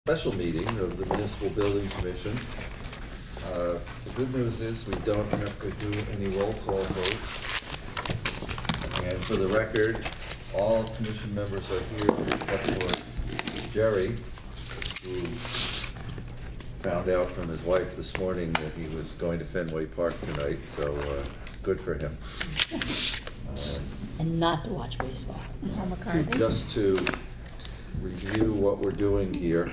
Special meeting of the Municipal Building Commission. The good news is we don't have to do any roll call votes. And for the record, all commission members are here except for Jerry, who found out from his wife this morning that he was going to Fenway Park tonight, so good for him. And not to watch baseball. Paul McCartney. Just to review what we're doing here.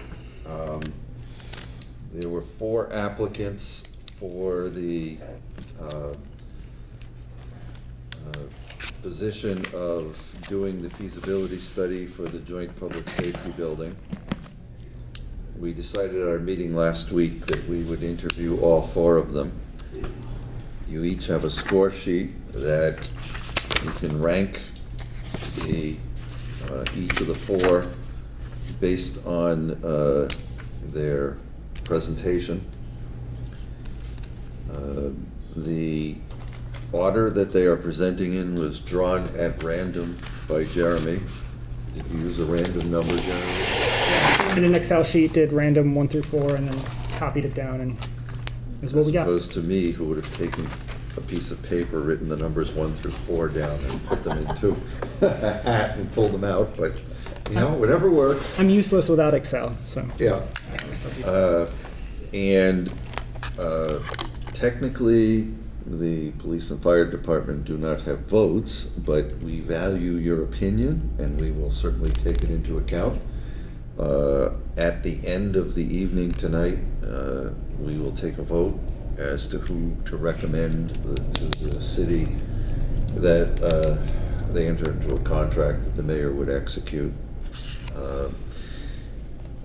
There were 4 applicants for the position of doing the feasibility study for the joint public safety building. We decided at our meeting last week that we would interview all 4 of them. You each have a score sheet that you can rank each of the 4 based on their presentation. The order that they are presenting in was drawn at random by Jeremy. Did you use a random number, Jeremy? In an Excel sheet, did random 1 through 4, and then copied it down, and this is what we got. As opposed to me, who would have taken a piece of paper, written the numbers 1 through 4 down, and put them into a hat and pulled them out. But you know, whatever works. I'm useless without Excel, so. Yeah. Technically, the police and fire department do not have votes, but we value your opinion, and we will certainly take it into account. At the end of the evening tonight, we will take a vote as to who to recommend to the city that they enter into a contract that the mayor would execute.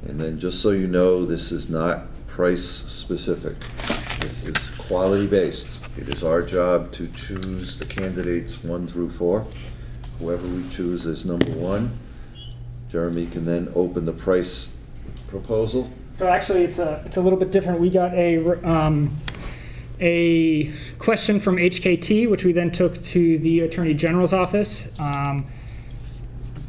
And then just so you know, this is not price specific. This is quality based. It is our job to choose the candidates 1 through 4. Whoever we choose as number 1, Jeremy can then open the price proposal. So actually, it's a little bit different. We got a question from Hkt, which we then took to the Attorney General's office.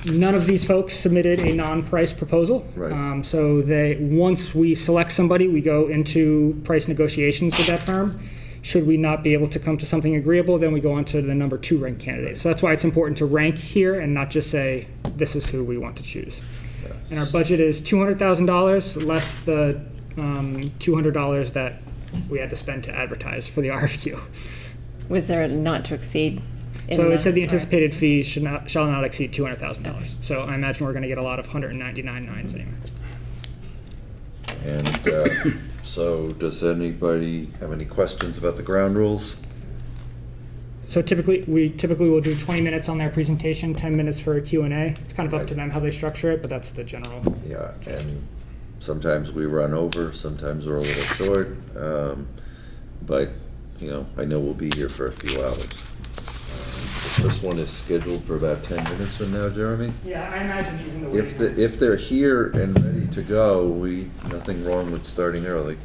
None of these folks submitted a non-price proposal. Right. So once we select somebody, we go into price negotiations with that firm. Should we not be able to come to something agreeable, then we go on to the number 2 ranked candidate. So that's why it's important to rank here and not just say, this is who we want to choose. Yes. And our budget is $200,000 less the $200 that we had to spend to advertise for the RFQ. Was there a not to exceed? So it said the anticipated fees shall not exceed $200,000. Okay. So I imagine we're going to get a lot of 199 nines anyway. And so does anybody have any questions about the ground rules? So we typically will do 20 minutes on their presentation, 10 minutes for a Q&A. It's kind of up to them how they structure it, but that's the general. Yeah, and sometimes we run over, sometimes we're a little short, but you know, I know we'll be here for a few hours. This one is scheduled for about 10 minutes from now, Jeremy? Yeah, I imagine he's in the waiting. If they're here and ready to go, nothing wrong with starting early.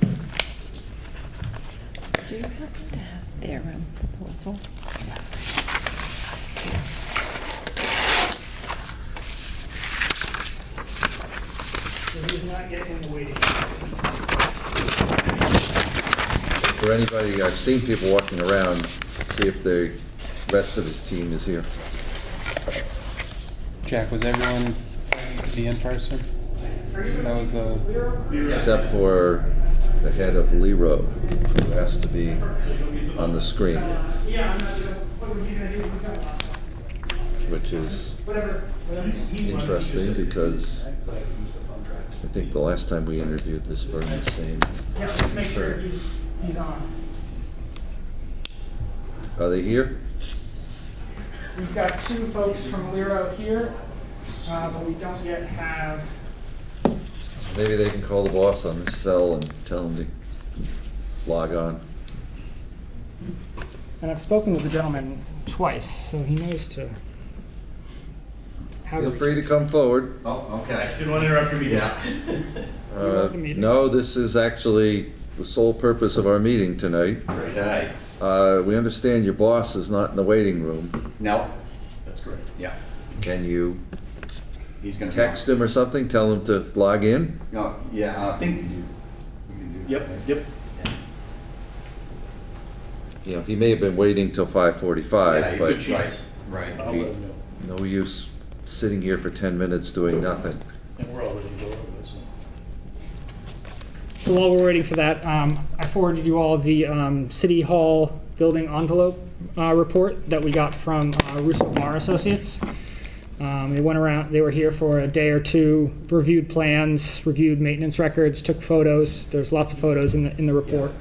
Do you happen to have their proposal? Yeah. So he's not yet in the waiting. For anybody, I've seen people walking around, see if the rest of his team is here. Jack, was everyone planning to be in person? That was Except for the head of Lero, who has to be on the screen. Which is interesting because I think the last time we interviewed this firm, the same. Yeah, let's make sure he's on. Are they here? We've got 2 folks from Lero here, but we don't yet have. Maybe they can call the boss on the cell and tell him to log on. And I've spoken with the gentleman twice, so he knows to. Feel free to come forward. Oh, okay. Didn't want to interrupt your meeting. No, this is actually the sole purpose of our meeting tonight. Okay. We understand your boss is not in the waiting room. No, that's correct. Yeah. Can you he's gonna. text him or something, tell him to log in? No, yeah, I think. Yep, yep. You know, he may have been waiting till Yeah, 5:45, good but choice, right. I'll let him know. no use sitting here for 10 minutes doing nothing. And we're already doing it, so. So while we're waiting for that, I forwarded you all the City Hall building envelope report that we got from Russo Bar Associates. They went around, they were here for a day or two, reviewed plans, reviewed maintenance records, took photos. There's lots of photos in the report.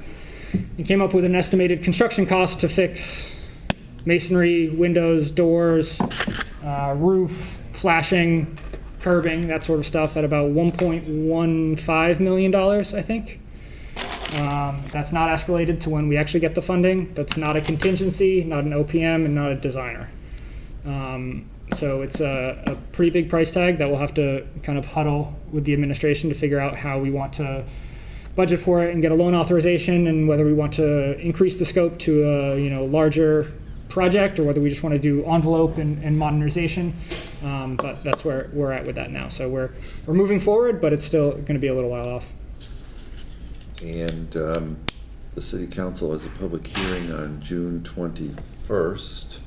He came up with an estimated construction cost to fix masonry, windows, doors, roof, flashing, curbing, that sort of stuff at about $1.15 million, I think. That's not escalated to when we actually get the funding. That's not a contingency, not an OPM, and not a designer. So it's a pretty big price tag that we'll have to kind of huddle with the administration to figure out how we want to budget for it and get a loan authorization, and whether we want to increase the scope to a larger project, or whether we just want to do envelope and modernization. But that's where we're at with that now. So we're moving forward, but it's still going to be a little while off. And the city council has a public hearing on June 21st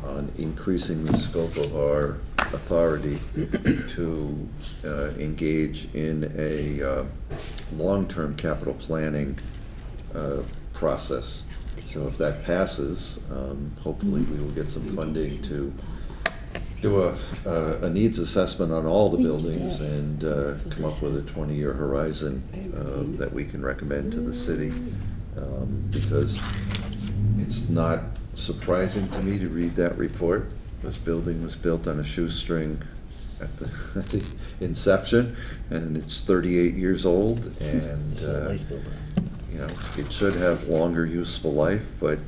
on increasing the scope of our authority to engage in a long-term capital planning process. So if that passes, hopefully we will get some funding to do a needs assessment on all the buildings and come up with a 20-year horizon that we can recommend to the city. Because it's not surprising to me to read that report. This building was built on a shoestring at the inception, and it's 38 years old, and it should have longer useful life, but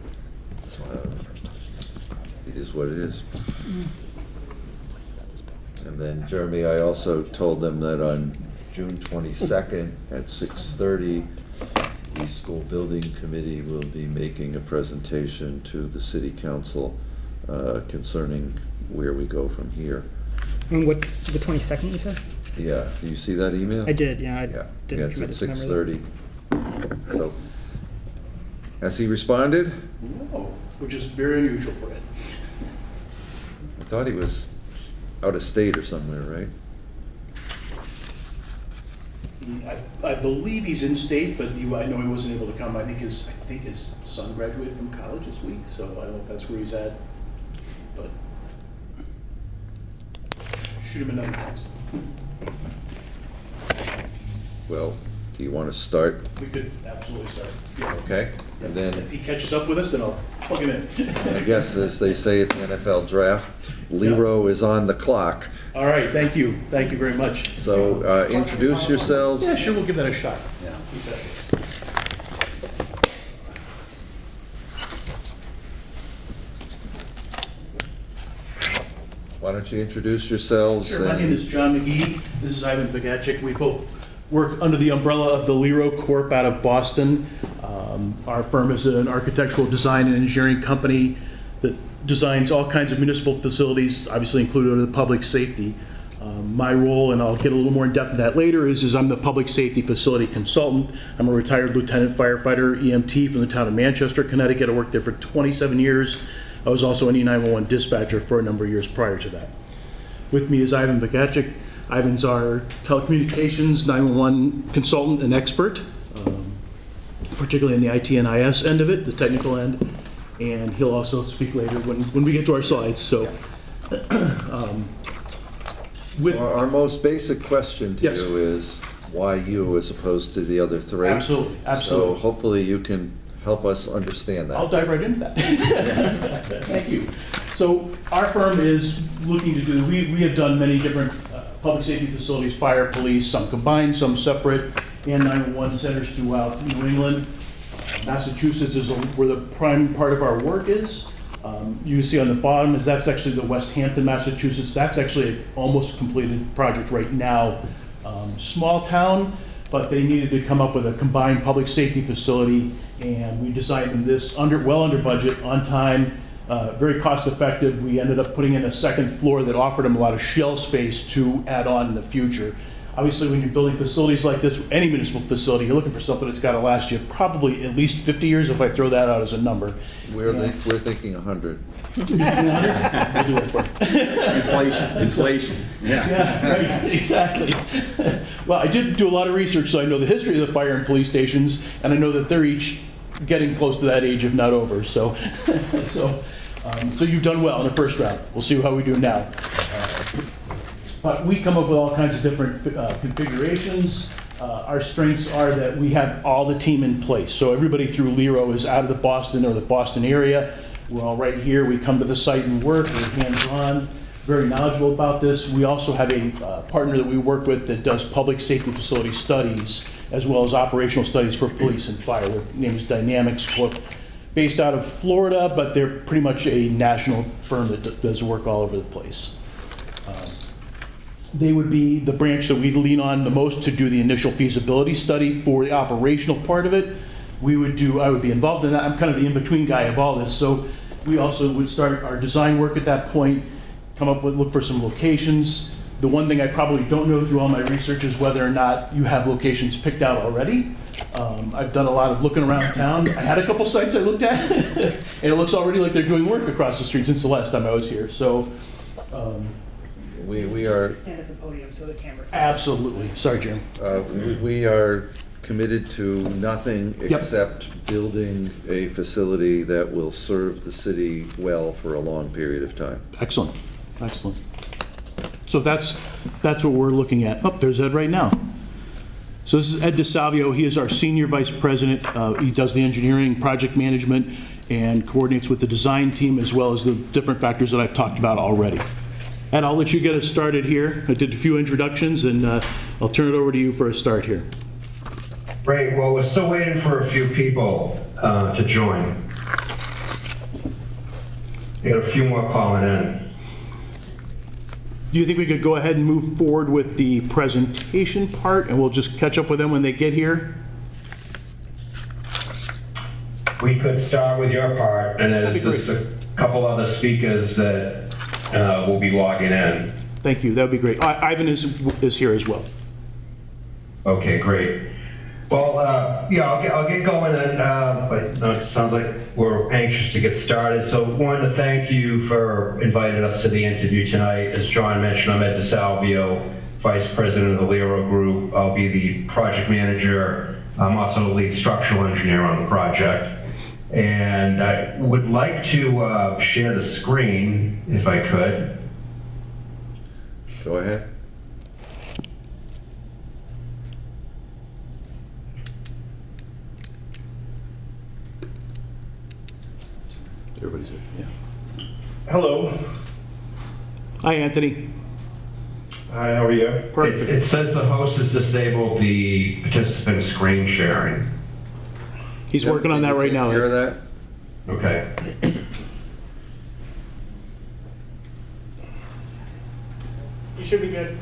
it is what it is. And then, Jeremy, I also told them that on June 22nd at 6:30, the school building committee will be making a presentation to the city council concerning where we go from here. And what, the 22nd you said? Yeah, do you see that email? I did, yeah. I Yeah, didn't it's commit at to memory. 6:30. So, has he responded? No, which is very unusual for Ed. I thought he was out of state or somewhere, right? I believe he's in state, but I know he wasn't able to come. I think his son graduated from college this week, so I don't know if that's where he's at. But shoot him another text. Well, do you want to start? We could absolutely start. Yeah. Okay, and then If he catches up with us, then I'll plug him in. I guess, as they say at the NFL draft, Lero is on the clock. All right, thank you. Thank you very much. So introduce yourselves. Yeah, sure, we'll give that a shot. Yeah. You bet. Why don't you introduce yourselves? Sure, my and- name is John McGee. This is Ivan Bagachik. We both work under the umbrella of the Lero Corp out of Boston. Our firm is an architectural design and engineering company that designs all kinds of municipal facilities, obviously included under the public safety. My role, and I'll get a little more in depth in that later, is I'm the public safety facility consultant. I'm a retired lieutenant firefighter, EMT from the town of Manchester, Connecticut. I worked there for 27 years. I was also an E911 dispatcher for a number of years prior to that. With me is Ivan Bagachik. Ivan's our telecommunications 911 consultant and expert, particularly in the IT and IS end of it, the technical end, and he'll also speak later when we get to our slides. So, Our most basic question to Yes. you is, why you as opposed to the other three? Absolutely, absolutely. So hopefully you can help us understand I'll that. dive right into that. Thank you. So our firm is looking to do, we have done many different public safety facilities, fire, police, some combined, some separate, and 911 centers throughout New England. Massachusetts is where the prime part of our work is. You can see on the bottom is that's actually the West Hampton, Massachusetts. That's actually an almost completed project right now. Small town, but they needed to come up with a combined public safety facility, and we designed them this well under budget, on time, very cost effective. We ended up putting in a second floor that offered them a lot of shell space to add on in the future. Obviously, when you're building facilities like this, any municipal facility, you're looking for something that's got to last you probably at least 50 years, if I throw that out as a number. We're thinking 100. We'll do it for you. Inflation. Yeah, right, exactly. Well, I did do a lot of research, so I know the history of the fire and police stations, and I know that they're each getting close to that age, if not over. So, so you've done well in the first round. We'll see how we do now. But we come up with all kinds of different configurations. Our strengths are that we have all the team in place. So everybody through Lero is out of the Boston or the Boston area. We're all right here. We come to the site and work. We're hands-on, very knowledgeable about this. We also have a partner that we work with that does public safety facility studies as well as operational studies for police and fire. Their name is Dynamics Corp. Based out of Florida, but they're pretty much a national firm that does work all over the place. They would be the branch that we lean on the most to do the initial feasibility study for the operational part of it. I would be involved in that. I'm kind of the in-between guy of all this. So we also would start our design work at that point, look for some locations. The one thing I probably don't know through all my research is whether or not you have locations picked out already. I've done a lot of looking around town. I had a couple sites I looked at, and it looks already like they're doing work across the street since the last time I was here. So We are Stand at the podium so the camera. absolutely. Sorry, Jim. we are committed to nothing except building a facility that will serve the city well for a long period of time. Excellent, excellent. So that's what we're looking at. Oh, there's Ed right now. So this is Ed DeSalvio. He is our Senior Vice President. He does the engineering, project management, and coordinates with the design team as well as the different factors that I've talked about already. And I'll let you get us started here. I did a few introductions, and I'll turn it over to you for a start here. Great. Well, we're still waiting for a few people to join. We got a few more calling in. Do you think we could go ahead and move forward with the presentation part, and we'll just catch up with them when they get here? We could start with your part, and That'd be there's a couple other speakers that will be logging in. Thank you. That would be great. Ivan is here as well. Okay, great. Well, yeah, I'll get going then, but it sounds like we're anxious to get started. So wanted to thank you for inviting us to the interview tonight. As John mentioned, I'm Ed DeSalvio, Vice President of the Lero Group. I'll be the project manager. I'm also the lead structural engineer on the project. And I would like to share the screen, if I could. Go ahead. Everybody's here. Yeah. Hello. Hi, Anthony. Hi, how are you? Perfect. It says the host has disabled the participant screen sharing. He's working on that right now. Hear that? Okay. You should be good.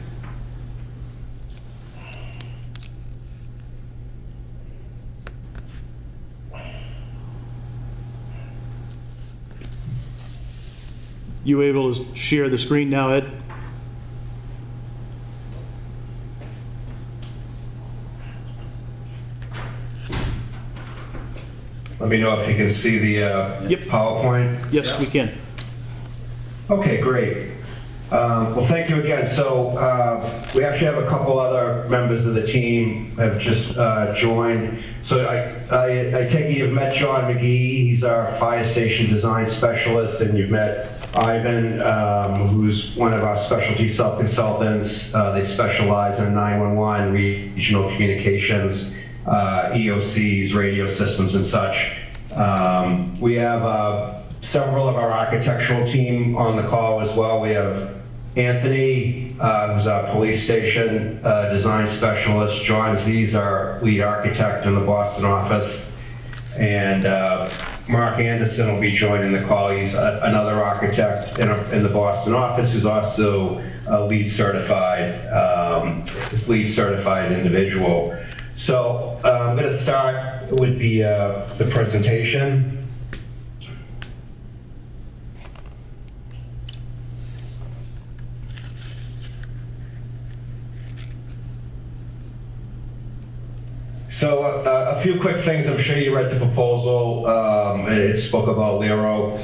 You able to share the screen now, Ed? Let me know if you can see the Yep. PowerPoint. Yes, we can. Okay, great. Well, thank you again. So we actually have a couple other members of the team have just joined. So I take it you've met John McGee. He's our fire station design specialist, and you've met Ivan, who's one of our specialty sub-consultants. They specialize in 911, regional communications, EOCs, radio systems, and such. We have several of our architectural team on the call as well. We have Anthony, who's our police station design specialist. John Z's our lead architect in the Boston office. And Mark Anderson will be joining the call. He's another architect in the Boston office who's also a lead certified individual. So I'm going to start with the presentation. So a few quick things. I'm sure you read the proposal. It spoke about Lero.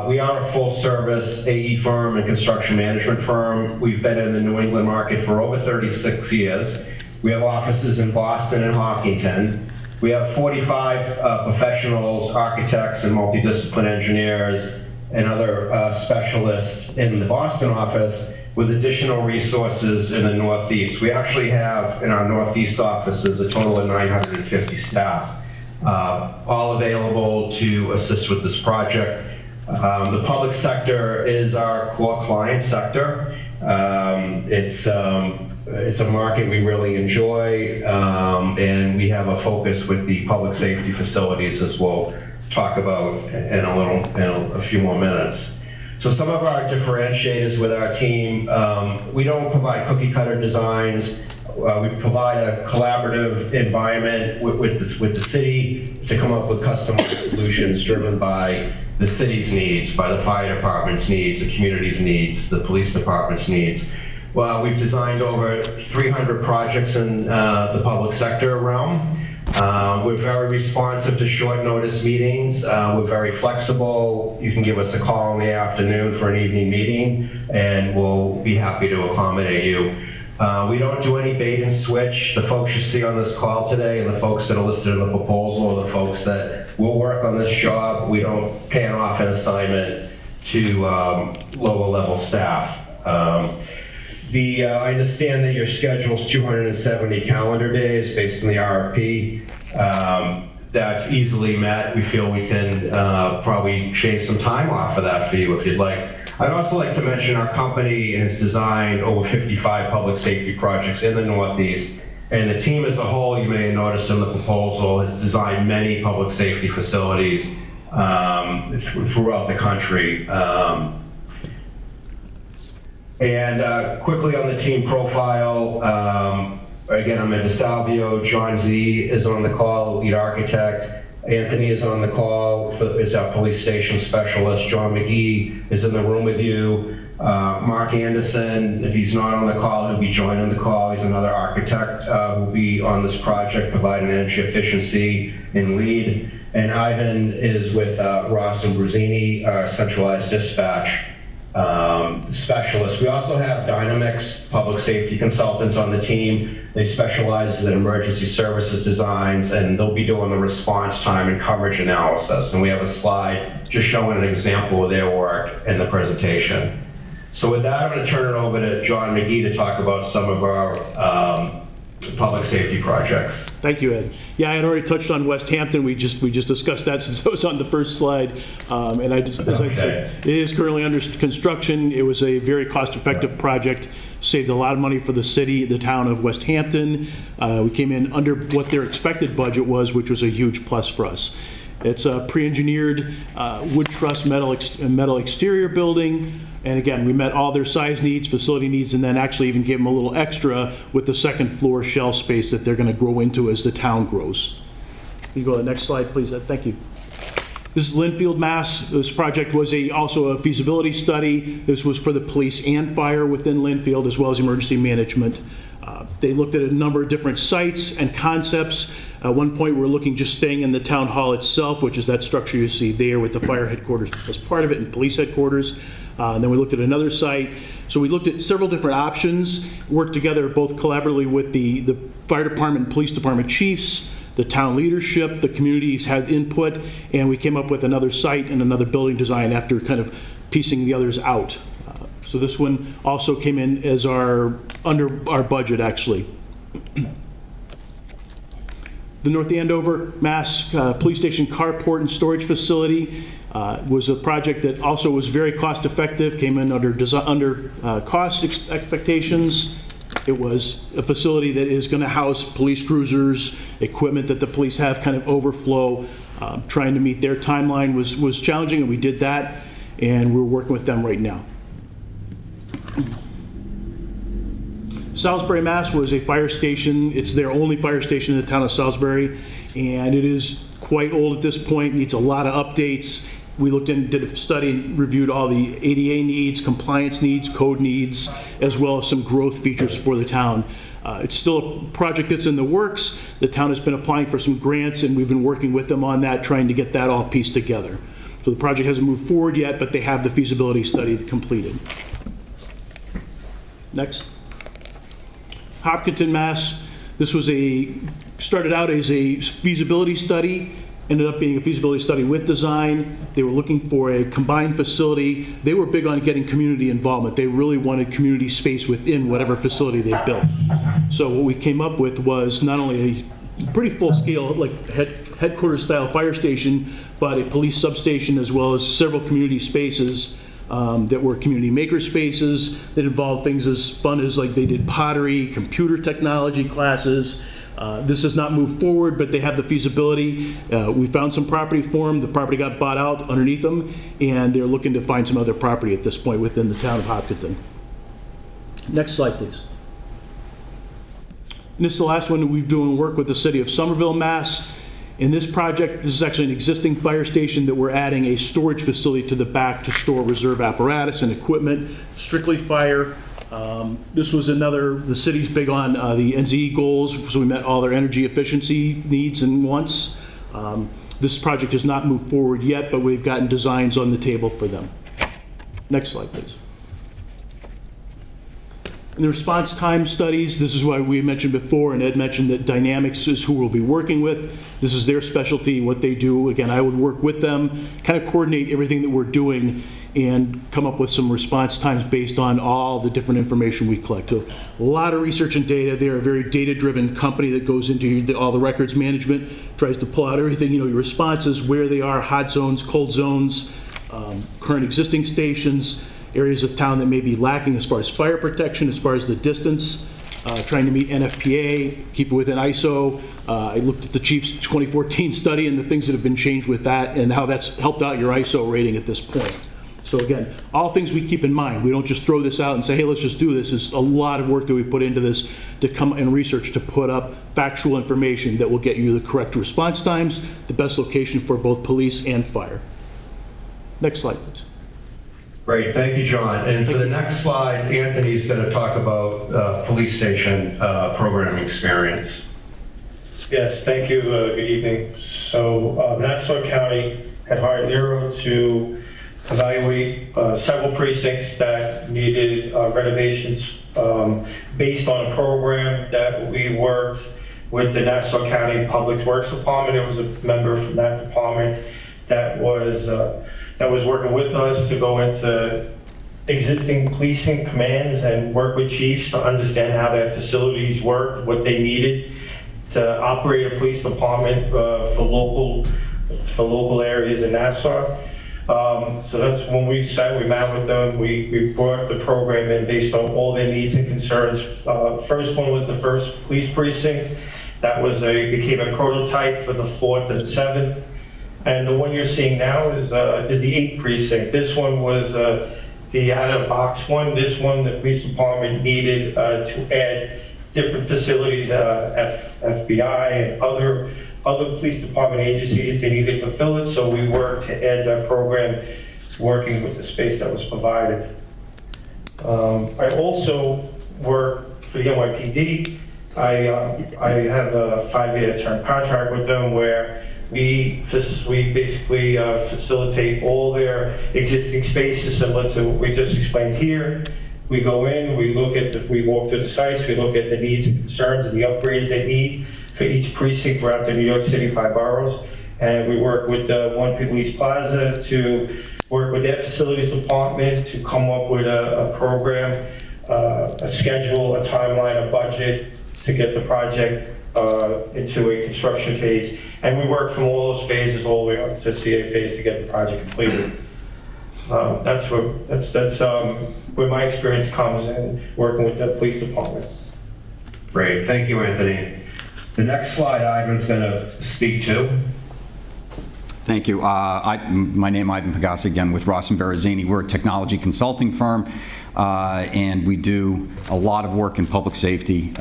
We are a full-service AE firm and construction management firm. We've been in the New England market for over 36 years. We have offices in Boston and Hopkinton. We have 45 professionals, architects, and multidisciplinary engineers and other specialists in the Boston office, with additional resources in the Northeast. We actually have in our Northeast offices a total of 950 staff, all available to assist with this project. The public sector is our core client sector. It's a market we really enjoy, and we have a focus with the public safety facilities, as we'll talk about in a few more minutes. So some of our differentiators with our team, we don't provide cookie cutter designs. We provide a collaborative environment with the city to come up with customized solutions driven by the city's needs, by the fire department's needs, the community's needs, the police department's needs. Well, we've designed over 300 projects in the public sector realm. We're very responsive to short notice meetings. We're very flexible. You can give us a call in the afternoon for an evening meeting, and we'll be happy to accommodate you. We don't do any bait and switch. The folks you see on this call today and the folks that are listed in the proposal are the folks that will work on this job. We don't pan off an assignment to lower level staff. I understand that your schedule is 270 calendar days based on the RFP. That's easily met. We feel we can probably shave some time off of that for you if you'd like. I'd also like to mention our company has designed over 55 public safety projects in the Northeast, and the team as a whole, you may have noticed in the proposal, has designed many public safety facilities throughout the country. And quickly on the team profile, again, I'm at DeSalvio. John Z is on the call, lead architect. Anthony is on the call, is our police station specialist. John McGee is in the room with you. Mark Anderson, if he's not on the call, he'll be joining the call. He's another architect who'll be on this project, providing energy efficiency and lead. And Ivan is with Ross and Bruzini, our centralized dispatch specialist. We also have Dynamics public safety consultants on the team. They specialize in emergency services designs, and they'll be doing the response time and coverage analysis. And we have a slide just showing an example of their work in the presentation. So with that, I'm going to turn it over to John McGee to talk about some of our public safety projects. Thank you, Ed. Yeah, I had already touched on West Hampton. We just discussed that since it was on the first slide. And as I said, it is currently under construction. It was a very cost-effective project, saved a lot of money for the city, the town of West Hampton. We came in under what their expected budget was, which was a huge plus for us. It's a pre-engineered wood truss metal exterior building. And again, we met all their size needs, facility needs, and then actually even gave them a little extra with the second floor shell space that they're going to grow into as the town grows. Can you go to the next slide, please, Ed? Thank you. This is Linfield, Mass. This project was also a feasibility study. This was for the police and fire within Linfield, as well as emergency management. They looked at a number of different sites and concepts. At one point, we're looking just staying in the town hall itself, which is that structure you see there with the fire headquarters as part of it and police headquarters. And then we looked at another site. So we looked at several different options, worked together both collaboratively with the fire department and police department chiefs, the town leadership, the communities had input, and we came up with another site and another building design after kind of piecing the others out. So this one also came in as under our budget, actually. The North Andover, Mass. Police Station Carport and Storage Facility was a project that also was very cost effective, came in under cost expectations. It was a facility that is going to house police cruisers, equipment that the police have kind of overflow. Trying to meet their timeline was challenging, and we did that, and we're working with them right now. Salisbury, Mass. was a fire station. It's their only fire station in the town of Salisbury, and it is quite old at this point, needs a lot of updates. We looked in, did a study, and reviewed all the ADA needs, compliance needs, code needs, as well as some growth features for the town. It's still a project that's in the works. The town has been applying for some grants, and we've been working with them on that, trying to get that all pieced together. So the project hasn't moved forward yet, but they have the feasibility study completed. Next. Hkt, Mass. This was started out as a feasibility study, ended up being a feasibility study with design. They were looking for a combined facility. They were big on getting community involvement. They really wanted community space within whatever facility they built. So what we came up with was not only a pretty full-scale, like headquarters-style fire station, but a police substation, as well as several community spaces that were community maker spaces that involved things as fun as, like, they did pottery, computer technology classes. This has not moved forward, but they have the feasibility. We found some property for them. The property got bought out underneath them, and they're looking to find some other property at this point within the town of Hopkinton. Next slide, please. And this is the last one that we've doing work with the city of Somerville, Mass. In this project, this is actually an existing fire station that we're adding a storage facility to the back to store reserve apparatus and equipment, strictly fire. This was the city's big on the NZE goals, so we met all their energy efficiency needs and wants. This project has not moved forward yet, but we've gotten designs on the table for them. Next slide, please. In the response time studies, this is why we mentioned before, and Ed mentioned that Dynamics is who we'll be working with. This is their specialty, what they do. Again, I would work with them, kind of coordinate everything that we're doing, and come up with some response times based on all the different information we collect. So a lot of research and data. They're a very data-driven company that goes into all the records management, tries to pull out everything, your responses, where they are, hot zones, cold zones, current existing stations, areas of town that may be lacking as far as fire protection, as far as the distance, trying to meet NFPA, keep it within ISO. I looked at the chief's 2014 study and the things that have been changed with that and how that's helped out your ISO rating at this point. So again, all things we keep in mind. We don't just throw this out and say, hey, let's just do this. It's a lot of work that we put into this to come and research to put up factual information that will get you the correct response times, the best location for both police and fire. Next slide, please. Great, thank you, John. And for the next slide, Anthony's going to talk about police station programming experience. Yes, thank you. Good evening. So Nassau County had hired Lero to evaluate several precincts that needed renovations based on a program that we worked with the Nassau County Public Works Department. There was a member from that department that was working with us to go into existing policing commands and work with chiefs to understand how their facilities worked, what they needed to operate a police department for local areas in Nassau. So that's when we met with them, we brought the program in based on all their needs and concerns. First one was the first police precinct. That became a prototype for the 4th and 7th. And the one you're seeing now is the 8th precinct. This one was the out-of-the-box one. This one, the police department needed to add different facilities, FBI and other police department agencies. They needed to fulfill it, so we worked to add that program, working with the space that was provided. I also work for the NYPD. I have a 5-year term contract with them where we basically facilitate all their existing spaces similar to what we just explained here. We go in, we walk through the sites, we look at the needs and concerns and the upgrades they need for each precinct throughout the New York City 5 boroughs. And we work with One People East Plaza to work with their facilities department to come up with a program, a schedule, a timeline, a budget to get the project into a construction phase. And we work from all those phases all the way up to CA phase to get the project completed. That's where my experience comes in working with the police department. Great, thank you, Anthony. The next slide Ivan's going to speak to. Thank you. My name is Ivan Pagasa, again, with Ross and Barazzini. We're a technology consulting firm, and we do a lot of work in public safety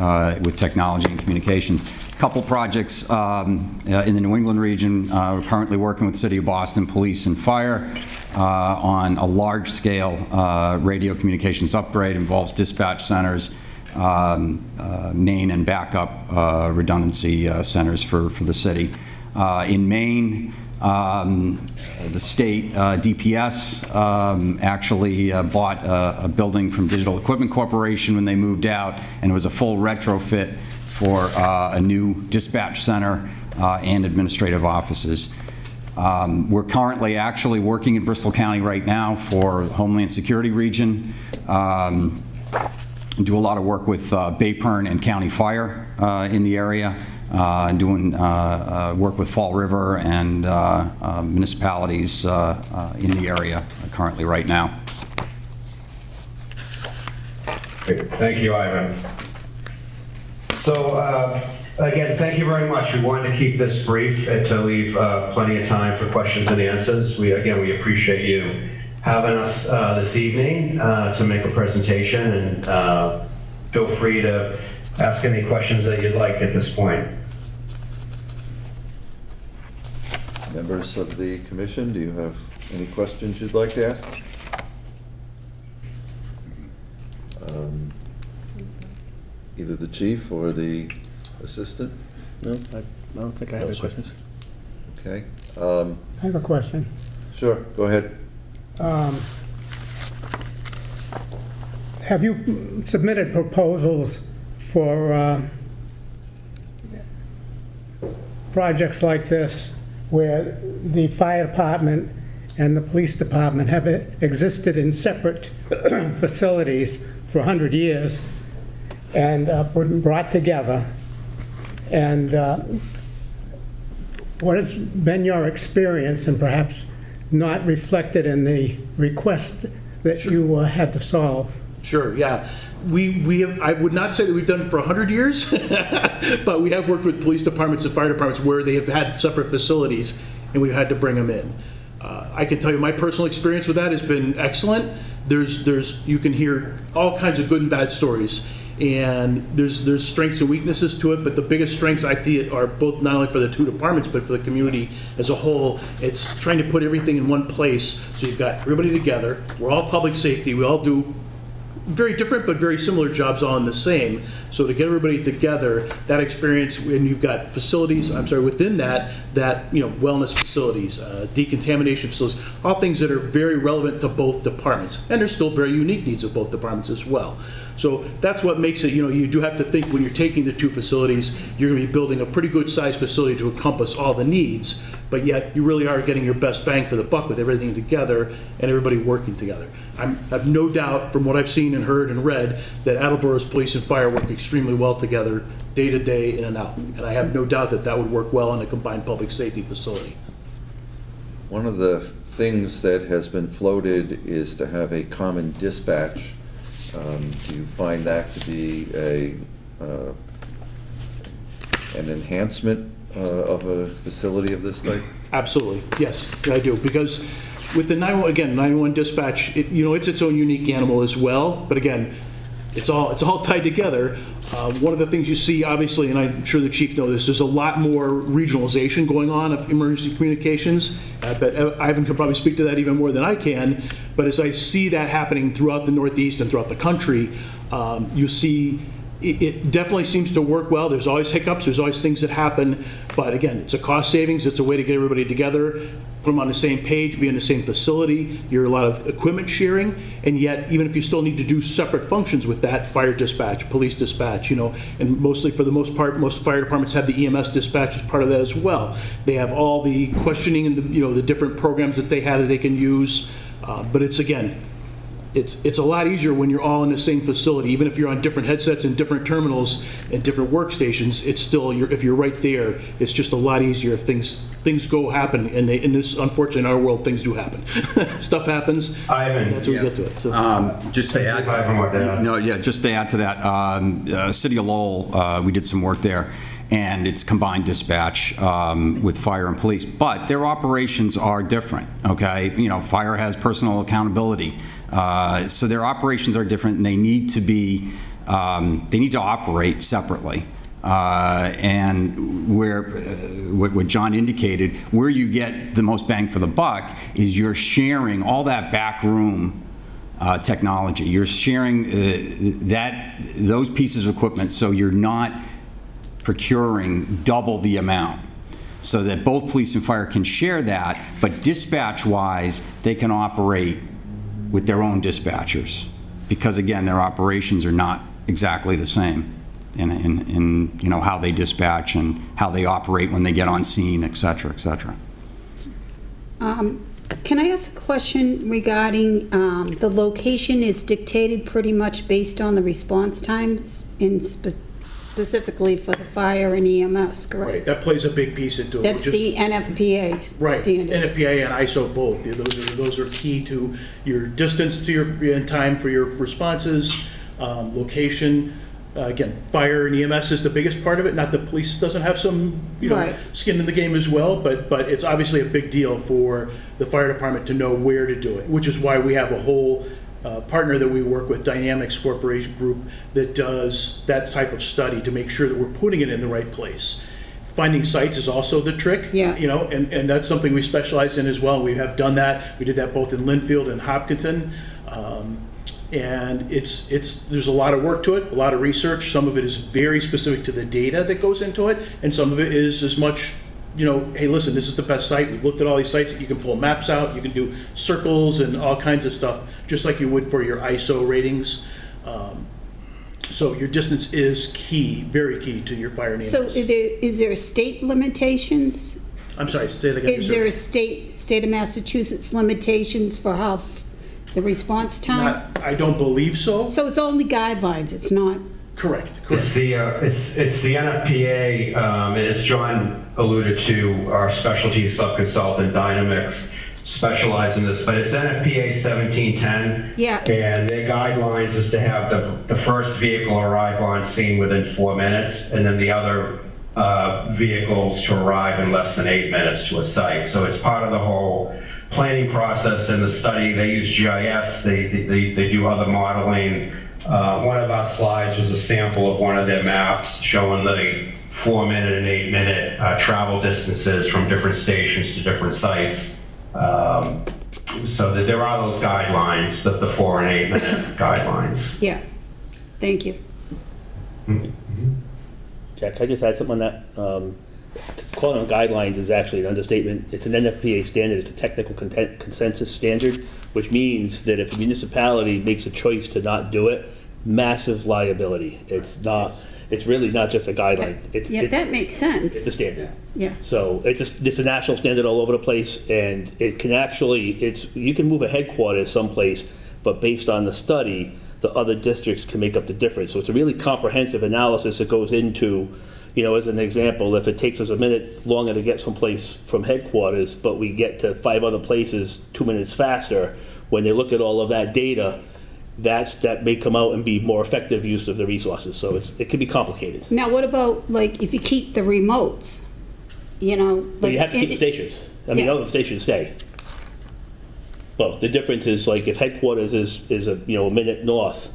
with technology and communications. A couple projects in the New England region. We're currently working with the City of Boston Police and Fire on a large-scale radio communications upgrade. Involves dispatch centers, main and backup redundancy centers for the city. In Maine, the state DPS actually bought a building from Digital Equipment Corporation when they moved out, and it was a full retrofit for a new dispatch center and administrative offices. We're currently actually working in Bristol County right now for Homeland Security region. Do a lot of work with Baypern and County Fire in the area, and doing work with Fall River and municipalities in the area currently right now. Great. Thank you, Ivan. So, again, thank you very much. We wanted to keep this brief and to leave plenty of time for questions and answers. We appreciate you having us this evening to make a presentation, and feel free to ask any questions that you'd like at this point. Members of the commission, do you have any questions you'd like to ask? Either the chief or the assistant? No, I don't think I have any questions. Okay. I have a question. Sure, go ahead. Have you submitted proposals for projects like this where the fire department and the police department have existed in separate facilities for 100 years and been brought together? And what has been your experience, and perhaps not reflected in the request that you had to solve? Sure, yeah. We have, I would not say that we've done it for 100 years, but we have worked with police departments and fire departments where they have had separate facilities and we've had to bring them in. I can tell you my personal experience with that has been excellent. You can hear all kinds of good and bad stories, and there's strengths and weaknesses to it, but the biggest strengths I think are both not only for the two departments but for the community as a whole. It's trying to put everything in one place so you've got everybody together. We're all public safety. We all do very different but very similar jobs, all in the same. So to get everybody together, that experience, and you've got facilities, within that wellness facilities, decontamination facilities, all things that are very relevant to both departments. And there's still very unique needs of both departments as well. So that's what makes it, you do have to think when you're taking the two facilities, you're going to be building a pretty good sized facility to encompass all the needs, but yet you really are getting your best bang for the buck with everything together and everybody working together. I have no doubt from what I've seen and heard and read that Attleboro's police and fire work extremely well together, day to day, in and out. And I have no doubt that that would work well in a combined public safety facility. One of the things that has been floated is to have a common dispatch. Do you find that to be an enhancement of a facility of this type? Absolutely, yes, I do. Because with the 911 dispatch, it's its own unique animal as well. But again, it's all tied together. One of the things you see, obviously, and I'm sure the chief knows this, there's a lot more regionalization going on of emergency communications. I bet Ivan could probably speak to that even more than I can. But as I see that happening throughout the Northeast and throughout the country, you see it definitely seems to work well. There's always hiccups, there's always things that happen, but again, it's a cost savings, it's a way to get everybody together, put them on the same page, be in the same facility. You're a lot of equipment sharing, and yet even if you still need to do separate functions with that, fire dispatch, police dispatch, and mostly for the most part, most fire departments have the EMS dispatch as part of that as well. They have all the questioning and the different programs that they have that they can use, but it's a lot easier when you're all in the same facility. Even if you're on different headsets and different terminals and different workstations, it's still, if you're right there, it's just a lot easier if things happen. And in this, unfortunately, in our world, things do happen. Stuff happens. Ivan, and that's how we get to it. So. Just to add, just to add to that, City of Lowell, we did some work there, and it's combined dispatch with fire and police, but their operations are different. Okay, fire has personal accountability. So their operations are different, and they need to operate separately. And what John indicated, where you get the most bang for the buck is you're sharing all that back room technology. You're sharing those pieces of equipment, so you're not procuring double the amount, so that both police and fire can share that, but dispatch-wise, they can operate with their own dispatchers, because again, their operations are not exactly the same in you know, how they dispatch and how they operate when they get on scene, et cetera, et cetera. Can I ask a question regarding the location is dictated pretty much based on the response times specifically for the fire and EMS, correct? Right, that plays a big piece into it. That's the NFPA right, standards. NFPA and ISO both. Those are key to your distance to your time for your responses, location. Again, fire and EMS is the biggest part of it. Not the police doesn't have some, you know, Right. skin in the game as well, but it's obviously a big deal for the fire department to know where to do it, which is why we have a whole partner that we work with, Dynamics Corporation Group, that does that type of study to make sure that we're putting it in the right place. Finding sites is also the trick, Yeah. you know, and that's something we specialize in as well. We have done that. We did that both in Linfield and Hopkinton. And there's a lot of work to it, a lot of research. Some of it is very specific to the data that goes into it, and some of it is as much, you know, hey, listen, this is the best site. We've looked at all these sites. You can pull maps out. You can do circles and all kinds of stuff, just like you would for your ISO ratings. So your distance is key, very key to your fire and EMS. So is there state limitations? I'm sorry, say it again. Is there a state of Massachusetts limitations for how the response time? I don't believe so. So it's only guidelines, it's not? Correct. It's the NFPA, and as John alluded to, our specialty sub-consultant, Dynamics, specialize in this, but it's NFPA 1710. Yeah. And their guidelines is to have the first vehicle arrive on scene within 4 minutes, and then the other vehicles to arrive in less than 8 minutes to a site. So it's part of the whole planning process. In the study, they use GIS, they do other modeling. One of our slides was a sample of one of their maps showing the 4-minute and 8-minute travel distances from different stations to different sites. So that there are those guidelines, the 4 and 8-minute guidelines. Yeah, thank you. Jack, can I just add something on that? Calling them guidelines is actually an understatement. It's an NFPA standard. It's a technical consensus standard, which means that if a municipality makes a choice to not do it, massive liability. It's not. It's really not just a guideline. That makes sense. It's the standard. Yeah. So it's a national standard all over the place, and it can actually you can move a headquarters someplace, but based on the study, the other districts can make up the difference. So it's a really comprehensive analysis that goes into, you know, as an example, if it takes us a minute longer to get someplace from headquarters, but we get to 5 other places 2 minutes faster, when they look at all of that data, that may come out and be more effective use of the resources. So it can be complicated. Now, what about, like, if you keep the remotes, you know? But like you have to keep the stations. I mean, all the stations stay. But the difference is, like, if headquarters is a minute north,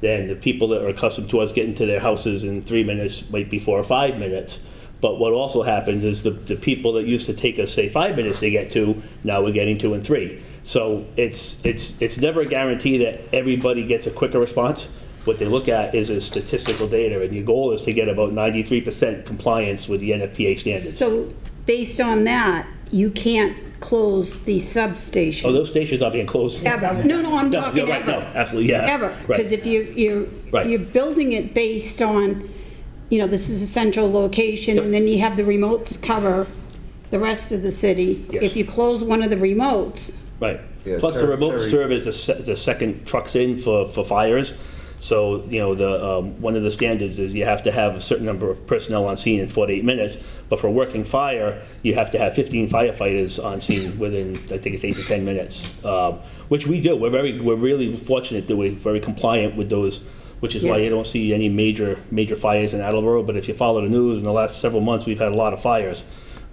then the people that are accustomed to us getting to their houses in 3 minutes might be 4 or 5 minutes. But what also happens is the people that used to take us, say, 5 minutes to get to, now we're getting 2 and 3. So it's never a guarantee that everybody gets a quicker response. What they look at is statistical data, and your goal is to get about 93% compliance with the NFPA standards. So based on that, you can't close the substation. Oh, those stations are being closed. Ever. No, I'm talking right, ever. No, absolutely, yeah. Ever. Right. Because if you're building it based on, you know, this is a central location, and then you have the remotes cover the rest of the city. Yes. If you close one of the remotes. Right. Yeah, Plus the remote Terry. serve as the second trucks in for fires. So, you know, the one of the standards is you have to have a certain number of personnel on scene in 4 to 8 minutes. But for working fire, you have to have 15 firefighters on scene within, I think it's 8 to 10 minutes, which we do. We're really fortunate that we're very compliant with those, which is why you don't see any major fires in Attleboro. But if you follow the news, in the last several months, we've had a lot of fires.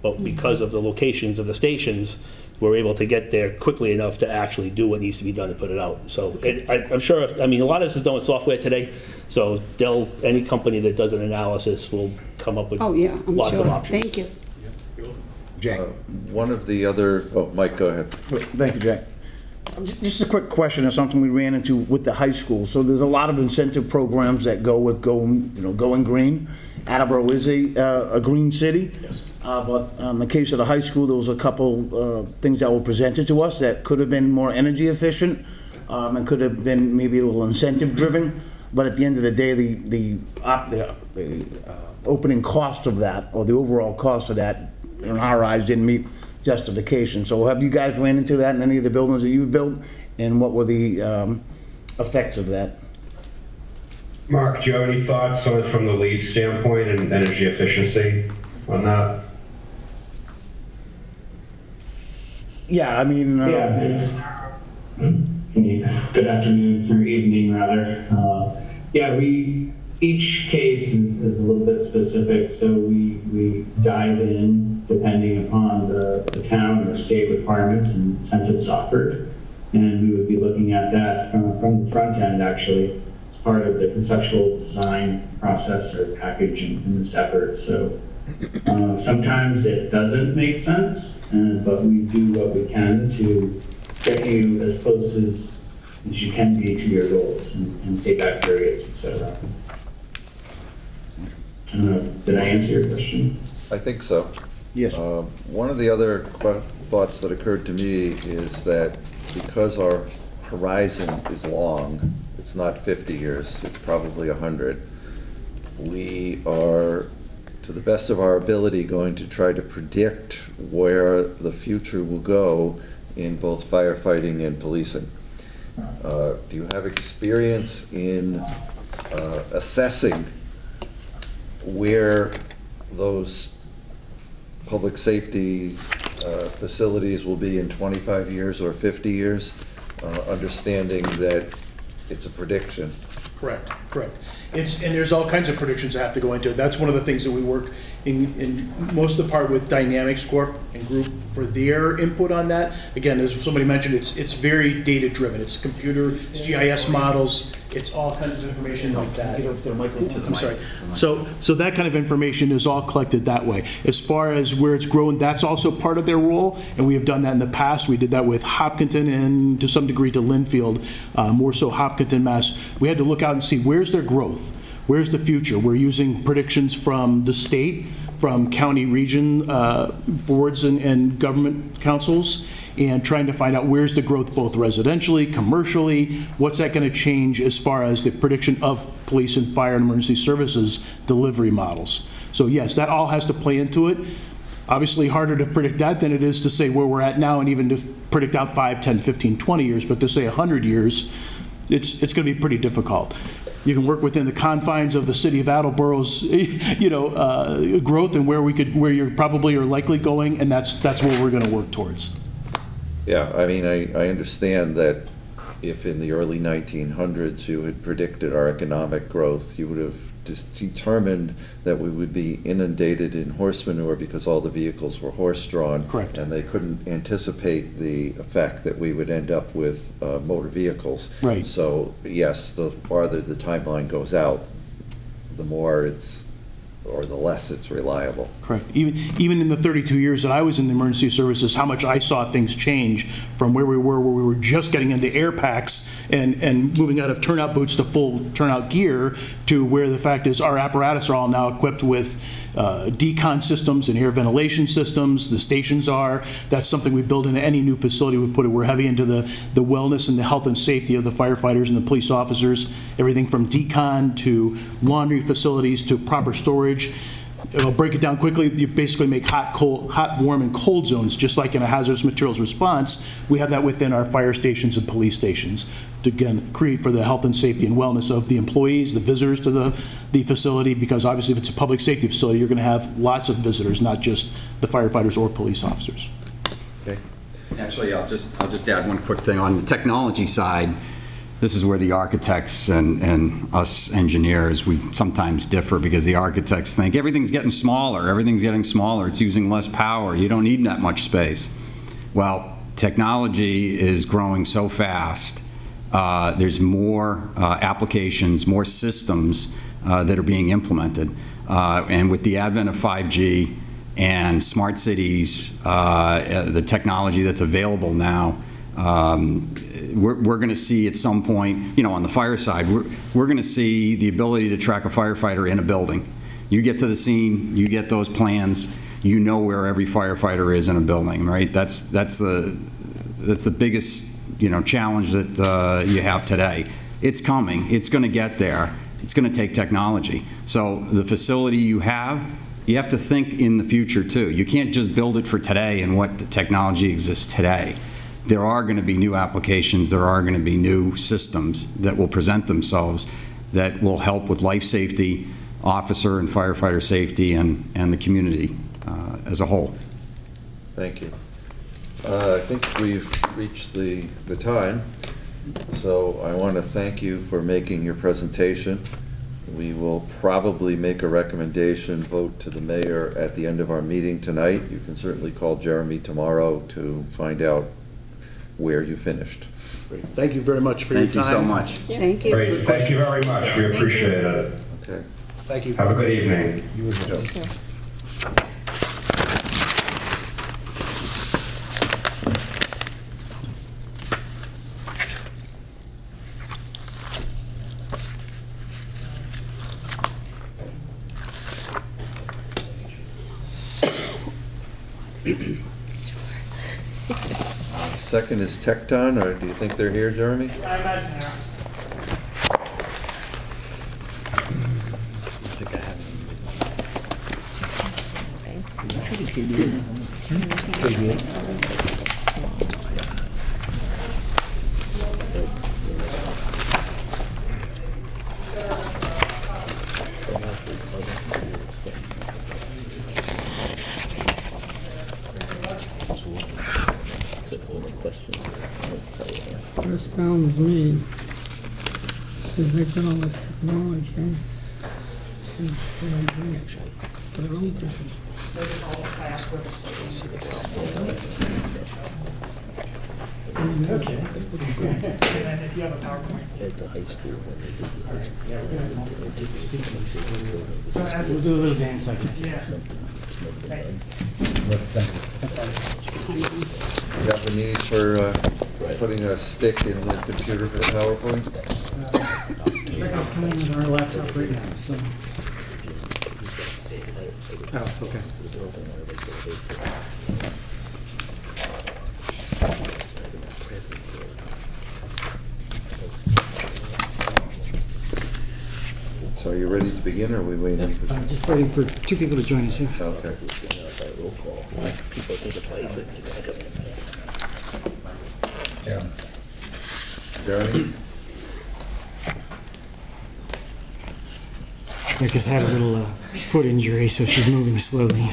But because of the locations of the stations, we're able to get there quickly enough to actually do what needs to be done to put it out. So I'm sure, a lot of this is done with software today, so any company that does an analysis will come up with lots of options. Thank you. Jack. One of the other, Mike, go ahead. Thank you, Jack. Just a quick question or something we ran into with the high school. So there's a lot of incentive programs that go with going green. Attleboro is a green city. Yes. But in the case of the high school, there was a couple things that were presented to us that could have been more energy efficient and could have been maybe a little incentive driven. But at the end of the day, the opening cost of that, or the overall cost of that, in our eyes, didn't meet justification. So have you guys ran into that in any of the buildings that you've built? And what were the effects of that? Mark, do you have any thoughts on it from the lead standpoint and energy efficiency on that? Yeah, I mean... Good afternoon, or evening rather. Each case is a little bit specific, so we dive in depending upon the town or state requirements and incentives offered. And we would be looking at that from the front end, actually, as part of the conceptual design process or package in this effort. So sometimes it doesn't make sense, but we do what we can to get you as close as you can be to your goals and payback periods, etc. I don't know, did I answer your question? I think so. Yes. One of the other thoughts that occurred to me is that because our horizon is long, it's not 50 years, it's probably 100, we are, to the best of our ability, going to try to predict where the future will go in both firefighting and policing. Do you have experience in assessing where those public safety facilities will be in 25 years or 50 years, understanding that it's a prediction? Correct. And there's all kinds of predictions that have to go into it. That's one of the things that we work in most of the part with Dynamics Corp and Group for their input on that. Again, as somebody mentioned, it's very data driven. It's computer, it's GIS models, it's all kinds of information like that. I'm sorry. So that kind of information is all collected that way. As far as where it's grown, that's also part of their role, and we have done that in the past. We did that with Hopkinton and to some degree to Linfield, more so Hopkinton, Mass. We had to look out and see where's their growth. Where's the future? We're using predictions from the state, from county region boards and government councils, and trying to find out where's the growth both residentially, commercially, what's that going to change as far as the prediction of police and fire and emergency services delivery models. So yes, that all has to play into it. Obviously harder to predict that than it is to say where we're at now and even to predict out 5, 10, 15, 20 years, but to say 100 years, it's going to be pretty difficult. You can work within the confines of the city of Attleboro's, growth and where you're probably or likely going, and that's what we're going to work towards. Yeah, I mean, I understand that if in the early 1900s you had predicted our economic growth, you would have determined that we would be inundated in horse manure because all the vehicles were horse-drawn. Correct. And they couldn't anticipate the effect that we would end up with motor vehicles. Right. So yes, the farther the timeline goes out, the more the less it's reliable. Correct. Even in the 32 years that I was in the emergency services, how much I saw things change from where we were just getting into air packs and moving out of turnout boots to full turnout gear, to where the fact is our apparatus are all now equipped with decon systems and air ventilation systems. The stations are. That's something we build into any new facility we put it. We're heavy into the wellness and the health and safety of the firefighters and the police officers. Everything from decon to laundry facilities to proper storage. I'll break it down quickly. You basically make hot, warm, and cold zones, just like in a hazardous materials response. We have that within our fire stations and police stations to, again, create for the health and safety and wellness of the employees, the visitors to the facility, because obviously if it's a public safety facility, you're going to have lots of visitors, not just the firefighters or police officers. Okay. Actually, I'll just add one quick thing. On the technology side, this is where the architects and us engineers, we sometimes differ, because the architects think everything's getting smaller, it's using less power, you don't need that much space. Well, technology is growing so fast, there's more applications, more systems that are being implemented. And with the advent of 5G and smart cities, the technology that's available now, we're going to see at some point, you know, on the fire side, we're going to see the ability to track a firefighter in a building. You get to the scene, you get those plans, you know where every firefighter is in a building, right? That's the biggest, you know, challenge that you have today. It's coming. It's going to get there. It's going to take technology. So the facility you have to think in the future too. You can't just build it for today and what the technology exists today. There are going to be new applications. There are going to be new systems that will present themselves that will help with life safety, officer and firefighter safety, and the community as a whole. Thank you. I think we've reached the time, so I want to thank you for making your presentation. We will probably make a recommendation vote to the mayor at the end of our meeting tonight. You can certainly call Jeremy tomorrow to find out where you finished. Great. Thank you very much for your time. Thank you so much. Thank you. Great, thank you very much. We appreciate it. Okay. Thank you. Have a good evening. You as well. Second is Tecton, or do you think they're here, Jeremy? I imagine they are. This town is mean, because they've got all this technology, right? And they don't bring it for their own purposes. Okay. And then if you have a PowerPoint. At the high school, when they did the high school. So as We'll do a little dance, I guess. Yeah. You have a need for putting a stick in the computer for the PowerPoint? Rebecca's coming with our laptop right now, so. Oh, okay. So are you ready to begin, or are we waiting for? I'm just waiting for two people to join us here. Okay. People think twice. Jeremy? Rebecca's had a little foot injury, so she's moving slowly.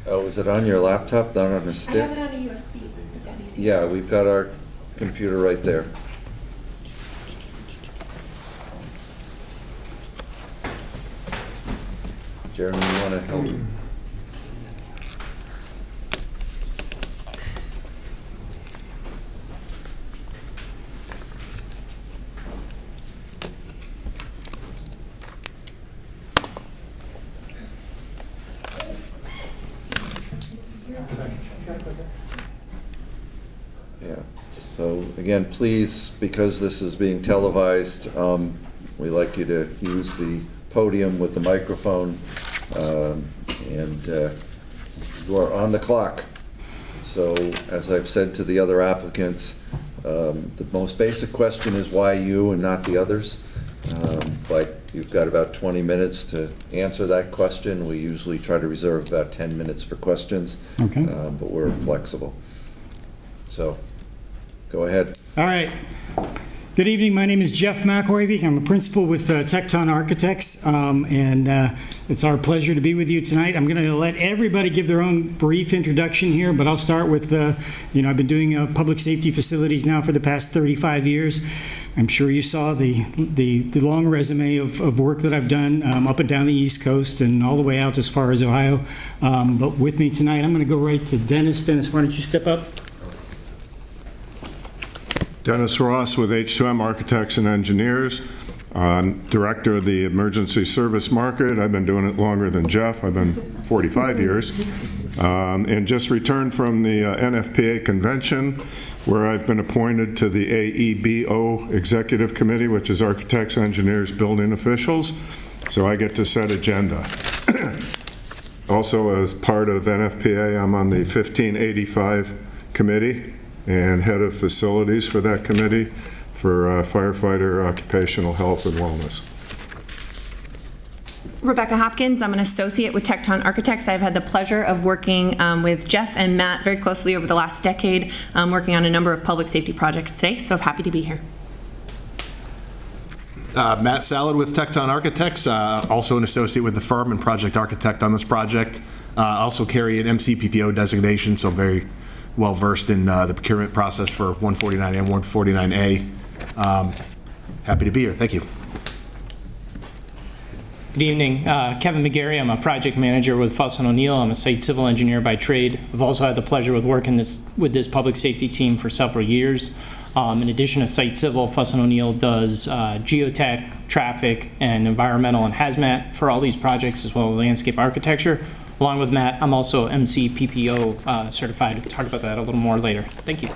Oh, is it on your laptop, not on a stick? I have it on a USB. Is that easy? Yeah, we've got our computer right there. Jeremy, you want to help? Yeah, so again, please, because this is being televised, we'd like you to use the podium with the microphone, and you are on the clock. So as I've said to the other applicants, the most basic question is why you and not the others? But you've got about 20 minutes to answer that question. We usually try to reserve about 10 minutes for questions, Okay. but we're flexible. So, go ahead. All right. Good evening. My name is Jeff McElravy. I'm a principal with Hkt Architects, and it's our pleasure to be with you tonight. I'm going to let everybody give their own brief introduction here, but I'll start with, I've been doing public safety facilities now for the past 35 years. I'm sure you saw the long resume of work that I've done up and down the East Coast and all the way out as far as Ohio. But with me tonight, I'm going to go right to Dennis. Dennis, why don't you step up? Dennis Ross with H2M Architects and Engineers. I'm Director of the Emergency Service Market. I've been doing it longer than Jeff. I've been 45 years. and just returned from the NFPA convention, where I've been appointed to the AEBO Executive Committee, which is Architects, Engineers, Building Officials. So I get to set agenda. Also, as part of NFPA, I'm on the 1585 committee and head of facilities for that committee for firefighter occupational health and wellness. Rebecca Hopkins, I'm an associate with Hkt Architects. I've had the pleasure of working with Jeff and Matt very closely over the last decade, working on a number of public safety projects today, so I'm happy to be here. Matt Salad with Hkt Architects, also an associate with the firm and project architect on this project. Also carry an MCPPO designation, so very well versed in the procurement process for 149 and 149A. Happy to be here. Thank you. Good evening. Kevin McGarry. I'm a project manager with Fuss & O'Neill. I'm a site civil engineer by trade. I've also had the pleasure of working with this public safety team for several years. In addition to site civil, Fuss & O'Neill does geotech, traffic, and environmental and hazmat for all these projects, as well as landscape architecture. Along with Matt, I'm also MCPPO certified. We'll talk about that a little more later. Thank you.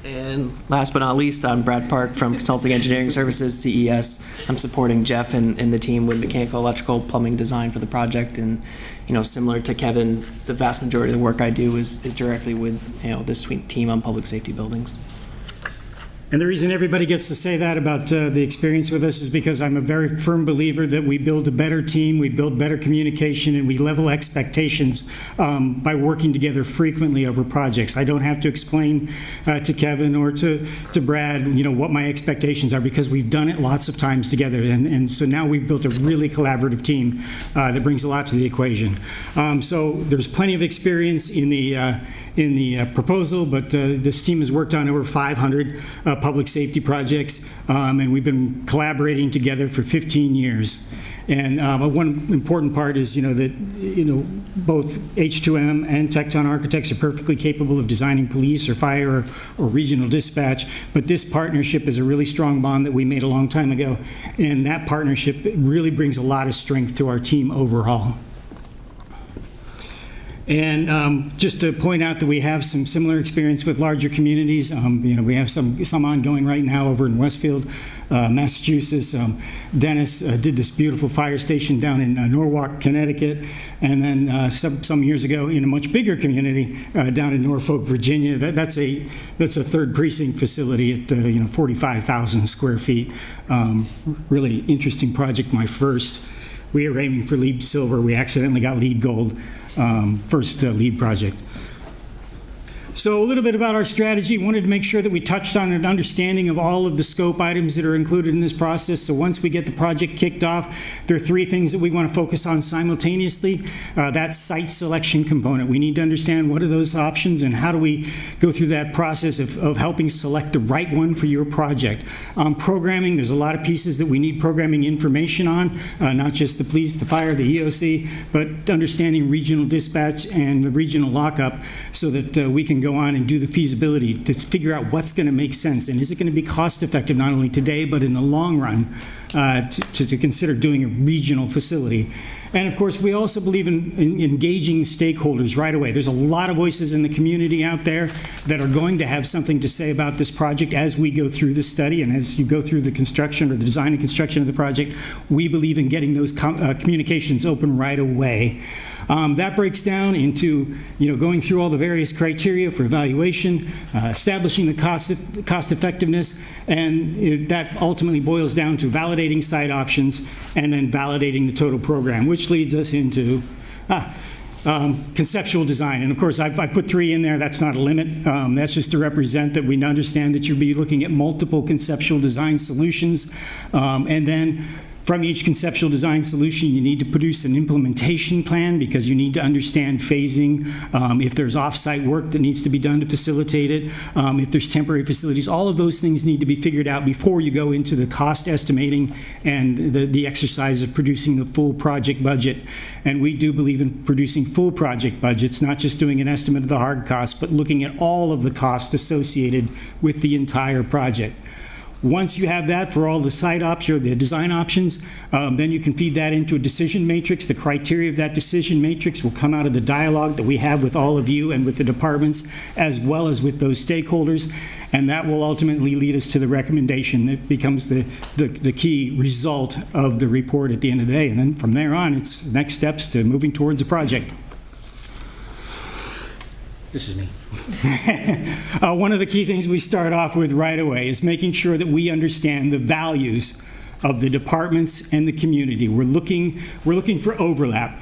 And last but not least, I'm Brad Park from Consulting Engineering Services, CES. I'm supporting Jeff and the team with mechanical, electrical, plumbing design for the project. And, similar to Kevin, the vast majority of the work I do is directly with, this team on public safety buildings. And the reason everybody gets to say that about the experience with us is because I'm a very firm believer that we build a better team, we build better communication, and we level expectations by working together frequently over projects. I don't have to explain to Kevin or to Brad, what my expectations are, because we've done it lots of times together. And so now we've built a really collaborative team that brings a lot to the equation. So there's plenty of experience in the proposal, but this team has worked on over 500 public safety projects, and we've been collaborating together for 15 years. And one important part is, that both H2M and Hkt Architects are perfectly capable of designing police or fire or regional dispatch. But this partnership is a really strong bond that we made a long time ago, and that partnership really brings a lot of strength to our team overall. And just to point out that we have some similar experience with larger communities. We have some ongoing right now over in Westfield, Massachusetts. Dennis did this beautiful fire station down in Norwalk, Connecticut, and then some years ago in a much bigger community down in Norfolk, Virginia. That's a third precinct facility at 45,000 square feet. Really interesting project. My first. We were aiming for LEED Silver. We accidentally got LEED Gold. First LEED project. So a little bit about our strategy. Wanted to make sure that we touched on an understanding of all of the scope items that are included in this process. So once we get the project kicked off, there are three things that we want to focus on simultaneously. That's site selection component. We need to understand what are those options and how do we go through that process of helping select the right one for your project. Programming, there's a lot of pieces that we need programming information on, not just the police, the fire, the EOC, but understanding regional dispatch and the regional lockup so that we can go on and do the feasibility to figure out what's going to make sense and is it going to be cost effective not only today but in the long run to consider doing a regional facility. And of course we also believe in engaging stakeholders right away. There's a lot of voices in the community out there that are going to have something to say about this project as we go through the study and as you go through the construction or the design and construction of the project. We believe in getting those communications open right away. That breaks down into going through all the various criteria for evaluation, establishing the cost effectiveness, and that ultimately boils down to validating site options and then validating the total program, which leads us into conceptual design. And of course, I put 3 in there. That's not a limit. That's just to represent that we understand that you'll be looking at multiple conceptual design solutions, and then from each conceptual design solution, you need to produce an implementation plan because you need to understand phasing, if there's off-site work that needs to be done to facilitate it, if there's temporary facilities. All of those things need to be figured out before you go into the cost estimating and the exercise of producing the full project budget. And we do believe in producing full project budgets, not just doing an estimate of the hard costs, but looking at all of the costs associated with the entire project. Once you have that for all the site options, the design options, then you can feed that into a decision matrix. The criteria of that decision matrix will come out of the dialogue that we have with all of you and with the departments, as well as with those stakeholders, and that will ultimately lead us to the recommendation that becomes the key result of the report at the end of the day. And then from there on, it's next steps to moving towards the project. This is me. One of the key things we start off with right away is making sure that we understand the values of the departments and the community. We're looking for overlap.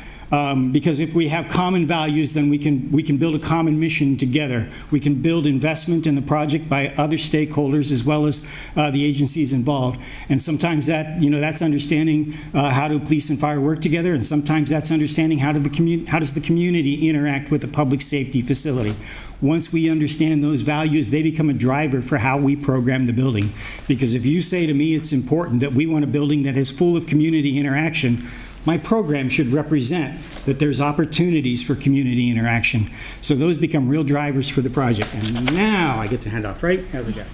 Because if we have common values, then we can build a common mission together. We can build investment in the project by other stakeholders as well as the agencies involved. And sometimes that's understanding how do police and fire work together, and sometimes that's understanding how does the community interact with a public safety facility. Once we understand those values, they become a driver for how we program the building. Because if you say to me it's important that we want a building that is full of community interaction, my program should represent that there's opportunities for community interaction. So those become real drivers for the project. And now I get to hand off, right? There we go.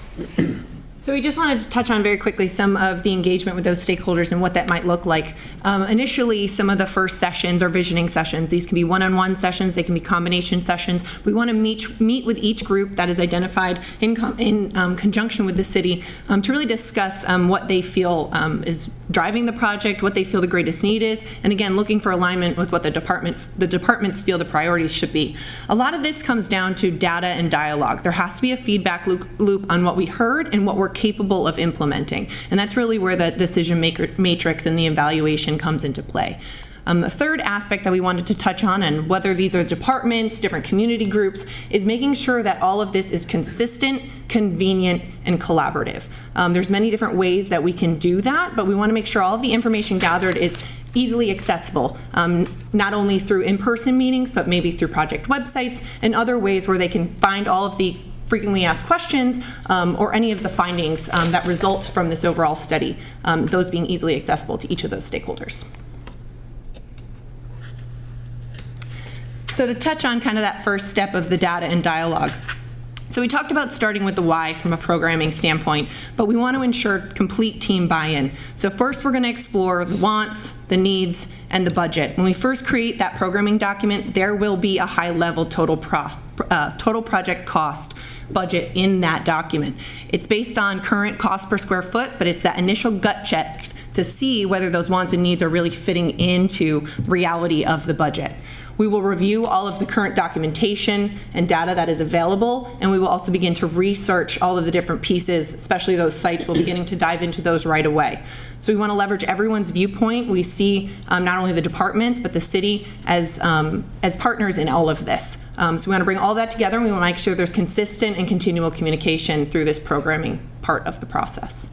So we just wanted to touch on very quickly some of the engagement with those stakeholders and what that might look like. Initially, some of the first sessions are visioning sessions. These can be one-on-one sessions, they can be combination sessions. We want to meet with each group that is identified in conjunction with the city to really discuss what they feel is driving the project, what they feel the greatest need is, and again, looking for alignment with what the departments feel the priorities should be. A lot of this comes down to data and dialogue. There has to be a feedback loop on what we heard and what we're capable of implementing. And that's really where the decision matrix and the evaluation comes into play. The third aspect that we wanted to touch on, and whether these are departments, different community groups, is making sure that all of this is consistent, convenient, and collaborative. There's many different ways that we can do that, but we want to make sure all of the information gathered is easily accessible, not only through in-person meetings, but maybe through project websites and other ways where they can find all of the frequently asked questions or any of the findings that result from this overall study, those being easily accessible to each of those stakeholders. So to touch on kind of that first step of the data and dialogue. So we talked about starting with the why from a programming standpoint, but we want to ensure complete team buy-in. So first we're going to explore the wants, the needs, and the budget. When we first create that programming document, there will be a high-level total project cost budget in that document. It's based on current cost per square foot, but it's that initial gut check to see whether those wants and needs are really fitting into the reality of the budget. We will review all of the current documentation and data that is available, and we will also begin to research all of the different pieces, especially those sites. We're beginning to dive into those right away. So we want to leverage everyone's viewpoint. We see not only the departments, but the city as partners in all of this. So we want to bring all that together, and we want to make sure there's consistent and continual communication through this programming part of the process.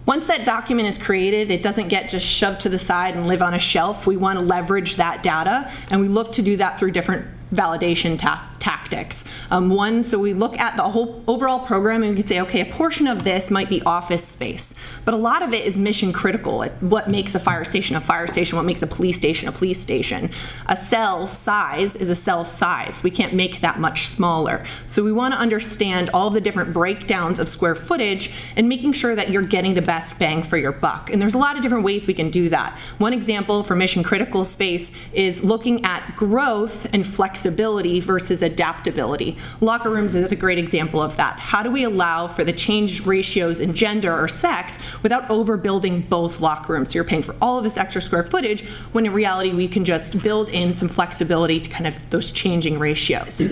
Once that document is created, it doesn't get just shoved to the side and live on a shelf. We want to leverage that data, and we look to do that through different validation tactics. So we look at the whole overall program and we can say, okay, a portion of this might be office space, but a lot of it is mission critical. What makes a fire station, what makes a police station a police station. A cell size is a cell size. We can't make that much smaller. So we want to understand all of the different breakdowns of square footage and making sure that you're getting the best bang for your buck. And there's a lot of different ways we can do that. One example for mission critical space is looking at growth and flexibility versus adaptability. Locker rooms is a great example of that. How do we allow for the change ratios in gender or sex without overbuilding both locker rooms? So you're paying for all of this extra square footage when in reality we can just build in some flexibility to kind of those changing ratios.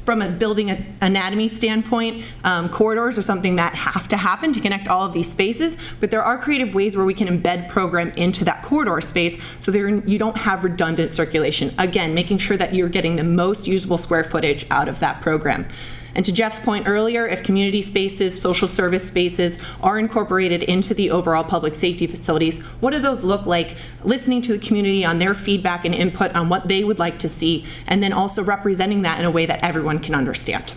From a building anatomy standpoint, corridors are something that have to happen to connect all of these spaces, but there are creative ways where we can embed program into that corridor space so you don't have redundant circulation. Again, making sure that you're getting the most usable square footage out of that program. And to Jeff's point earlier, if community spaces, social service spaces are incorporated into the overall public safety facilities, what do those look like? Listening to the community on their feedback and input on what they would like to see, and then also representing that in a way that everyone can understand.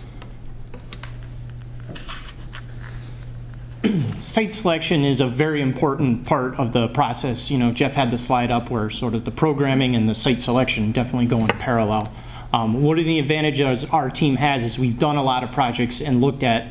Site selection is a very important part of the process. You know, Jeff had the slide up where sort of the programming and the site selection definitely go in parallel. One of the advantages our team has is we've done a lot of projects and looked at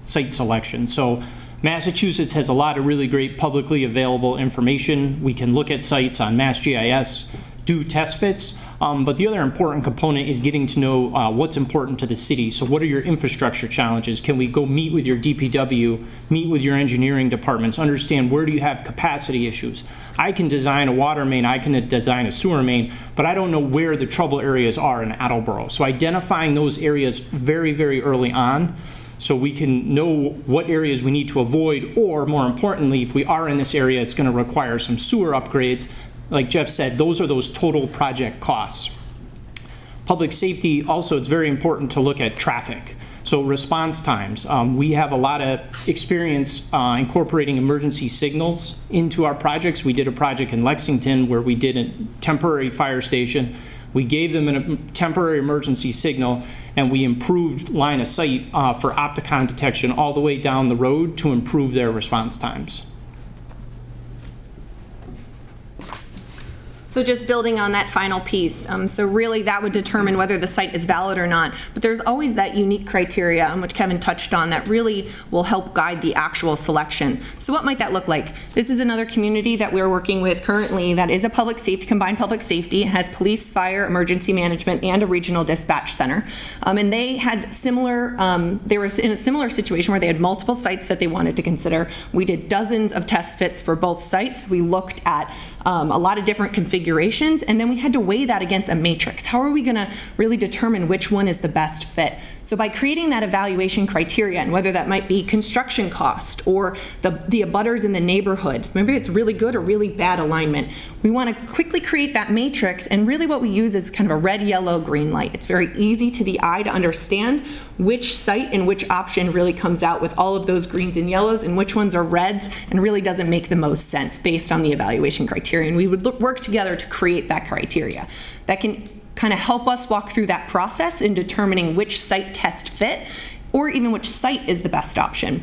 site selection. So Massachusetts has a lot of really great publicly available information. We can look at sites on MassGIS, do test fits, but the other important component is getting to know what's important to the city. So what are your infrastructure challenges? Can we go meet with your DPW, meet with your engineering departments, understand where do you have capacity issues? I can design a water main, I can design a sewer main, but I don't know where the trouble areas are in Attleboro. So identifying those areas very, very early on, so we can know what areas we need to avoid, or more importantly, if we are in this area, it's going to require some sewer upgrades. Like Jeff said, those are those total project costs. Public safety, also, it's very important to look at traffic. So response times. We have a lot of experience incorporating emergency signals into our projects. We did a project in Lexington where we did a temporary fire station. We gave them a temporary emergency signal, and we improved line of sight for Opticon detection all the way down the road to improve their response times. So just building on that final piece, so really that would determine whether the site is valid or not. But there's always that unique criteria, which Kevin touched on, that really will help guide the actual selection. So what might that look like? This is another community that we're working with currently that is a public safety, combined public safety. It has police, fire, emergency management, and a regional dispatch center. And they had similar, they were in a similar situation where they had multiple sites that they wanted to consider. We did dozens of test fits for both sites. We looked at a lot of different configurations, and then we had to weigh that against a matrix. How are we going to really determine which one is the best fit? So by creating that evaluation criteria, and whether that might be construction cost or the abutters in the neighborhood, maybe it's really good or really bad alignment, we want to quickly create that matrix, and really what we use is kind of a red, yellow, green light. It's very easy to the eye to understand which site and which option really comes out with all of those greens and yellows, and which ones are reds and really doesn't make the most sense based on the evaluation criteria. And we would work together to create that criteria that can kind of help us walk through that process in determining which site test fit, or even which site is the best option.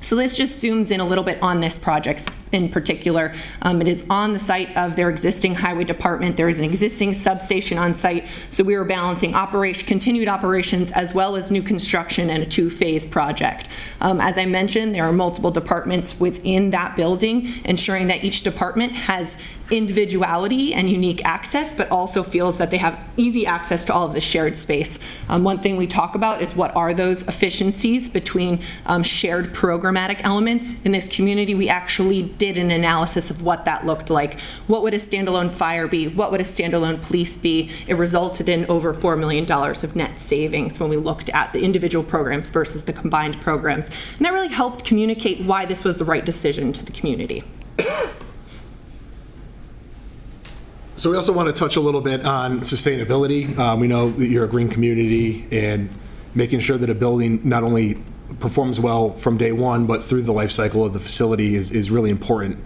So this just zooms in a little bit on this project in particular. It is on the site of their existing highway department. There is an existing substation on site, so we were balancing continued operations as well as new construction and a two-phase project. As I mentioned, there are multiple departments within that building, ensuring that each department has individuality and unique access, but also feels that they have easy access to all of the shared space. One thing we talk about is what are those efficiencies between shared programmatic elements. In this community, we actually did an analysis of what that looked like. What would a standalone fire be? What would a standalone police be? It resulted in over $4 million of net savings when we looked at the individual programs versus the combined programs. And that really helped communicate why this was the right decision to the community. So we also want to touch a little bit on sustainability. We know that you're a green community, and making sure that a building not only performs well from day one, but through the life cycle of the facility is really important.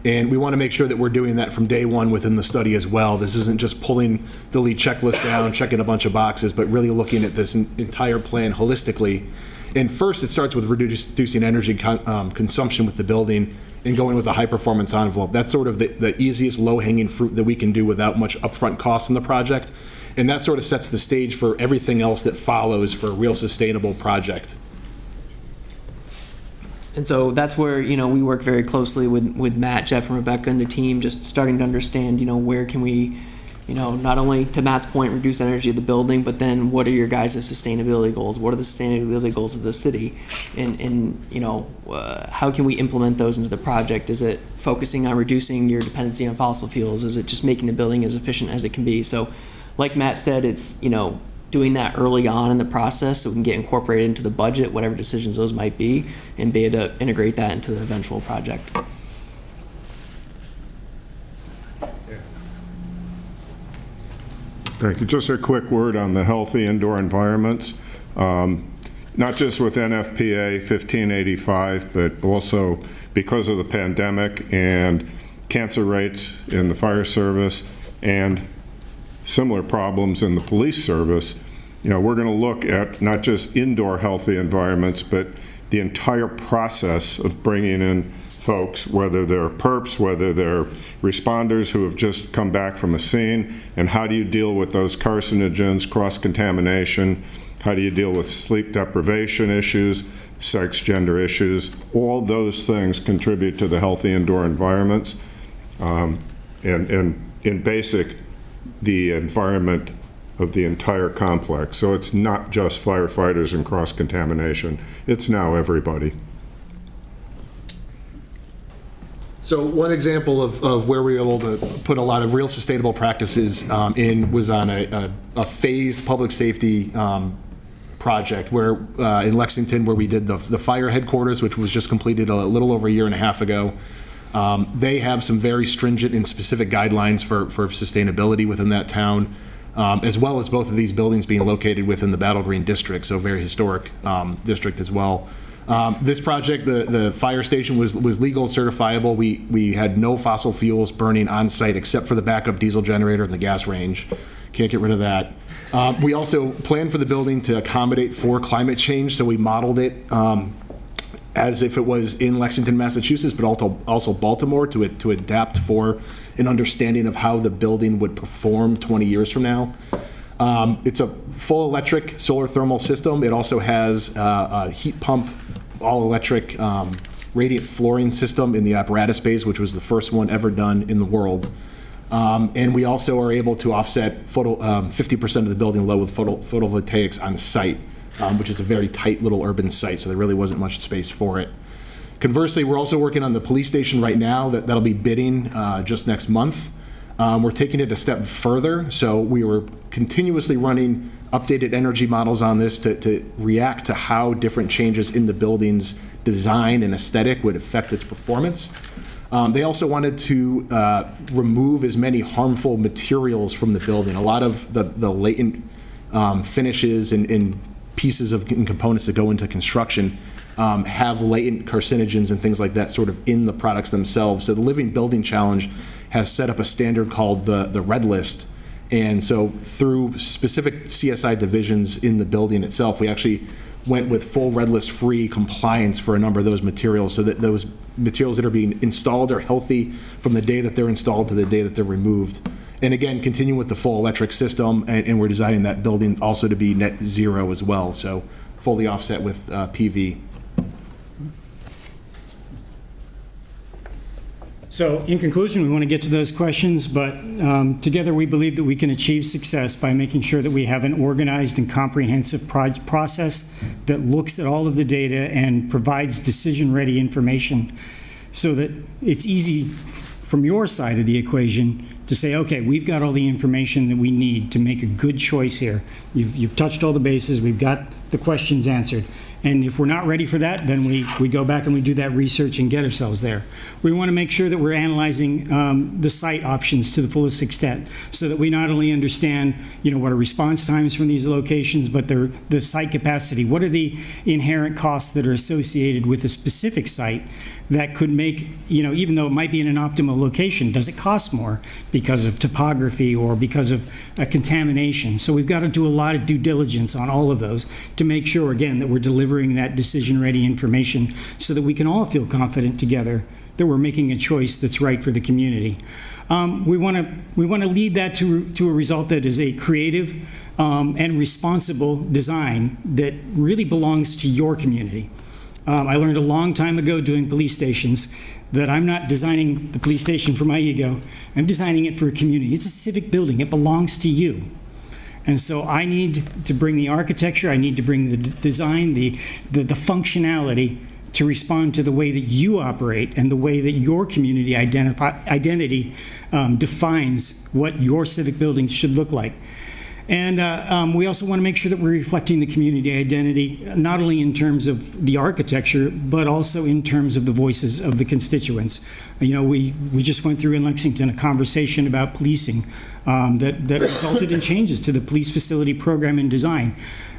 And we want to make sure that we're doing that from day one within the study as well. This isn't just pulling the lead checklist down, checking a bunch of boxes, but really looking at this entire plan holistically. And first, it starts with reducing energy consumption with the building and going with a high-performance envelope. That's sort of the easiest low-hanging fruit that we can do without much upfront cost in the project. And that sort of sets the stage for everything else that follows for a real sustainable project. And so that's where, we work very closely with Matt, Jeff, and Rebecca and the team, just starting to understand, where can we, not only, to Matt's point, reduce energy of the building, but then what are your guys' sustainability goals? What are the sustainability goals of the city? And how can we implement those into the project? Is it focusing on reducing your dependency on fossil fuels? Is it just making the building as efficient as it can be? So like Matt said, it's, doing that early on in the process so we can get incorporated into the budget, whatever decisions those might be, and be able to integrate that into the eventual project. Thank you. Just a quick word on the healthy indoor environments. Not just with NFPA 1585, but also because of the pandemic and cancer rates in the fire service and similar problems in the police service, we're going to look at not just indoor healthy environments, but the entire process of bringing in folks, whether they're perps, whether they're responders who have just come back from a scene, and how do you deal with those carcinogens, cross-contamination, How do you deal with sleep deprivation issues, sex, gender issues? All those things contribute to the healthy indoor environments. And in basic, the environment of the entire complex. So it's not just firefighters and cross-contamination. It's now everybody. So one example of where we were able to put a lot of real sustainable practices was on a phased public safety project where in Lexington, where we did the fire headquarters, which was just completed a little over a year and a half ago. They have some very stringent and specific guidelines for sustainability within that town, as well as both of these buildings being located within the Battle Green district, so a very historic district as well. This project, the fire station was legal, certifiable. We had no fossil fuels burning on site except for the backup diesel generator and the gas range. Can't get rid of that. We also planned for the building to accommodate for climate change, so we modeled it as if it was in Lexington, Massachusetts, but also Baltimore to adapt for an understanding of how the building would perform 20 years from now. It's a full electric solar thermal system. It also has a heat pump, all electric radiant flooring system in the apparatus bays, which was the first one ever done in the world. And we also are able to offset 50% of the building load with photovoltaics on site, which is a very tight little urban site, so there really wasn't much space for it. Conversely, we're also working on the police station right now that'll be bidding just next month. We're taking it a step further, so we were continuously running updated energy models on this to react to how different changes in the building's design and aesthetic would affect its performance. They also wanted to remove as many harmful materials from the building. A lot of the latent finishes and pieces of and components that go into construction have latent carcinogens and things like that sort of in the products themselves. So the Living Building Challenge has set up a standard called the Red List. And so through specific CSI divisions in the building itself, we actually went with full Red List free compliance for a number of those materials, so that those materials that are being installed are healthy from the day that they're installed to the day that they're removed. And again, continue with the full electric system, and we're designing that building also to be net zero as well, so fully offset with PV. So in conclusion, we want to get to those questions, but together we believe that we can achieve success by making sure that we have an organized and comprehensive process that looks at all of the data and provides decision-ready information so that it's easy from your side of the equation to say, okay, we've got all the information that we need to make a good choice here. You've touched all the bases, we've got the questions answered. And if we're not ready for that, then we go back and we do that research and get ourselves there. We want to make sure that we're analyzing the site options to the fullest extent, so that we not only understand, what are response times from these locations, but the site capacity. What are the inherent costs that are associated with a specific site that could make, even though it might be in an optimal location, does it cost more because of topography or because of contamination? So we've got to do a lot of due diligence on all of those to make sure, again, that we're delivering that decision-ready information so that we can all feel confident together that we're making a choice that's right for the community. We want to lead that to a result that is a creative and responsible design that really belongs to your community. I learned a long time ago doing police stations that I'm not designing the police station for my ego. I'm designing it for a community. It's a civic building. It belongs to you. And so I need to bring the architecture, I need to bring the design, the functionality to respond to the way that you operate and the way that your community identity defines what your civic buildings should look like. And we also want to make sure that we're reflecting the community identity, not only in terms of the architecture, but also in terms of the voices of the constituents. We just went through in Lexington a conversation about policing that resulted in changes to the police facility program and design.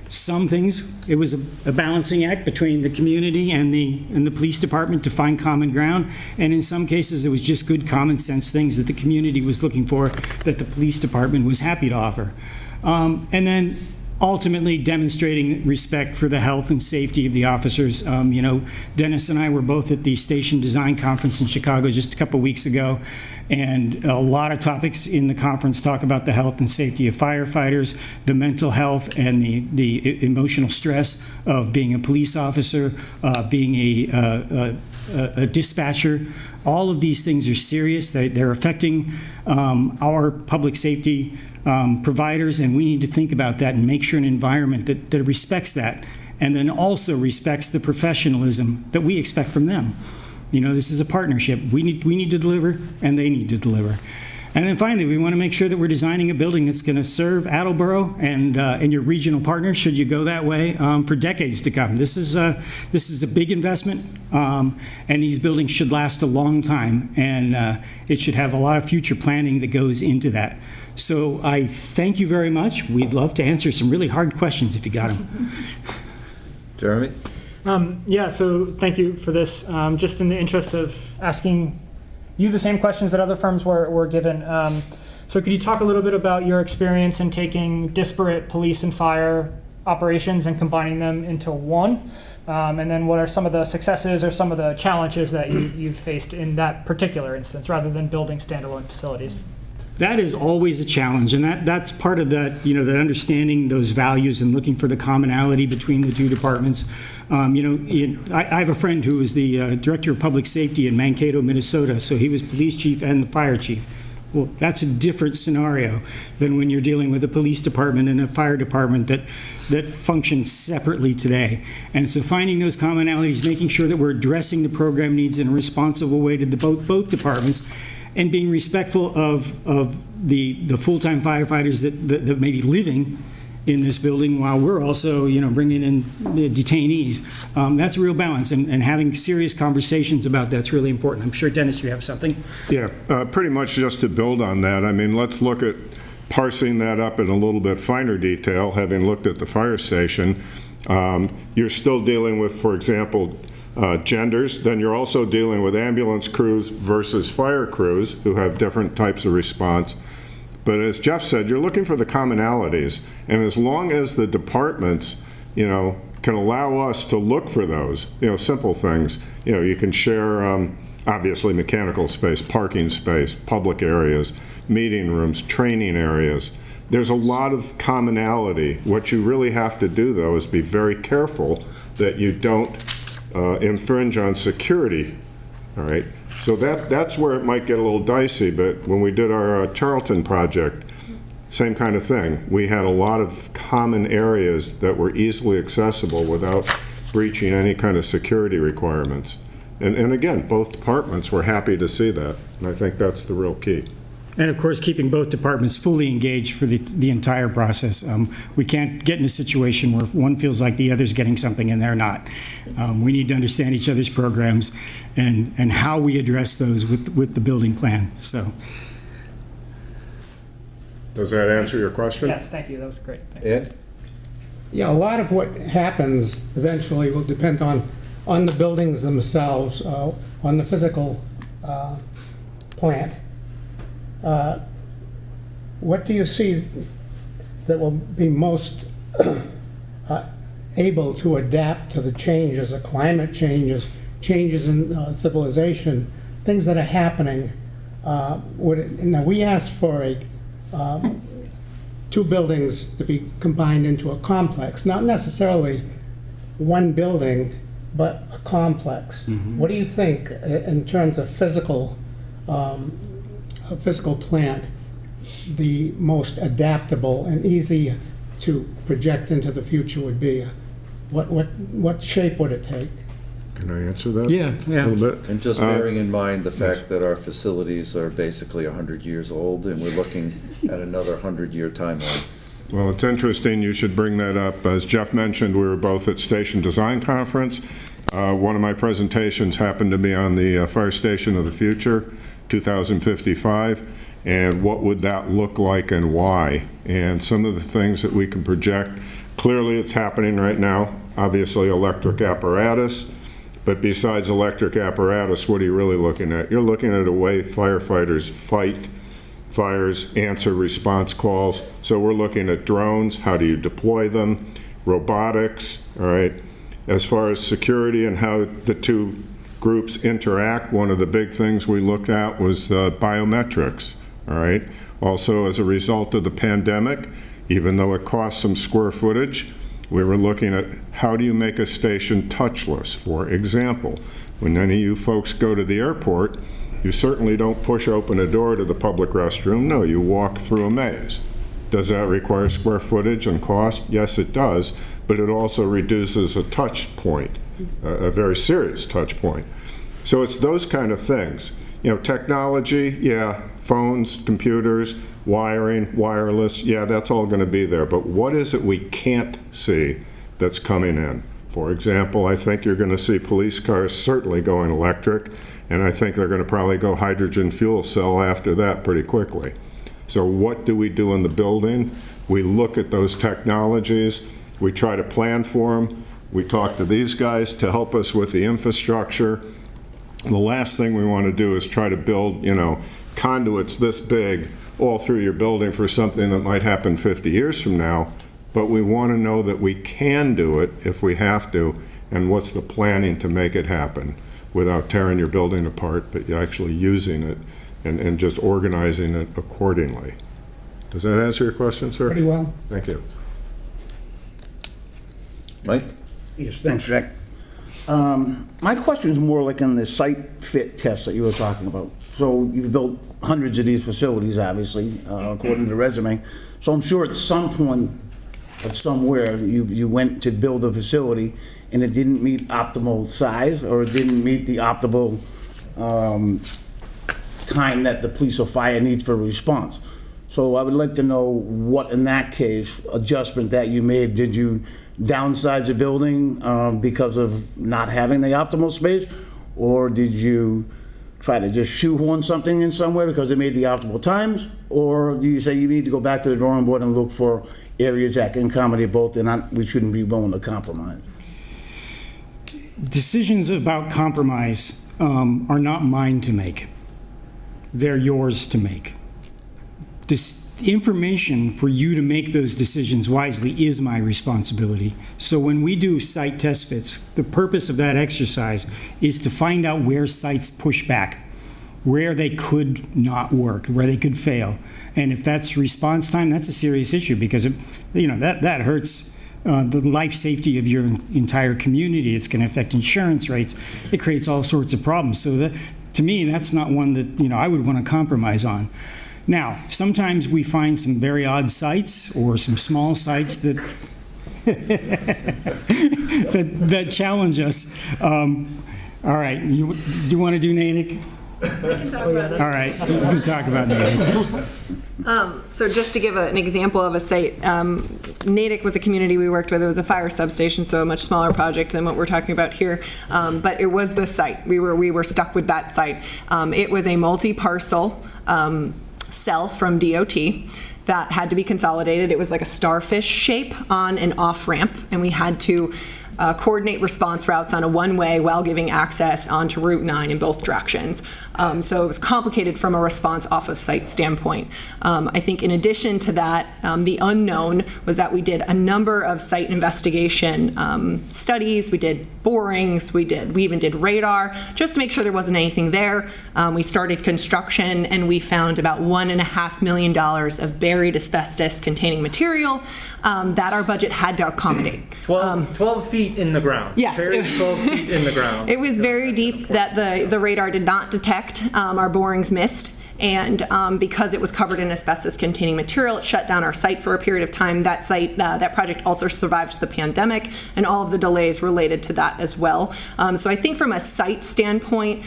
Some things, it was a balancing act between the community and the police department to find common ground, and in some cases it was just good common sense things that the community was looking for that the police department was happy to offer. And then ultimately demonstrating respect for the health and safety of the officers. Dennis and I were both at the Station Design Conference in Chicago just a couple weeks ago, and a lot of topics in the conference talk about the health and safety of firefighters, the mental health and the emotional stress of being a police officer, being a dispatcher. All of these things are serious. They're affecting our public safety providers, and we need to think about that and make sure an environment that respects that, and then also respects the professionalism that we expect from them. This is a partnership. We need to deliver, and they need to deliver. And then finally, we want to make sure that we're designing a building that's going to serve Attleboro and your regional partners, should you go that way, for decades to come. This is a big investment, and these buildings should last a long time, and it should have a lot of future planning that goes into that. So I thank you very much. We'd love to answer some really hard questions if you got them. Jeremy? Yeah, so thank you for this. Just in the interest of asking you the same questions that other firms were given. So could you talk a little bit about your experience in taking disparate police and fire operations and combining them into one? And then what are some of the successes or some of the challenges that you've faced in that particular instance, rather than building standalone facilities? That is always a challenge, and that's part of that, that understanding those values and looking for the commonality between the two departments. I have a friend who was the director of public safety in Mankato, Minnesota, so he was police chief and the fire chief. Well, that's a different scenario than when you're dealing with a police department and a fire department that function separately today. And so finding those commonalities, making sure that we're addressing the program needs in a responsible way to both departments, and being respectful of the full-time firefighters that may be living in this building while we're also, bringing in the detainees. That's a real balance, and having serious conversations about that's really important. I'm sure, Dennis, you have something? Yeah, pretty much just to build on that. I mean, let's look at parsing that up in a little bit finer detail, having looked at the fire station. You're still dealing with, for example, genders. Then you're also dealing with ambulance crews versus fire crews who have different types of response. But as Jeff said, you're looking for the commonalities, and as long as the departments, can allow us to look for those, simple things. You can share, obviously, mechanical space, parking space, public areas, meeting rooms, training areas. There's a lot of commonality. What you really have to do, though, is be very careful that you don't infringe on security, all right? So that's where it might get a little dicey, but when we did our Charlton project, same kind of thing. We had a lot of common areas that were easily accessible without breaching any kind of security requirements. And again, both departments were happy to see that, and I think that's the real key. And of course, keeping both departments fully engaged for the entire process. We can't get in a situation where one feels like the other's getting something and they're not. We need to understand each other's programs and how we address those with the building plan. So, does that answer your question? Yes, thank you. That was great. Ed? Yeah, a lot of what happens eventually will depend on the buildings themselves, on the physical plant. What do you see that will be most able to adapt to the changes, the climate changes in civilization, things that are happening? Now, we asked for two buildings to be combined into a complex, not necessarily one building, but a complex. Mm-hmm. What do you think in terms of physical plant, the most adaptable and easy to project into the future would be? What shape would it take? Can I answer that? Yeah. A little bit? And just bearing in mind the fact that our facilities are basically 100 years old, and we're looking at another 100-year timeline. Well, it's interesting you should bring that up. As Jeff mentioned, we were both at Station Design Conference. One of my presentations happened to be on the Fire Station of the Future, 2055, and what would that look like and why? And some of the things that we can project. Clearly, it's happening right now. Obviously, electric apparatus. But besides electric apparatus, what are you really looking at? You're looking at a way firefighters fight fires, answer response calls. So we're looking at drones, how do you deploy them, robotics, all right? As far as security and how the two groups interact, one of the big things we looked at was biometrics, all right? Also, as a result of the pandemic, even though it cost some square footage, we were looking at how do you make a station touchless. For example, when any of you folks go to the airport, you certainly don't push open a door to the public restroom. No, you walk through a maze. Does that require square footage and cost? Yes, it does, but it also reduces a touch point, a very serious touch point. So it's those kind of things. You know, technology, yeah, phones, computers, wiring, wireless, yeah, that's all going to be there. But what is it we can't see that's coming in? For example, I think you're going to see police cars certainly going electric, and I think they're going to probably go hydrogen fuel cell after that pretty quickly. So what do we do in the building? We look at those technologies. We try to plan for them. We talk to these guys to help us with the infrastructure. The last thing we want to do is try to build, you know, conduits this big all through your building for something that might happen 50 years from now. But we want to know that we can do it if we have to, and what's the planning to make it happen without tearing your building apart, but you're actually using it and just organizing it accordingly. Does that answer your question, sir? Pretty well. Thank you. Mike? Yes, thanks, Jack. My question is more like on the site fit test that you were talking about. So you've built hundreds of these facilities, obviously, according to the resume. So I'm sure at some point, somewhere, you went to build a facility and it didn't meet optimal size, or it didn't meet the optimal time that the police or fire needs for a response. So I would like to know what, in that case, adjustment that you made. Did you downsize the building because of not having the optimal space, or did you try to just shoehorn something in somewhere because it made the optimal times, or do you say you need to go back to the drawing board and look for areas that can accommodate both, and we shouldn't be willing to compromise? Decisions about compromise are not mine to make. They're yours to make. This information for you to make those decisions wisely is my responsibility. So when we do site test fits, the purpose of that exercise is to find out where sites push back, where they could not work, where they could fail. And if that's response time, that's a serious issue, because that hurts the life safety of your entire community. It's going to affect insurance rates. It creates all sorts of problems. So to me, that's not one that I would want to compromise on. Now, sometimes we find some very odd sites or some small sites that that challenge us. All right, do you want to do Natick? We can talk about it. All right, we can talk about Natick. So just to give an example of a site, Natick was a community we worked with. It was a fire substation, so a much smaller project than what we're talking about here. But it was the site. We were stuck with that site. It was a multi-parcel cell from DOT that had to be consolidated. It was like a starfish shape on an off-ramp, and we had to coordinate response routes on a one-way while giving access onto Route 9 in both directions. So it was complicated from a response off of site standpoint. I think in addition to that, the unknown was that we did a number of site investigation studies. We did borings, we even did radar, just to make sure there wasn't anything there. We started construction, and we found about $1.5 million of buried asbestos-containing material that our budget had to accommodate. 12 feet in the ground. Yes. 12 feet in the ground. It was very deep that the radar did not detect. Our borings missed. And because it was covered in asbestos-containing material, it shut down our site for a period of time. That site, that project also survived the pandemic and all of the delays related to that as well. So I think from a site standpoint,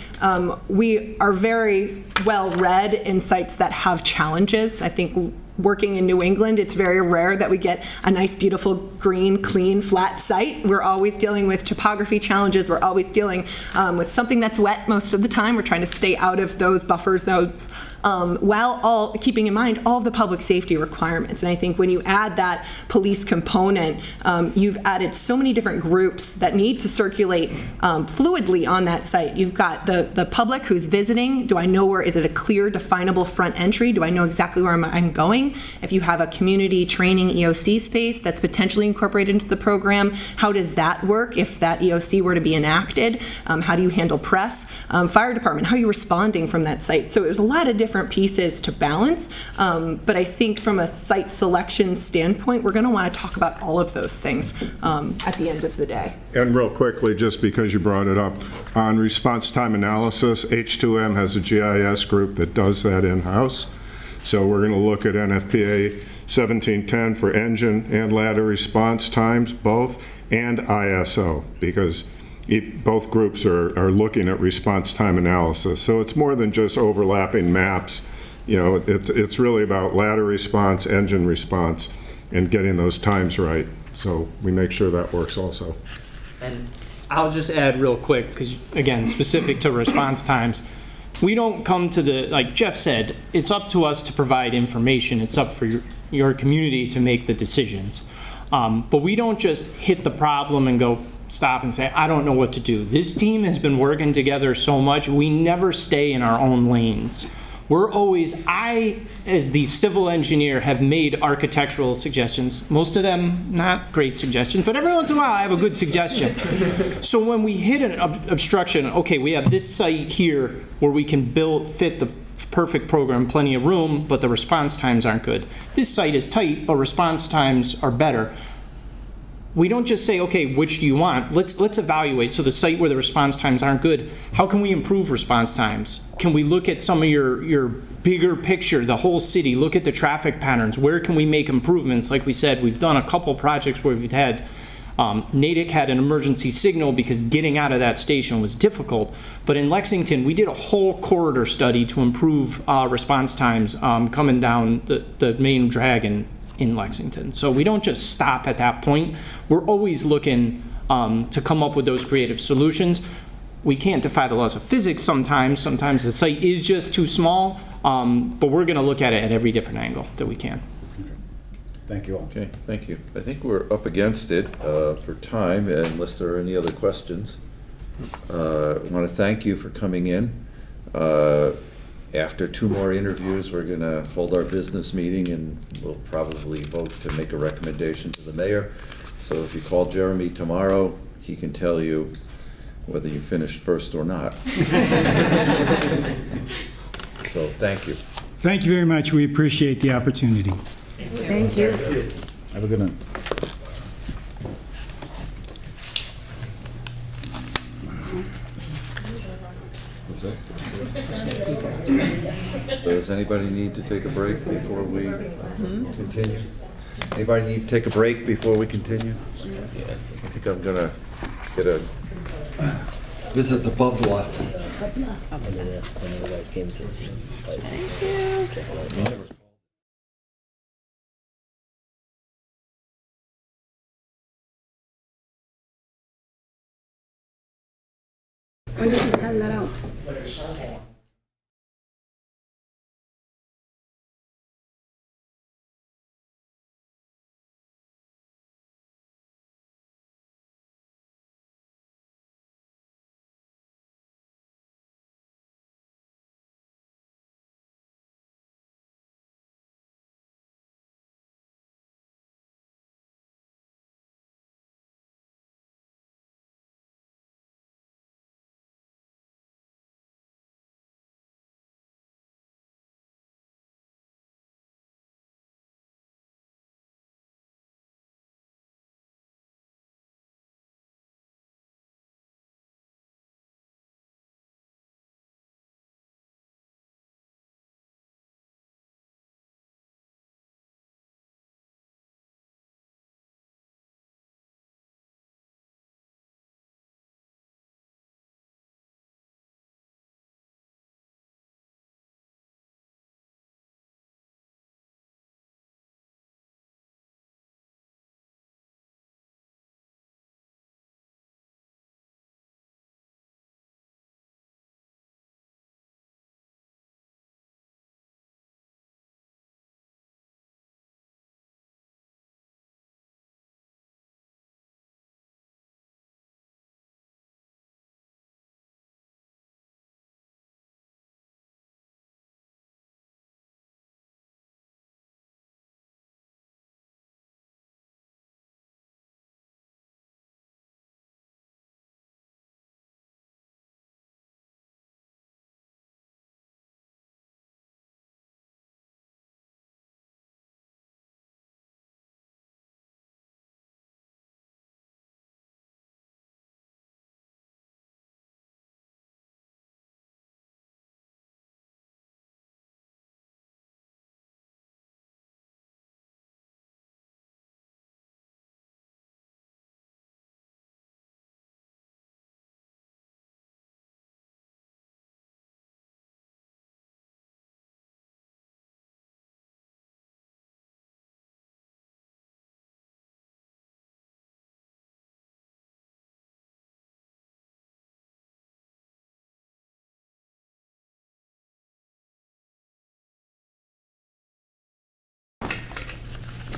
we are very well read in sites that have challenges. I think working in New England, it's very rare that we get a nice, beautiful, green, clean, flat site. We're always dealing with topography challenges. We're always dealing with something that's wet most of the time. We're trying to stay out of those buffer zones while all keeping in mind all of the public safety requirements. And I think when you add that police component, you've added so many different groups that need to circulate fluidly on that site. You've got the public who's visiting. Do I know where, is it a clear, definable front entry? Do I know exactly where I'm going? If you have a community training EOC space that's potentially incorporated into the program, how does that work if that EOC were to be enacted? How do you handle press? Fire department, how are you responding from that site? So there's a lot of different pieces to balance, but I think from a site selection standpoint, we're going to want to talk about all of those things at the end of the day. And real quickly, just because you brought it up, on response time analysis, H2M has a GIS group that does that in-house. So we're going to look at NFPA 1710 for engine and ladder response times, both, and ISO, because both groups are looking at response time analysis. So it's more than just overlapping maps. You know, it's really about ladder response, engine response, and getting those times right. So we make sure that works also. And I'll just add real quick, because again, specific to response times, we don't come to the, like Jeff said, it's up to us to provide information. It's up for your community to make the decisions. But we don't just hit the problem and go stop and say, I don't know what to do. This team has been working together so much, we never stay in our own lanes. We're always, I, as the civil engineer, have made architectural suggestions. Most of them not great suggestions, but every once in a while I have a good suggestion. So when we hit an obstruction, okay, we have this site here where we can fit the perfect program, plenty of room, but the response times aren't good. This site is tight, but response times are better. We don't just say, okay, which do you want? Let's evaluate. So the site where the response times aren't good, how can we improve response times? Can we look at some of your bigger picture, the whole city, look at the traffic patterns? Where can we make improvements? Like we said, we've done a couple projects where we've had, Natick had an emergency signal because getting out of that station was difficult. But in Lexington, we did a whole corridor study to improve response times coming down the main drag in Lexington. So we don't just stop at that point. We're always looking to come up with those creative solutions. We can't defy the laws of physics sometimes. Sometimes the site is just too small, but we're going to look at it at every different angle that we can. Thank you all. Okay, thank you. I think we're up against it for time, unless there are any other questions. I want to thank you for coming in. After 2 more interviews, we're going to hold our business meeting, and we'll probably vote to make a recommendation to the mayor. So if you call Jeremy tomorrow, he can tell you whether you finished first or not. So thank you. Thank you very much. We appreciate the opportunity. Thank you. Have a good night. What's that? So does anybody need to take a break before we continue? Anybody need to take a break before we continue? I think I'm gonna get a visit the pub lot. Thank you. When did you send that out?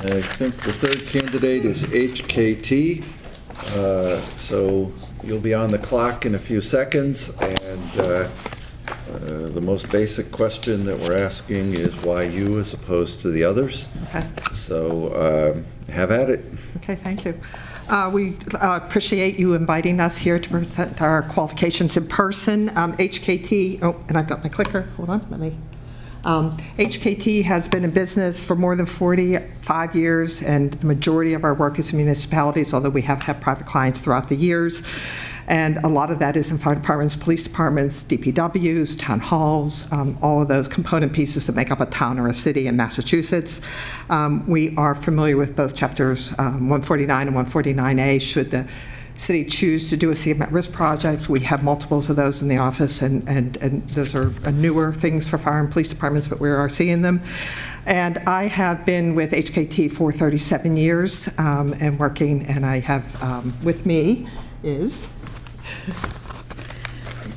I think the third candidate is HKT. So you'll be on the clock in a few seconds, and the most basic question that we're asking is why you as opposed to the others. Okay. So have at it. Okay, thank you. We appreciate you inviting us here to present our qualifications in person. HKT, oh, and I've got my clicker. Hold on, let me. HKT has been in business for more than 45 years, and the majority of our work is in municipalities, although we have had private clients throughout the years. And a lot of that is in fire departments, police departments, DPWs, town halls, all of those component pieces that make up a town or a city in Massachusetts. We are familiar with both chapters 149 and 149A should the city choose to do a CM at risk project. We have multiples of those in the office, and those are newer things for fire and police departments, but we are seeing them. And I have been with HKT for 37 years and working, and I have with me is...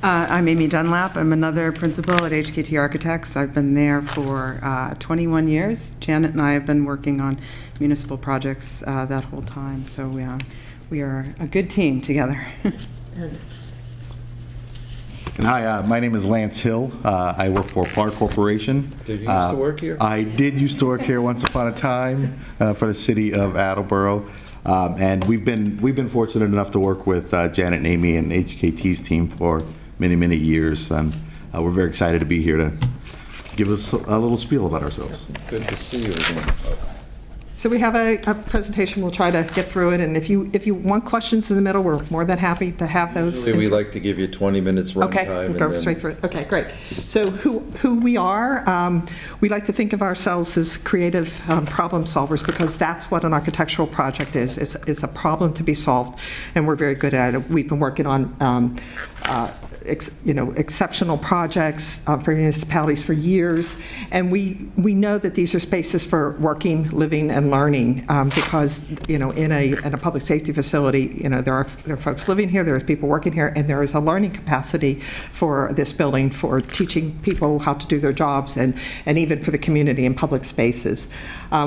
I'm Amy Dunlap. I'm another principal at Hkt Architects. I've been there for 21 years. Janet and I have been working on municipal projects that whole time, so we are a good team together. And hi, my name is Lance Hill. I work for Park Corporation. Did you used to work here? I did used to work here once upon a time for the city of Attleboro. And we've been fortunate enough to work with Janet and Amy and HKT's team for many, many years. And we're very excited to be here to give us a little spiel about ourselves. Good to see you again. So we have a presentation. We'll try to get through it, and if you want questions in the middle, we're more than happy to have those. Usually we like to give you 20 minutes run time. Okay, we'll go straight through it. Okay, great. So who we are, we like to think of ourselves as creative problem solvers, because that's what an architectural project is. It's a problem to be solved, and we're very good at it. We've been working on exceptional projects for municipalities for years, and we know that these are spaces for working, living, and learning, because in a public safety facility, there are folks living here, there are people working here, and there is a learning capacity for this building for teaching people how to do their jobs, and even for the community in public spaces.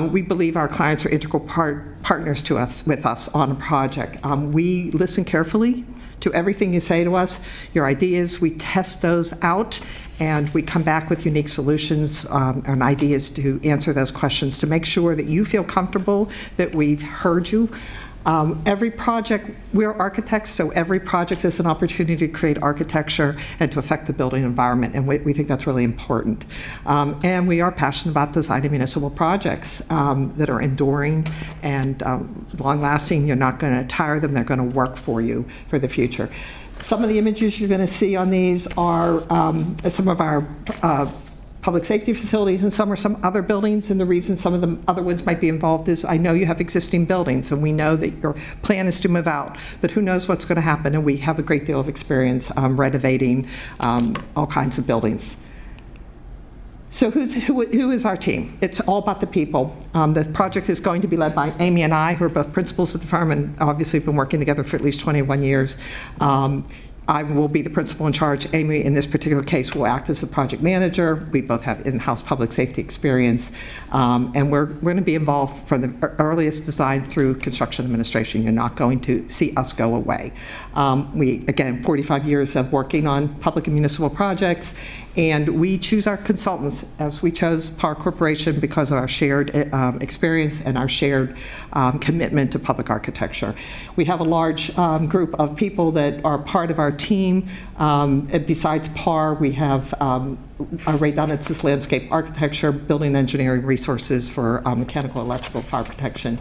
We believe our clients are integral partners with us on a project. We listen carefully to everything you say to us, your ideas. We test those out, and we come back with unique solutions and ideas to answer those questions to make sure that you feel comfortable that we've heard you. Every project, we're architects, so every project is an opportunity to create architecture and to affect the building environment, and we think that's really important. And we are passionate about designing municipal projects that are enduring and long-lasting. You're not going to tire them. They're going to work for you for the future. Some of the images you're going to see on these are some of our public safety facilities, and some are some other buildings, and the reason some of the other ones might be involved is I know you have existing buildings, and we know that your plan is to move out, but who knows what's going to happen, and we have a great deal of experience renovating all kinds of buildings. So who is our team? It's all about the people. The project is going to be led by Amy and I, who are both principals at the firm and obviously have been working together for at least 21 years. I will be the principal in charge. Amy, in this particular case, will act as the project manager. We both have in-house public safety experience, and we're going to be involved from the earliest design through construction administration. You're not going to see us go away. Again, 45 years of working on public and municipal projects, and we choose our consultants as we chose Park Corporation because of our shared experience and our shared commitment to public architecture. We have a large group of people that are part of our team. And besides PAR, we have Ray Dunnett's landscape architecture, building engineering resources for mechanical, electrical, fire protection,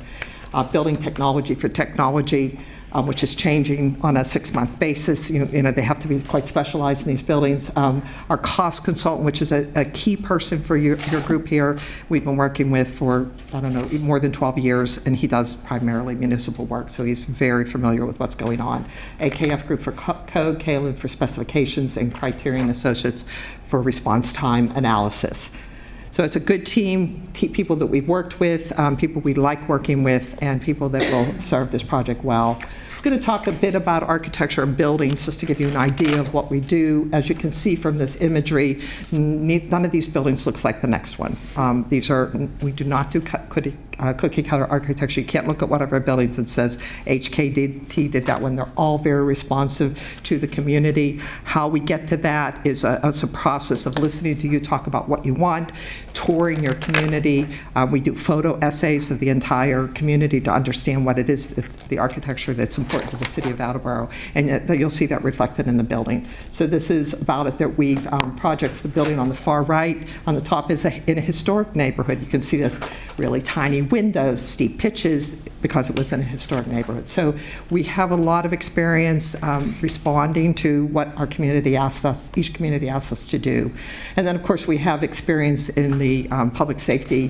building technology for technology, which is changing on a 6-month basis. They have to be quite specialized in these buildings. Our cost consultant, which is a key person for your group here, we've been working with for, I don't know, more than 12 years, and he does primarily municipal work, so he's very familiar with what's going on. AKF Group for code, Kalen for specifications, and Criterion Associates for response time analysis. So it's a good team, people that we've worked with, people we like working with, and people that will serve this project well. I'm going to talk a bit about architecture and buildings just to give you an idea of what we do. As you can see from this imagery, none of these buildings looks like the next one. We do not do cookie cookie cutter architecture. You can't look at one of our buildings and says HKT did that one. They're all very responsive to the community. How we get to that is a process of listening to you talk about what you want, touring your community. We do photo essays of the entire community to understand what it is, it's the architecture that's important to the city of Attleboro, and you'll see that reflected in the building. So this is about it that we projects the building on the far right. On the top is in a historic neighborhood. You can see this really tiny windows, steep pitches, because it was in a historic neighborhood. So we have a lot of experience responding to what our community asks us, each community asks us to do. And then, of course, we have experience in the public safety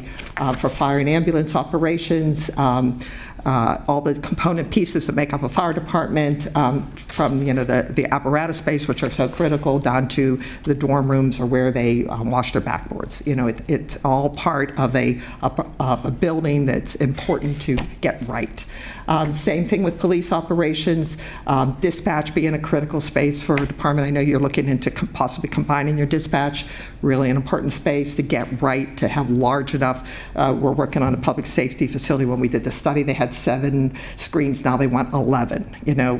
for fire and ambulance operations, all the component pieces that make up a fire department, from the apparatus space, which are so critical, down to the dorm rooms or where they wash their backboards. It's all part of a building that's important to get right. Same thing with police operations, dispatch being a critical space for a department. I know you're looking into possibly combining your dispatch, really an important space to get right, to have large enough. We're working on a public safety facility. When we did the study, they had 7 screens. Now they want 11,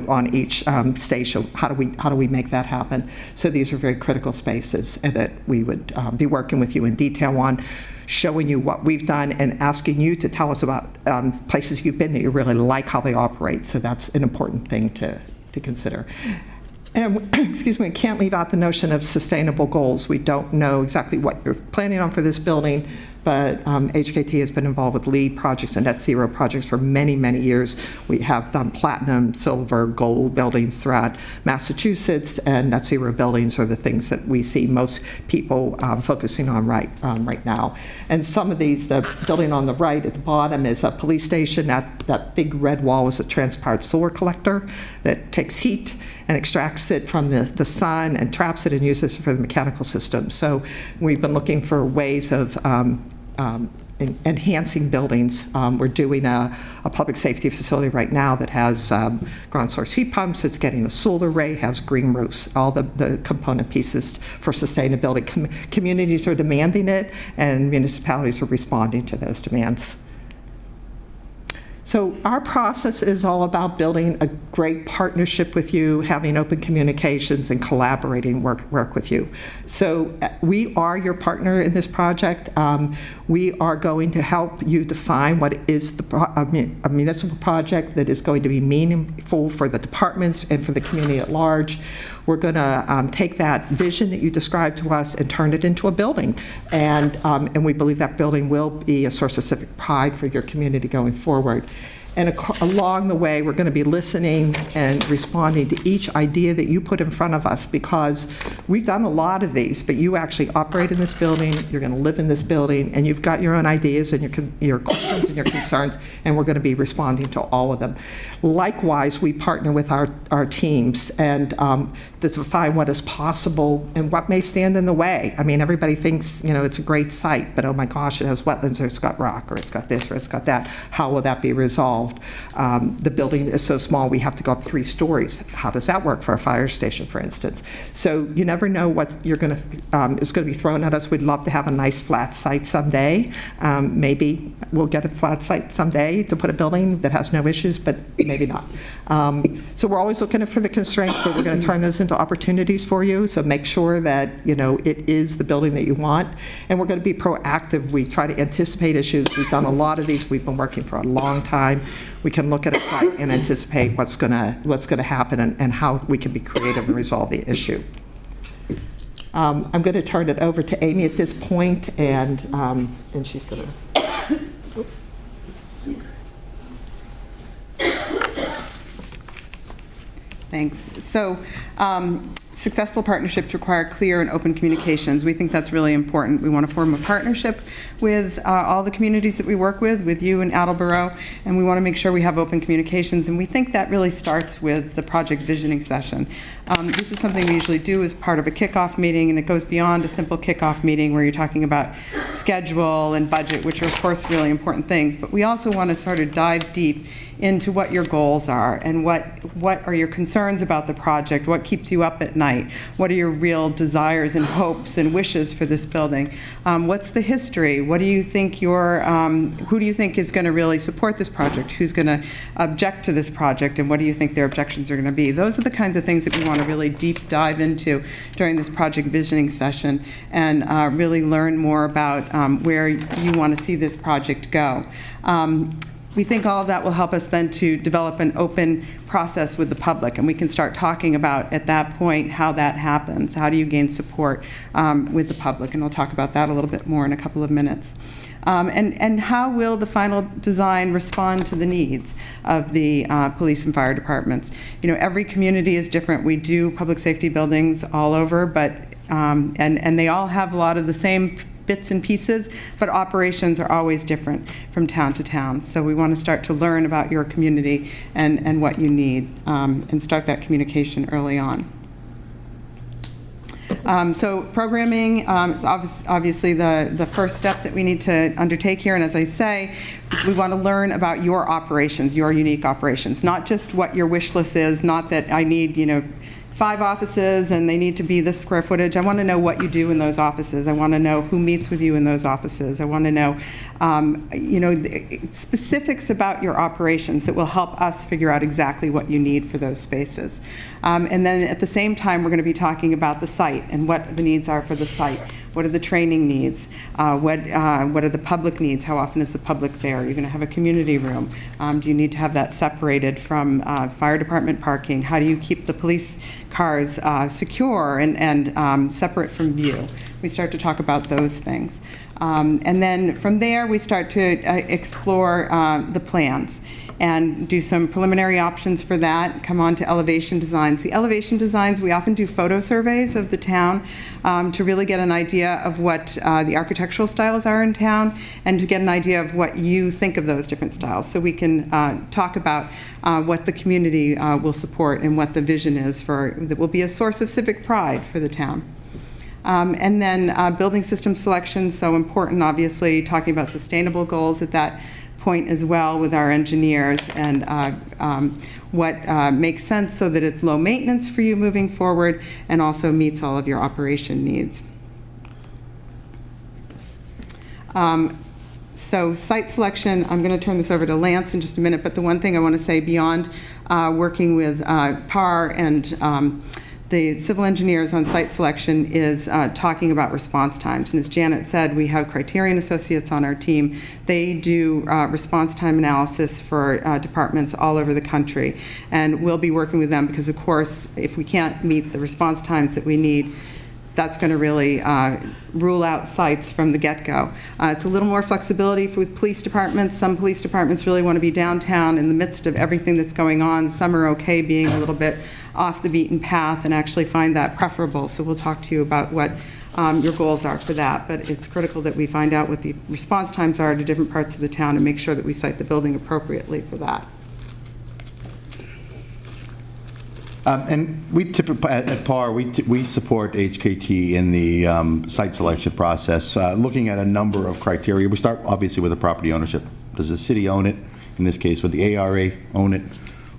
on each station. How do we make that happen? So these are very critical spaces that we would be working with you in detail on, showing you what we've done and asking you to tell us about places you've been that you really like how they operate. So that's an important thing to consider. And, excuse me, we can't leave out the notion of sustainable goals. We don't know exactly what you're planning on for this building, but HKT has been involved with LEED projects and net zero projects for many, many years. We have done platinum, silver, gold buildings throughout Massachusetts, and net zero buildings are the things that we see most people focusing on right now. And some of these, the building on the right at the bottom is a police station. That big red wall is a transpired solar collector that takes heat and extracts it from the sun and traps it and uses it for the mechanical system. So we've been looking for ways of enhancing buildings. We're doing a public safety facility right now that has ground source heat pumps. It's getting a solar array, has green roofs, all the component pieces for sustainability. Communities are demanding it, and municipalities are responding to those demands. So our process is all about building a great partnership with you, having open communications, and collaborating work with you. So we are your partner in this project. We are going to help you define what is a municipal project that is going to be meaningful for the departments and for the community at large. We're going to take that vision that you described to us and turn it into a building. And we believe that building will be a source of civic pride for your community going forward. And along the way, we're going to be listening and responding to each idea that you put in front of us, because we've done a lot of these, but you actually operate in this building, you're going to live in this building, and you've got your own ideas and your questions and your concerns, and we're going to be responding to all of them. Likewise, we partner with our teams and to define what is possible and what may stand in the way. I mean, everybody thinks, it's a great site, but oh my gosh, it has wetlands, or it's got rock, or it's got this, or it's got that. How will that be resolved? The building is so small, we have to go up 3 stories. How does that work for a fire station, for instance? So you never know what is going to be thrown at us. We'd love to have a nice flat site someday. Maybe we'll get a flat site someday to put a building that has no issues, but maybe not. So we're always looking for the constraints, but we're going to turn those into opportunities for you. So make sure that it is the building that you want, and we're going to be proactive. We try to anticipate issues. We've done a lot of these. We've been working for a long time. We can look at a site and anticipate what's going to happen and how we can be creative and resolve the issue. I'm going to turn it over to Amy at this point, and she's going to. Thanks. So successful partnerships require clear and open communications. We think that's really important. We want to form a partnership with all the communities that we work with you in Attleboro, and we want to make sure we have open communications, and we think that really starts with the project visioning session. This is something we usually do as part of a kickoff meeting, and it goes beyond a simple kickoff meeting where you're talking about schedule and budget, which are of course really important things, but we also want to sort of dive deep into what your goals are and what are your concerns concerns about the project? What keeps you up at night? What are your real desires and hopes and wishes for this building? What's the history? What do you think who do you think is going to really support this project? Who's going to object to this project, and what do you think their objections are going to be? Those are the kinds of things that we want to really deep dive into during this project visioning session, and really learn more about where you want to see this project go. We think all of that will help us then to develop an open process with the public, and we can start talking about at that point how that happens. How do you gain support with the public? And I'll talk about that a little bit more in a couple of minutes. And how will the final design respond to the needs of the police and fire departments? You know, every community is different. We do public safety buildings all over, but and they all have a lot of the same bits and pieces, but operations are always different from town to town. So we want to start to learn about your community and what you need, and start that communication early on. So programming is obviously the first step that we need to undertake here. And as I say, we want to learn about your operations, your unique operations, not just what your wish list is, not that I need, 5 offices and they need to be this square footage. I want to know what you do in those offices. I want to know who meets with you in those offices. I want to know, specifics about your operations that will help us figure out exactly what you need for those spaces. And then at the same time, we're going to be talking about the site and what the needs are for the site. What are the training needs? What are the public needs? How often is the public there? You're going to have a community room. Do you need to have that separated from fire department parking? How do you keep the police cars secure and separate from view? We start to talk about those things. And then from there, we start to explore the plans and do some preliminary options for that, come on to elevation designs. The elevation designs, we often do photo surveys of the town to really get an idea of what the architectural styles are in town, and to get an idea of what you think of those different styles. So we can talk about what the community will support and what the vision is that will be a source of civic pride for the town. And then building system selection, so important, obviously, talking about sustainable goals at that point as well with our engineers, and what makes sense so that it's low maintenance for you moving forward and also meets all of your operation needs. So site selection, I'm going to turn this over to Lance in just a minute, but the one thing I want to say beyond working with PAR and the civil engineers on site selection is talking about response times. And as Janet said, we have Criterion Associates on our team. They do response time analysis for departments all over the country. And we'll be working with them because, of course, if we can't meet the response times that we need, that's going to really rule out sites from the get-go. It's a little more flexibility with police departments. Some police departments really want to be downtown in the midst of everything that's going on. Some are okay being a little bit off the beaten path and actually find that preferable. So we'll talk to you about what your goals are for that. But it's critical that we find out what the response times are to different parts of the town and make sure that we site the building appropriately for that. And we typically, at PAR, we support HKT in the site selection process, looking at a number of criteria. We start obviously with the property ownership. Does the city own it? In this case, would the ARA own it?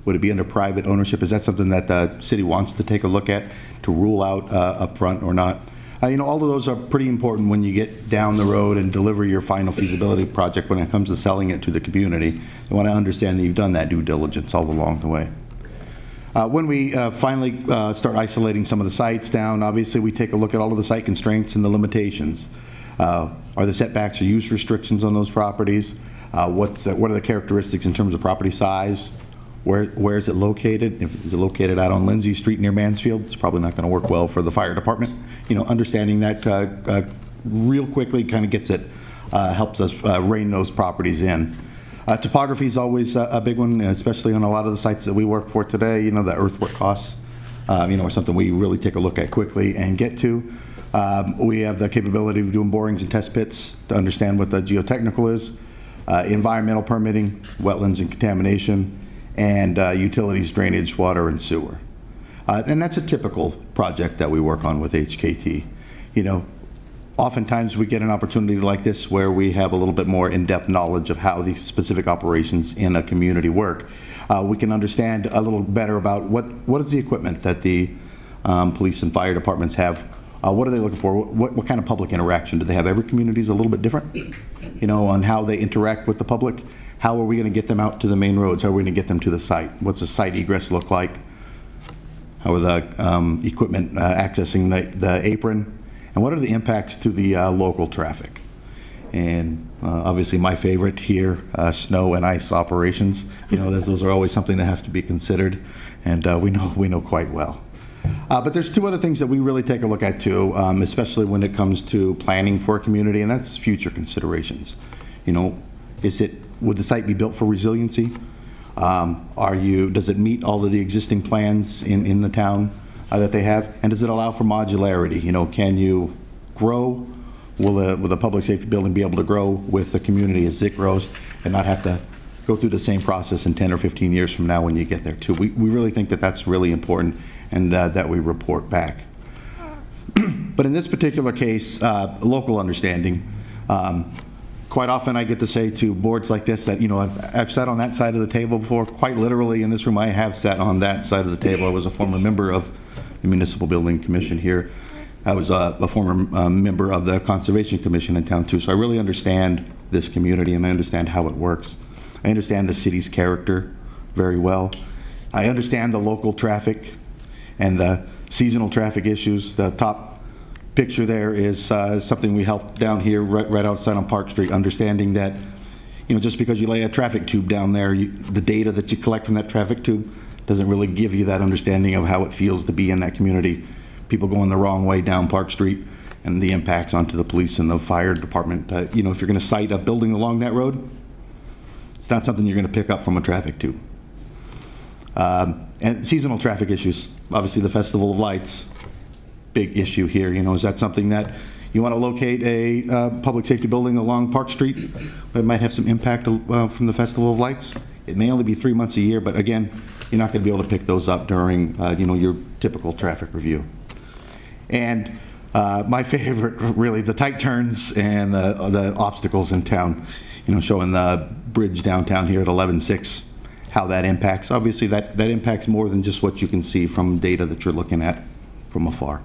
Would it be under private ownership? Is that something that the city wants to take a look at to rule out up front or not? All of those are pretty important when you get down the road and deliver your final feasibility project when it comes to selling it to the community. They want to understand that you've done that due diligence all along the way. When we finally start isolating some of the sites down, obviously we take a look at all of the site constraints and the limitations. Are the setbacks or use restrictions on those properties? What are the characteristics in terms of property size? Where is it located? Is it located out on Lindsay Street near Mansfield? It's probably not going to work well for the fire department. Understanding that real quickly kind of gets it, helps us rein those properties in. Topography is always a big one, especially on a lot of the sites that we work for today. The earthwork costs, are something we really take a look at quickly and get to. We have the capability of doing borings and test pits to understand what the geotechnical is, environmental permitting, wetlands and contamination, and utilities, drainage, water, and sewer. And that's a typical project that we work on with HKT. Oftentimes we get an opportunity like this where we have a little bit more in-depth knowledge of how these specific operations in a community work. we can understand a little better about what is the equipment that the police and fire departments have. What are they looking for? What kind of public interaction do they have? Every community is a little bit different, you know, on how they interact with the public. How are we going to get them out to the main roads? How are we going to get them to the site? What's the site egress look like? How are the equipment accessing the apron? And what are the impacts to the local traffic? And obviously my favorite here, snow and ice operations. You know, those are always something that have to be considered, and we know quite well. But there's two other things that we really take a look at too, especially when it comes to planning for a community, and that's future considerations. You know, would the site be built for resiliency? Does it meet all of the existing plans in the town that they have? And does it allow for modularity? You know, can you grow? Will a public safety building be able to grow with the community as it grows and not have to go through the same process in 10 or 15 years from now when you get there too? We really think that that's really important, and that we report back. But in this particular case, local understanding, quite often I get to say to boards like this that, you know, I've sat on that side of the table before. Quite literally in this room, I have sat on that side of the table. I was a former member of the Municipal Building Commission here. I was a former member of the Conservation Commission in town too, so I really understand this community and I understand how it works. I understand the city's character very well. I understand the local traffic and the seasonal traffic issues. The top picture there is something we helped down here right outside on Park Street, understanding that, you know, just because you lay a traffic tube down there, the data that you collect from that traffic tube doesn't really give you that understanding of how it feels to be in that community. People going the wrong way down Park Street and the impacts onto the police and the fire department. You know, if you're going to site a building along that road, it's not something you're going to pick up from a traffic tube. And seasonal traffic issues, obviously the Festival of Lights, big issue here. You know, is that something that you want to locate a public safety building along Park Street that might have some impact from the Festival of Lights? It may only be 3 months a year, but again, you're not going to be able to pick those up during you know, your typical traffic review. And my favorite, really, the tight turns and the obstacles in town. You know, showing the bridge downtown here at 11-6, how that impacts. Obviously, that impacts more than just what you can see from data that you're looking at from afar.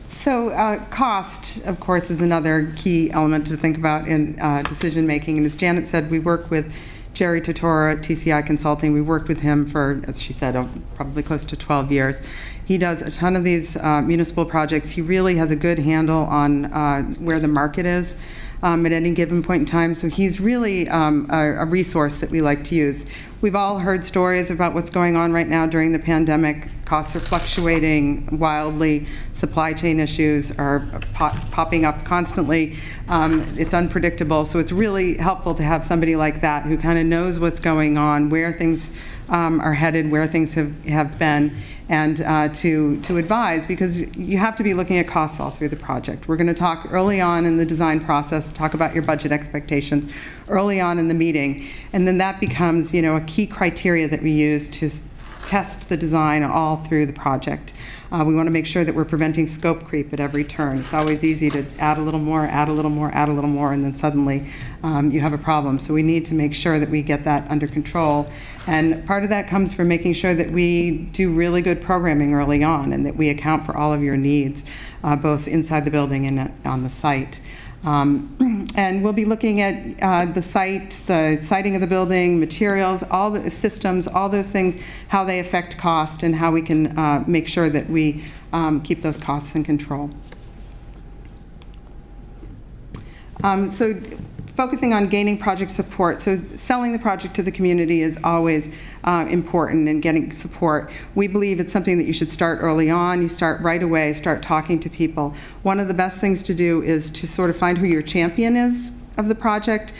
So cost, of course, is another key element to think about in decision making. And as Janet said, we work with Jerry Totora at TCI Consulting. We worked with him for, as she said, probably close to 12 years. He does a ton of these municipal projects. He really has a good handle on where the market is at any given point in time. So he's really a resource that we like to use. We've all heard stories about what's going on right now during the pandemic. Costs are fluctuating wildly. Supply chain issues are popping up constantly. It's unpredictable. So it's really helpful to have somebody like that who kind of knows what's going on, where things are headed, where things have been, and to advise, because you have to be looking at costs all through the project. We're going to talk early on in the design process, talk about your budget expectations early on in the meeting, and then that becomes, you know, a key criteria that we use to test the design all through the project. We want to make sure that we're preventing scope creep at every turn. It's always easy to add a little more, add a little more, add a little more, and then suddenly you have a problem. So we need to make sure that we get that under control. And part of that comes from making sure that we do really good programming early on and that we account for all of your needs, both inside the building and on the site. And we'll be looking at the site, the siting of the building, materials, all the systems, all those things, how they affect cost, and how we can make sure that we keep those costs in control. So focusing on gaining project support. So selling the project to the community is always important, and getting support. We believe it's something that you should start early on. You start right away, start talking to people. One of the best things to do is to sort of find who your champion is of the project.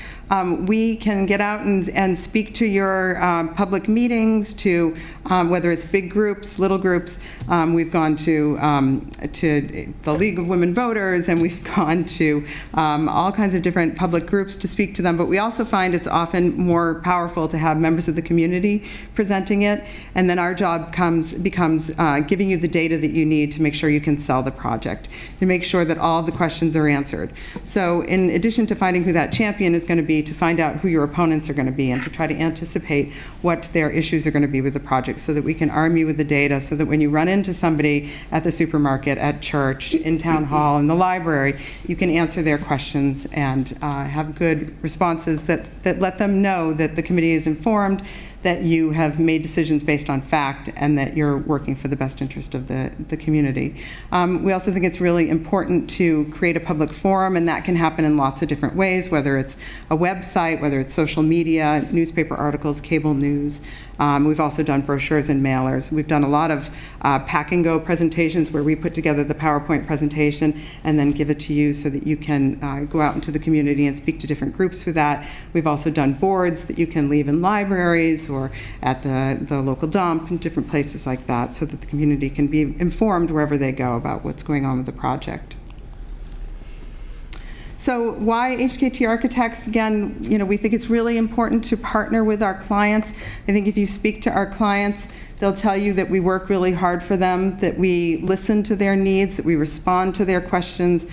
We can get out and speak to your public meetings, to whether it's big groups, little groups. We've gone to the League of Women Voters, and we've gone to all kinds of different public groups to speak to them. But we also find it's often more powerful to have members of the community presenting it, and then our job becomes giving you the data that you need to make sure you can sell the project, to make sure that all of the questions are answered. So in addition to finding who that champion is going to be, to find out who your opponents are going to be, and to try to anticipate what their issues are going to be with the project, so that we can arm you with the data, so that when you run into somebody at the supermarket, at church, in town hall, in the library, you can answer their questions and have good responses that let them know that the committee is informed, that you have made decisions based on fact, and that you're working for the best interest of the community. We also think it's really important to create a public forum, and that can happen in lots of different ways, whether it's a website, whether it's social media, newspaper articles, cable news. We've also done brochures and mailers. We've done a lot of pack and go presentations where we put together the PowerPoint presentation and then give it to you so that you can go out into the community and speak to different groups with that. We've also done boards that you can leave in libraries or at the local dump and different places like that, so that the community can be informed wherever they go about what's going on with the project. So why HKT Architects? Again, we think it's really important to partner with our clients. I think if you speak to our clients, they'll tell you that we work really hard for them, that we listen to their needs, that we respond to their questions.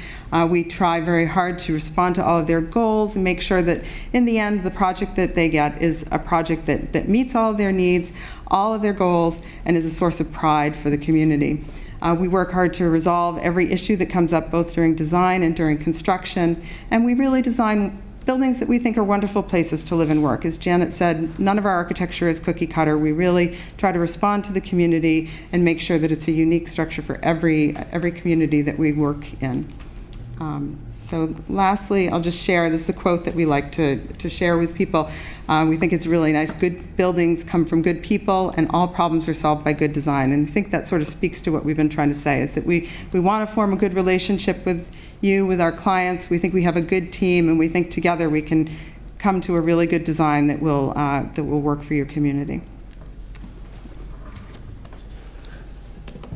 We try very hard to respond to all of their goals and make sure that in the end, the project that they get is a project that meets all of their needs, all of their goals, and is a source of pride for the community. We work hard to resolve every issue that comes up, both during design and during construction, and we really design buildings that we think are wonderful places to live and work. As Janet said, none of our architecture is cookie cutter. We really try to respond to the community and make sure that it's a unique structure for every community that we work in. So lastly, I'll just share, this is a quote that we like to share with people. We think it's really nice. Good buildings come from good people, and all problems are solved by good design. And I think that sort of speaks to what we've been trying to say, is that we want to form a good relationship with you, with our clients. We think we have a good team, and we think together we can come to a really good design that will work for your community.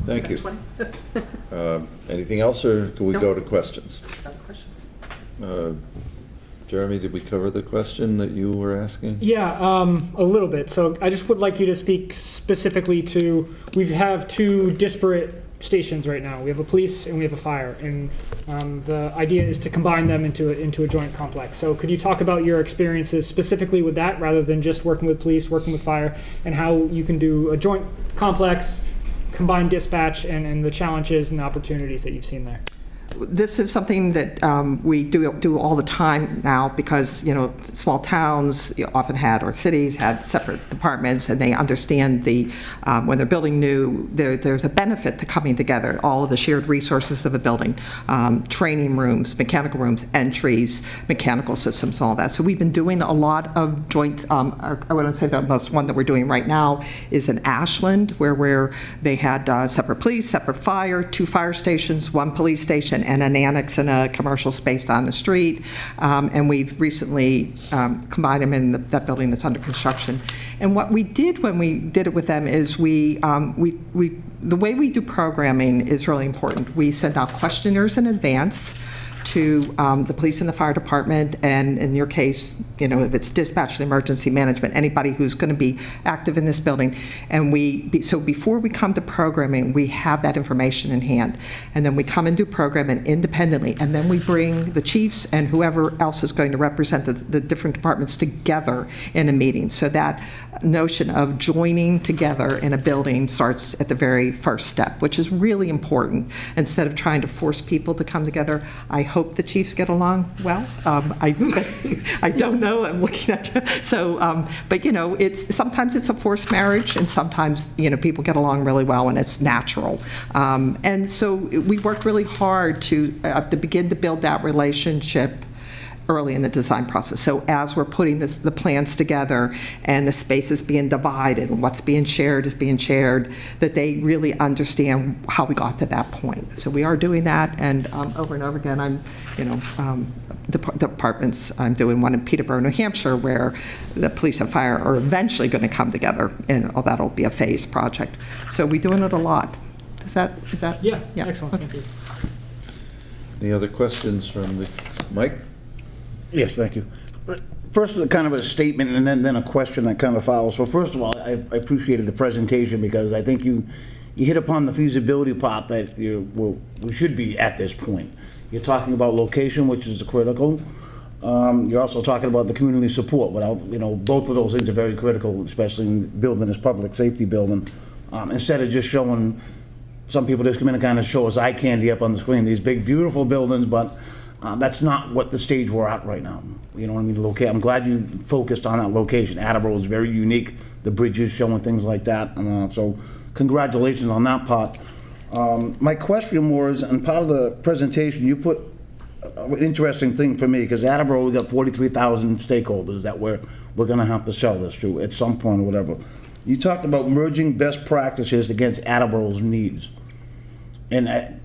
Thank you. Anything else, or can we go to questions? Jeremy, did we cover the question that you were asking? Yeah, a little bit. So I just would like you to speak specifically to, we have two disparate stations right now. We have a police and we have a fire, and the idea is to combine them into a joint complex. So could you talk about your experiences specifically with that, rather than just working with police, working with fire, and how you can do a joint complex, combined dispatch, and the challenges and the opportunities that you've seen there? This is something that we do all the time now, because small towns often had, or cities had, separate departments, and they understand when they're building new, there's a benefit to coming together, all of the shared resources of a building, training rooms, mechanical rooms, entries, mechanical systems, all that. So we've been doing a lot of joint. I want to say the most one that we're doing right now is in Ashland, where they had separate police, separate fire, 2 fire stations, 1 police station, and an annex in a commercial space on the street. And we've recently combined them in that building that's under construction. And what we did when we did it with them is the way we do programming is really important. We send out questionnaires in advance to the police and the fire department, and in your case, if it's dispatch and emergency management, anybody who's going to be active in this building. And so before we come to programming, we have that information in hand, and then we come and do programming independently, and then we bring the chiefs and whoever else is going to represent the different departments together in a meeting. So that notion of joining together in a building starts at the very first step, which is really important. Instead of trying to force people to come together, I hope the chiefs get along well. I don't know. I'm looking at you. So, but sometimes it's a forced marriage, and sometimes people get along really well, and it's natural. And so we worked really hard to begin to build that relationship early in the design process. So as we're putting the plans together and the space is being divided and what's being shared is being shared, that they really understand how we got to that point. So we are doing that, and over and over again, departments, I'm doing one in Peterborough, New Hampshire, where the police and fire are eventually going to come together, and that'll be a phased project. So we're doing it a lot. Is that? Yeah, excellent. Okay. Thank you. Any other questions from Mike? Yes, thank you. First, kind of a statement and then a question that kind of follows. So first of all, I appreciated the presentation because I think you hit upon the feasibility part that we should be at this point. You're talking about location, which is critical. You're also talking about the community support. Both of those things are very critical, especially in building this public safety building. Instead of just showing, some people just come in and kind of show us eye candy up on the screen, these big, beautiful buildings, but that's not what the stage we're at right now. You know what I mean? I'm glad you focused on that location. Attleboro is very unique. The bridges showing things like that. So congratulations on that part. My question was, and part of the presentation, you put an interesting thing for me, because Attleboro, we got 43,000 stakeholders that we're going to have to sell this to at some point or whatever. You talked about merging best practices against Attleboro's needs. And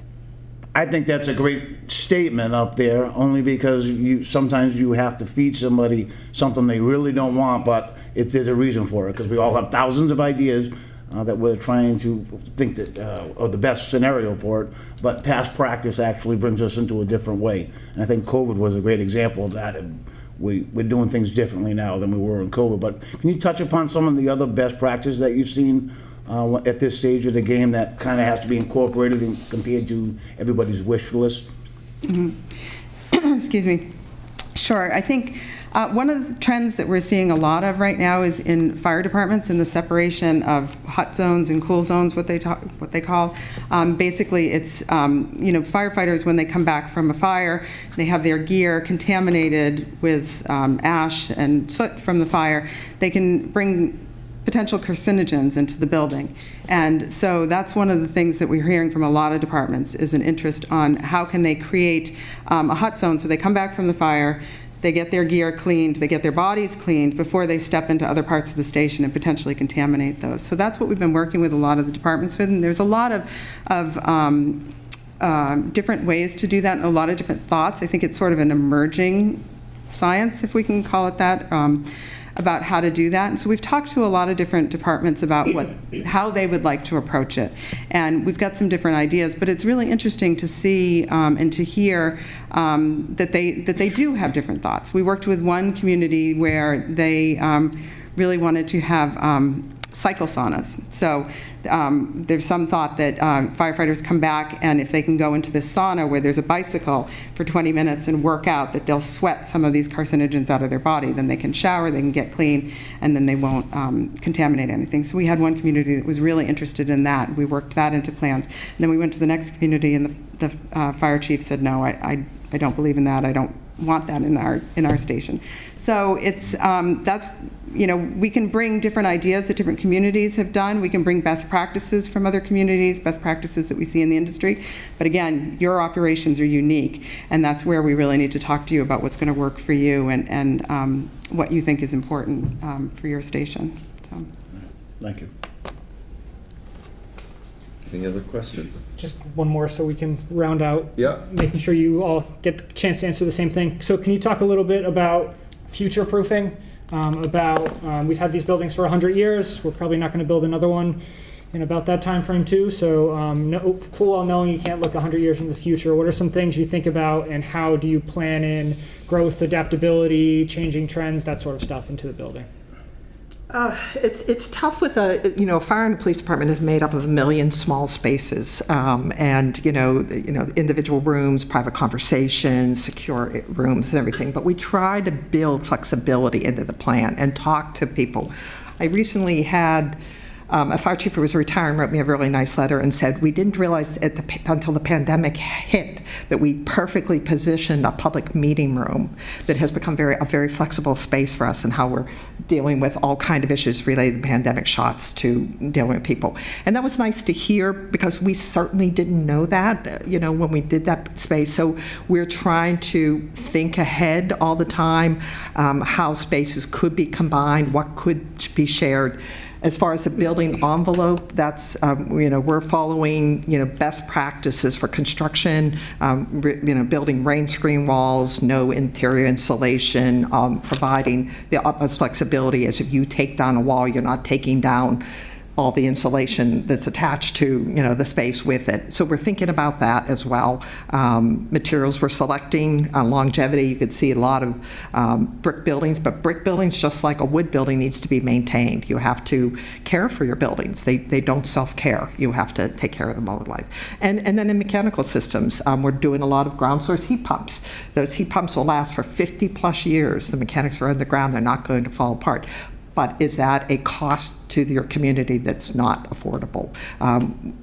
I think that's a great statement up there, only because sometimes you have to feed somebody something they really don't want, but there's a reason for it, because we all have thousands of ideas that we're trying to think that are the best scenario for it, but past practice actually brings us into a different way. And I think COVID was a great example of that. We're doing things differently now than we were in COVID. But can you touch upon some of the other best practices that you've seen at this stage of the game that kind of has to be incorporated and compared to everybody's wish list? Mm-hmm. Excuse me. Sure. I think one of the trends that we're seeing a lot of right now is in fire departments, in the separation of hot zones and cool zones, what they call. Basically, it's firefighters, when they come back from a fire, they have their gear contaminated with ash and soot from the fire. They can bring potential carcinogens into the building. And so that's one of the things that we're hearing from a lot of departments, is an interest on how can they create a hot zone so they come back from the fire, they get their gear cleaned, they get their bodies cleaned before they step into other parts of the station and potentially contaminate those. So that's what we've been working with a lot of the departments with, and there's a lot of different ways to do that and a lot of different thoughts. I think it's sort of an emerging science, if we can call it that, about how to do that. And so we've talked to a lot of different departments about how they would like to approach it. And we've got some different ideas, but it's really interesting to see and to hear that they do have different thoughts. We worked with one community where they really wanted to have cycle saunas. So there's some thought that firefighters come back, and if they can go into this sauna where there's a bicycle for 20 minutes and work out, that they'll sweat some of these carcinogens out of their body. Then they can shower, they can get clean, and then they won't contaminate anything. So we had one community that was really interested in that. We worked that into plans. And then we went to the next community, and the fire chief said, no, I don't believe in that. I don't want that in our station. So it's that's, we can bring different ideas that different communities have done. We can bring best practices from other communities, best practices that we see in the industry. But again, your operations are unique, and that's where we really need to talk to you about what's going to work for you and what you think is important for your station. So. Thank you. Any other questions? Just one more so we can round out. Yeah. Making sure you all get the chance to answer the same thing. So can you talk a little bit about future proofing? We've had these buildings for 100 years. We're probably not going to build another one in about that time frame too. So full well knowing you can't look 100 years into the future, what are some things you think about, and how do you plan in growth, adaptability, changing trends, that sort of stuff into the building? It's tough with fire and police department is made up of a million small spaces, and individual rooms, private conversations, secure rooms, and everything. But we try to build flexibility into the plan and talk to people. I recently had a fire chief who was retiring wrote me a really nice letter and said, we didn't realize until the pandemic hit that we perfectly positioned a public meeting room that has become a very flexible space for us and how we're dealing with all kind of issues related to pandemic shots to dealing with people. And that was nice to hear because we certainly didn't know that, when we did that space. So we're trying to think ahead all the time, how spaces could be combined, what could be shared. As far as the building envelope, that's, we're following, best practices for construction, building rain screen walls, no interior insulation, providing the utmost flexibility as if you take down a wall, you're not taking down all the insulation that's attached to, the space with it. So we're thinking about that as well. Materials we're selecting, longevity, you could see a lot of brick buildings, but brick buildings, just like a wood building, needs to be maintained. You have to care for your buildings. They don't self-care. You have to take care of them all the life. And then in mechanical systems, we're doing a lot of ground source heat pumps. Those heat pumps will last for 50 plus years. The mechanics are underground. They're not going to fall apart. But is that a cost to your community that's not affordable?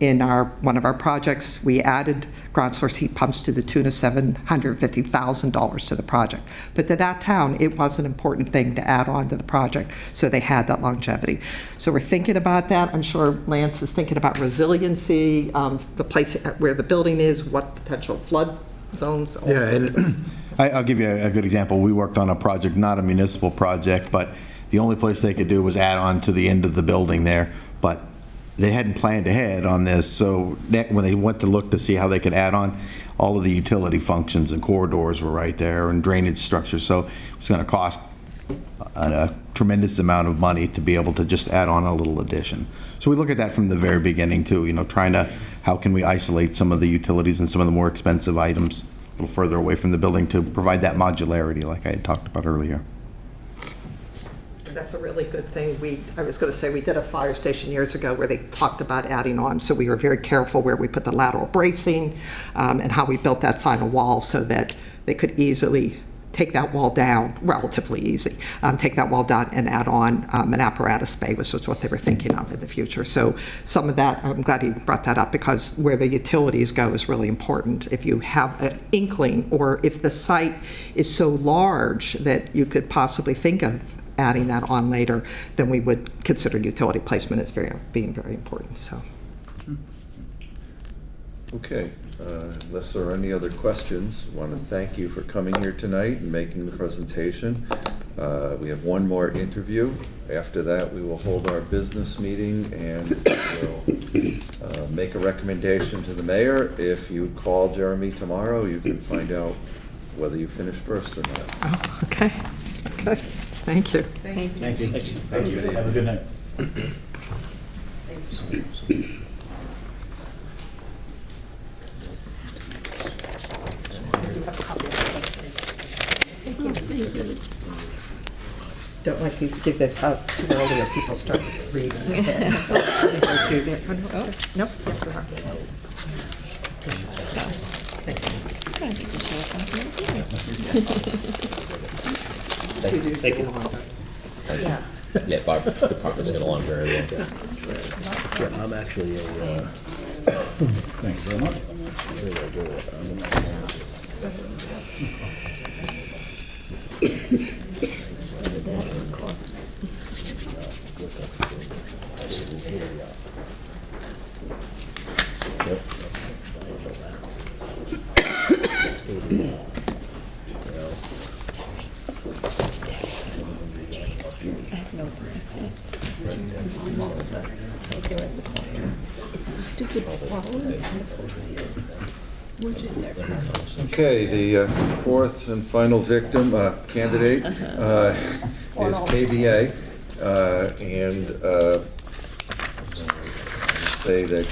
In one of our projects, we added ground source heat pumps to the tune of $750,000 to the project. But to that town, it was an important thing to add on to the project, so they had that longevity. So we're thinking about that. I'm sure Lance is thinking about resiliency, the place where the building is, what potential flood zones. Yeah, and I'll give you a good example. We worked on a project, not a municipal project, but the only place they could do was add on to the end of the building there, but they hadn't planned ahead on this, so when they went to look to see how they could add on, all of the utility functions and corridors were right there and drainage structures, so it was going to cost a tremendous amount of money to be able to just add on a little addition. So we look at that from the very beginning too, trying to, how can we isolate some of the utilities and some of the more expensive items a little further away from the building to provide that modularity like I had talked about earlier. That's a really good thing. I was going to say, we did a fire station years ago where they talked about adding on, so we were very careful where we put the lateral bracing and how we built that final wall so that they could easily take that wall down, relatively easy, take that wall down and add on an apparatus bay, which was what they were thinking of in the future. So some of that, I'm glad you brought that up, because where the utilities go is really important. If you have an inkling, or if the site is so large that you could possibly think of adding that on later, then we would consider utility placement as being very important. So, okay, unless there are any other questions, I want to thank you for coming here tonight and making the presentation. We have one more interview. After that, we will hold our business meeting and we'll make a recommendation to the mayor. If you call Jeremy tomorrow, you can find out whether you finished first or not. oh, okay. Thank you. Thank you. Thank you. Have a good night. Don't like to give this out too early or people start reading. Nope, yes, we are. Thank you. Yeah. Yeah, Bob, the department's get along very well. Yeah, I'm actually a. Thank you very much. Okay, the fourth and final victim, candidate, is KBA, and say that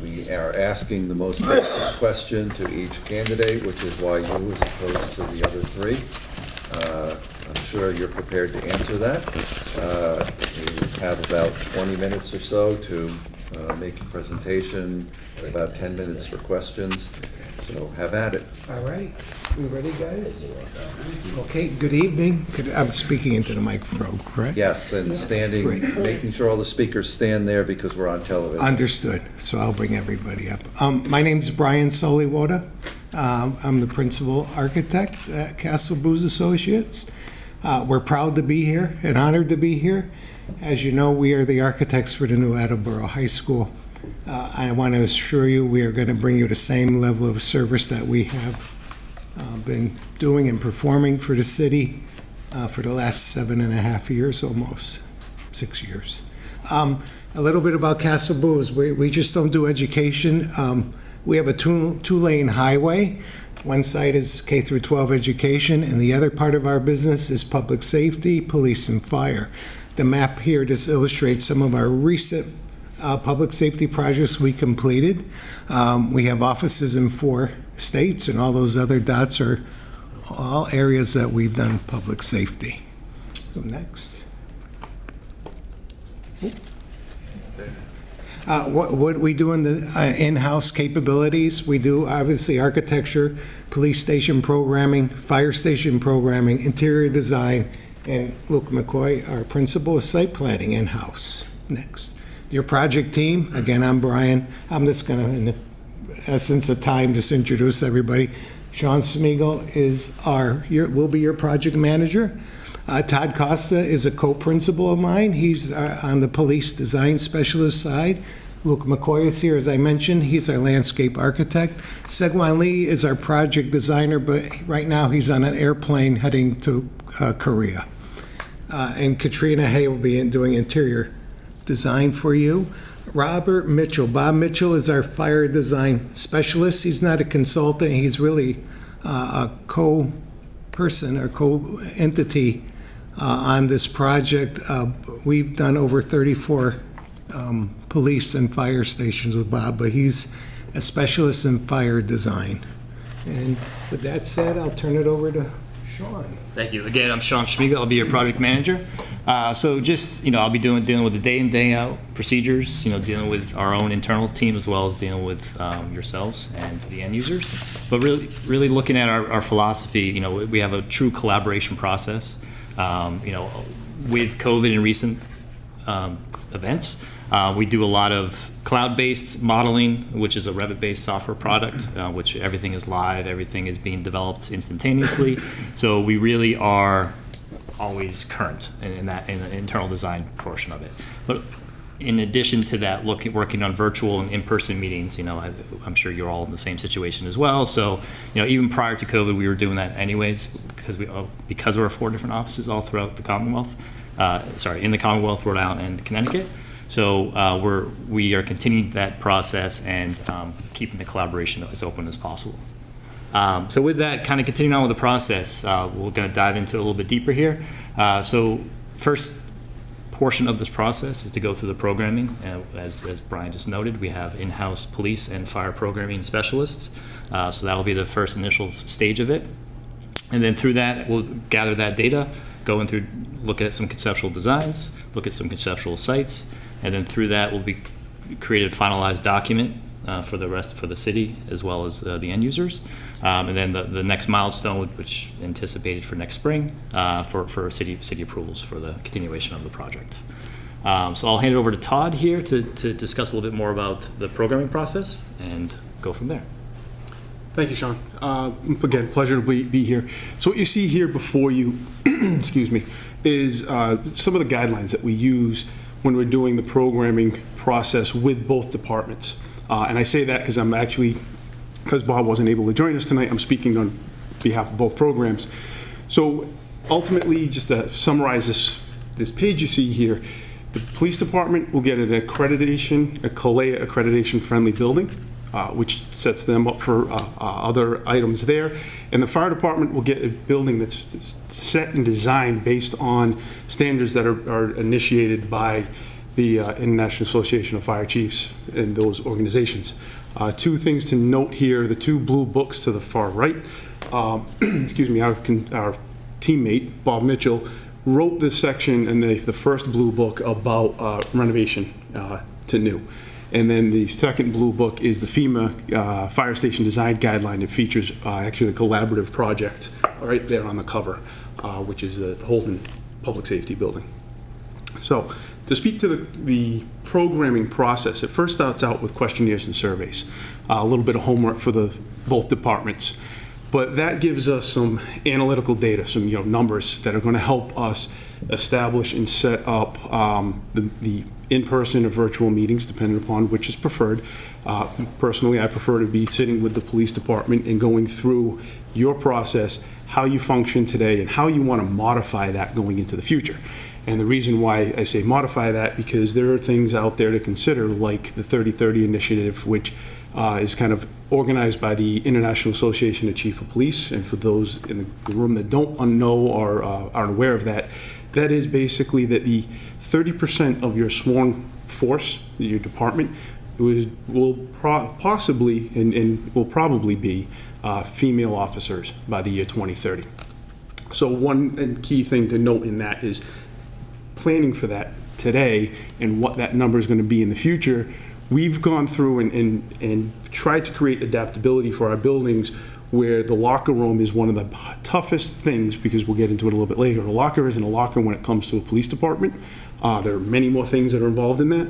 we are asking the most basic question to each candidate, which is why you as opposed to the other three. I'm sure you're prepared to answer that. You have about 20 minutes or so to make a presentation, about 10 minutes for questions. So have at it. All right, we ready, guys? Okay, good evening. I'm speaking into the microphone, correct? Yes, and standing, making sure all the speakers stand there because we're on television. Understood, so I'll bring everybody up. My name's Brian Soliwoda. I'm the principal architect at Castle Booz Associates. We're proud to be here and honored to be here. As you know, we are the architects for the new Attleboro High School. I want to assure you we are going to bring you the same level of service that we have been doing and performing for the city for the last 7.5 years, almost 6 years. A little bit about Castle Booz. We just don't do education. We have a two-lane highway. One side is K through 12 education, and the other part of our business is public safety, police, and fire. The map here just illustrates some of our recent public safety projects we completed. We have offices in 4 states, and all those other dots are all areas that we've done public safety. So next. What we do in the in-house capabilities, we do obviously architecture, police station programming, fire station programming, interior design, and Luke McCoy, our principal, is site planning in-house. Next. Your project team, again, I'm Brian. I'm just going to, in the essence of time, just introduce everybody. Sean Smeagol will be your project manager. Todd Costa is a co-principal of mine. He's on the police design specialist side. Luke McCoy is here, as I mentioned. He's our landscape architect. Segwan Lee is our project designer, but right now he's on an airplane heading to Korea. And Katrina Hay will be doing interior design for you. Robert Mitchell. Bob Mitchell is our fire design specialist. He's not a consultant. He's really a co-person or co-entity on this project. We've done over 34 police and fire stations with Bob, but he's a specialist in fire design. And with that said, I'll turn it over to Sean. Thank you. Again, I'm Sean Schmiegel. I'll be your project manager. So just, I'll be dealing with the day in, day out procedures, dealing with our own internal team as well as dealing with yourselves and the end users. But really looking at our philosophy, we have a true collaboration process. With COVID and recent events, we do a lot of cloud-based modeling, which is a Revit-based software product, which everything is live, everything is being developed instantaneously. So we really are always current in the internal design portion of it. But in addition to that, working on virtual and in-person meetings, I'm sure you're all in the same situation as well. So, even prior to COVID, we were doing that anyways because we're 4 different offices all throughout the Commonwealth. In the Commonwealth, Rhode Island, and Connecticut. So we are continuing that process and keeping the collaboration as open as possible. So with that, kind of continuing on with the process, we're going to dive into it a little bit deeper here. So first portion of this process is to go through the programming. As Brian just noted, we have in-house police and fire programming specialists. So that will be the first initial stage of it. And then through that, we'll gather that data, go in through, look at some conceptual designs, look at some conceptual sites, and then through that we'll be created a finalized document for the city as well as the end users. And then the next milestone, which anticipated for next spring, for city approvals for the continuation of the project. So I'll hand it over to Todd here to discuss a little bit more about the programming process and go from there. Thank you, Sean. Again, pleasure to be here. So what you see here before you, excuse me, is some of the guidelines that we use when we're doing the programming process with both departments. And I say that because Bob wasn't able to join us tonight, I'm speaking on behalf of both programs. So ultimately, just to summarize this page you see here, the police department will get an accreditation, a CALEA accreditation friendly building, which sets them up for other items there. And the fire department will get a building that's set and designed based on standards that are initiated by the International Association of Fire Chiefs and those organizations. 2 things to note here, the 2 blue books to the far right, excuse me, our teammate, Bob Mitchell, wrote this section in the first blue book about renovation to new. And then the second blue book is the FEMA Fire Station Design Guideline. It features actually the collaborative project right there on the cover, which is the Holden Public Safety Building. So to speak to the programming process, it first starts out with questionnaires and surveys, a little bit of homework for both departments. But that gives us some analytical data, some numbers that are going to help us establish and set up the in-person or virtual meetings, depending upon which is preferred. Personally, I prefer to be sitting with the police department and going through your process, how you function today, and how you want to modify that going into the future. And the reason why I say modify that, because there are things out there to consider, like the 30/30 initiative, which is kind of organized by the International Association of Chief of Police. And for those in the room that don't know or aren't aware of that, that is basically that the 30% of your sworn force, your department, will possibly and will probably be female officers by the year 2030. So one key thing to note in that is planning for that today and what that number is going to be in the future. We've gone through and tried to create adaptability for our buildings, where the locker room is one of the toughest things, because we'll get into it a little bit later. A locker isn't a locker when it comes to a police department. There are many more things that are involved in that.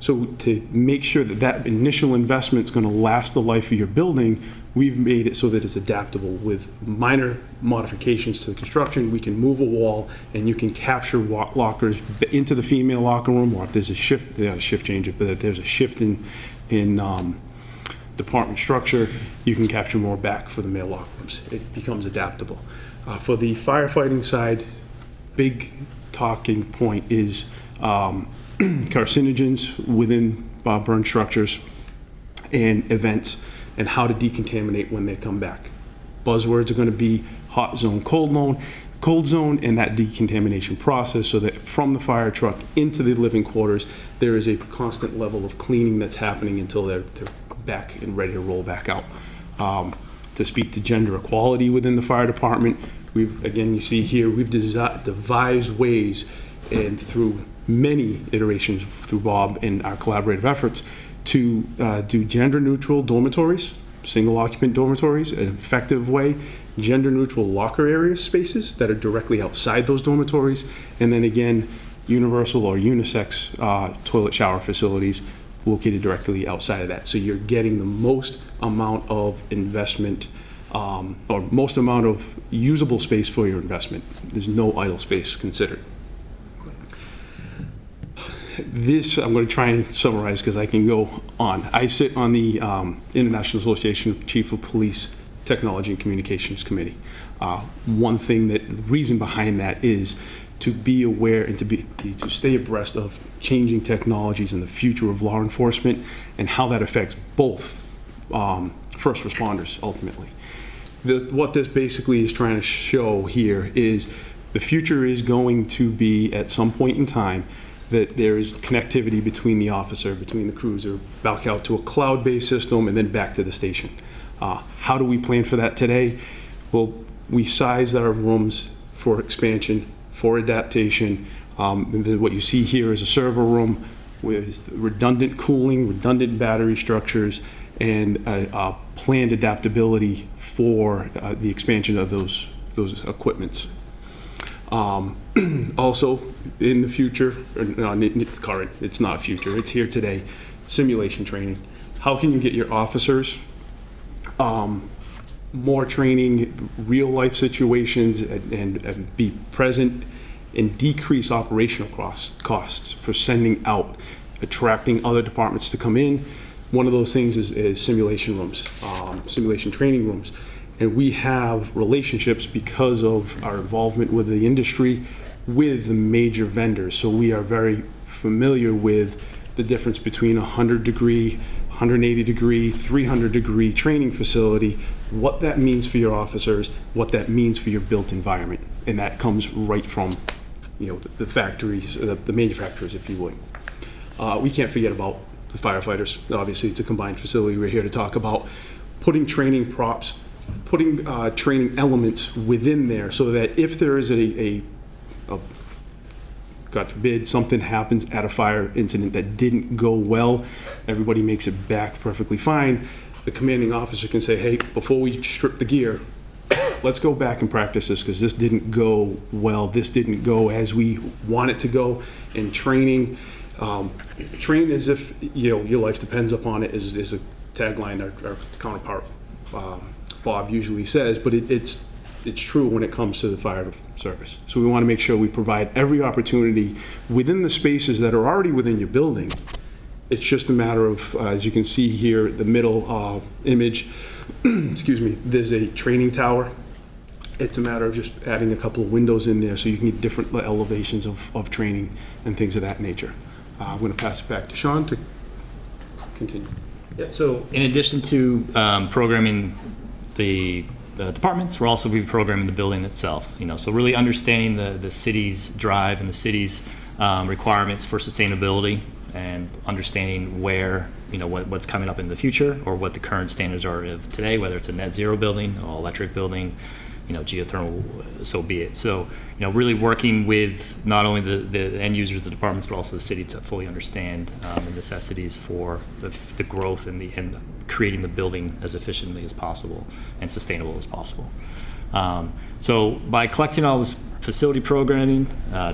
So to make sure that that initial investment is going to last the life of your building, we've made it so that it's adaptable. With minor modifications to the construction, we can move a wall and you can capture lockers into the female locker room, or if there's a shift, change, but if there's a shift in department structure, you can capture more back for the male locker rooms. It becomes adaptable. For the firefighting side, big talking point is carcinogens within burn structures and events, and how to decontaminate when they come back. Buzzwords are going to be hot zone, cold zone, and that decontamination process, so that from the fire truck into the living quarters, there is a constant level of cleaning that's happening until they're back and ready to roll back out. To speak to gender equality within the fire department, you see here, we've devised ways, and through many iterations through Bob and our collaborative efforts, to do gender-neutral dormitories, single-occupant dormitories, an effective way, gender-neutral locker area spaces that are directly outside those dormitories, and then again, universal or unisex toilet shower facilities located directly outside of that. So you're getting the most amount of investment, or most amount of usable space for your investment. There's no idle space considered. This I'm going to try and summarize because I can go on. I sit on the International Association of Chief of Police Technology and Communications Committee. One thing the reason behind that is to be aware and to stay abreast of changing technologies and the future of law enforcement and how that affects both first responders ultimately. What this basically is trying to show here is the future is going to be, at some point in time, that there is connectivity between the officer, between the cruiser, back out to a cloud-based system, and then back to the station. How do we plan for that today? Well, we size our rooms for expansion, for adaptation. What you see here is a server room with redundant cooling, redundant battery structures, and a planned adaptability for the expansion of those equipments. Also, in the future, it's current, it's not future, it's here today, simulation training. How can you get your officers more training, real life situations, and be present and decrease operational costs for sending out, attracting other departments to come in? One of those things is simulation rooms, simulation training rooms. And we have relationships because of our involvement with the industry, with the major vendors. So we are very familiar with the difference between 100-degree, 180-degree, 300-degree training facility, what that means for your officers, what that means for your built environment. And that comes right from, the factories, the manufacturers, if you would. We can't forget about the firefighters. Obviously, it's a combined facility. We're here to talk about putting training props, putting training elements within there, so that if there is a God forbid, something happens at a fire incident that didn't go well, everybody makes it back perfectly fine. The commanding officer can say, hey, before we strip the gear, let's go back and practice this because this didn't go well. This didn't go as we want it to go. And training, train as if your life depends upon it is a tagline our counterpart Bob usually says, but it's true when it comes to the fire service. So we want to make sure we provide every opportunity within the spaces that are already within your building. It's just a matter of, as you can see here, the middle image, excuse me, there's a training tower. It's a matter of just adding a couple of windows in there so you can get different elevations of training and things of that nature. I'm going to pass it back to Sean to continue. Yep. So in addition to programming the departments, we're also reprogramming the building itself. So really understanding the city's drive and the city's requirements for sustainability, and understanding where what's coming up in the future or what the current standards are of today, whether it's a net zero building, or electric building, geothermal, so be it. So, really working with not only the end users, the departments, but also the city to fully understand the necessities for the growth and creating the building as efficiently as possible and sustainable as possible. So by collecting all this facility programming,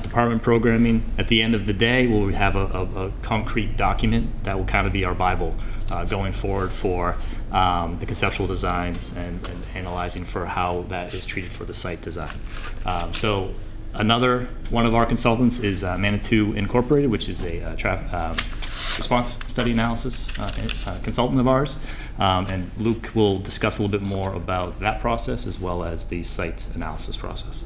department programming, at the end of the day, we'll have a concrete document that will kind of be our Bible going forward for the conceptual designs and analyzing for how that is treated for the site design. So another one of our consultants is Manitou Incorporated, which is a response study analysis consultant of ours. And Luke will discuss a little bit more about that process as well as the site analysis process.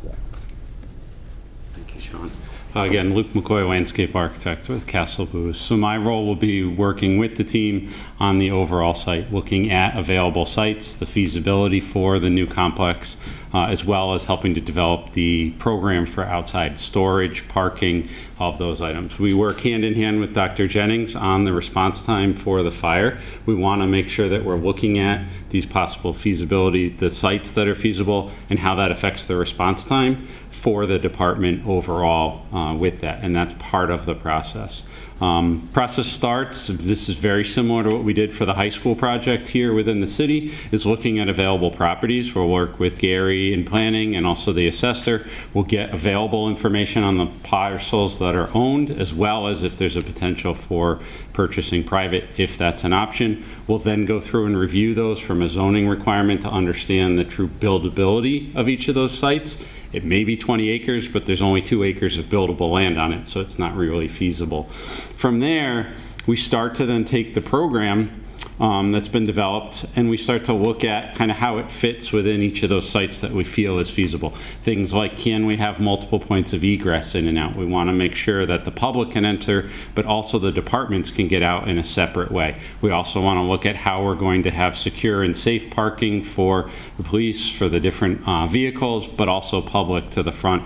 Thank you, Sean. Again, Luke McCoy, landscape architect with Castle Booze. So my role will be working with the team on the overall site, looking at available sites, the feasibility for the new complex, as well as helping to develop the program for outside storage, parking, all of those items. We work hand in hand with Dr. Jennings on the response time for the fire. We want to make sure that we're looking at these possible feasibility, the sites that are feasible, and how that affects the response time for the department overall with that, and that's part of the process. Process starts, this is very similar to what we did for the high school project here within the city, is looking at available properties. We'll work with Gary in planning and also the assessor. We'll get available information on the parcels that are owned, as well as if there's a potential for purchasing private, if that's an option. We'll then go through and review those from a zoning requirement to understand the true buildability of each of those sites. It may be 20 acres, but there's only 2 acres of buildable land on it, so it's not really feasible. From there, we start to then take the program that's been developed, and we start to look at kind of how it fits within each of those sites that we feel is feasible. Things like, can we have multiple points of egress in and out? We want to make sure that the public can enter, but also the departments can get out in a separate way. We also want to look at how we're going to have secure and safe parking for the police, for the different vehicles, but also public to the front,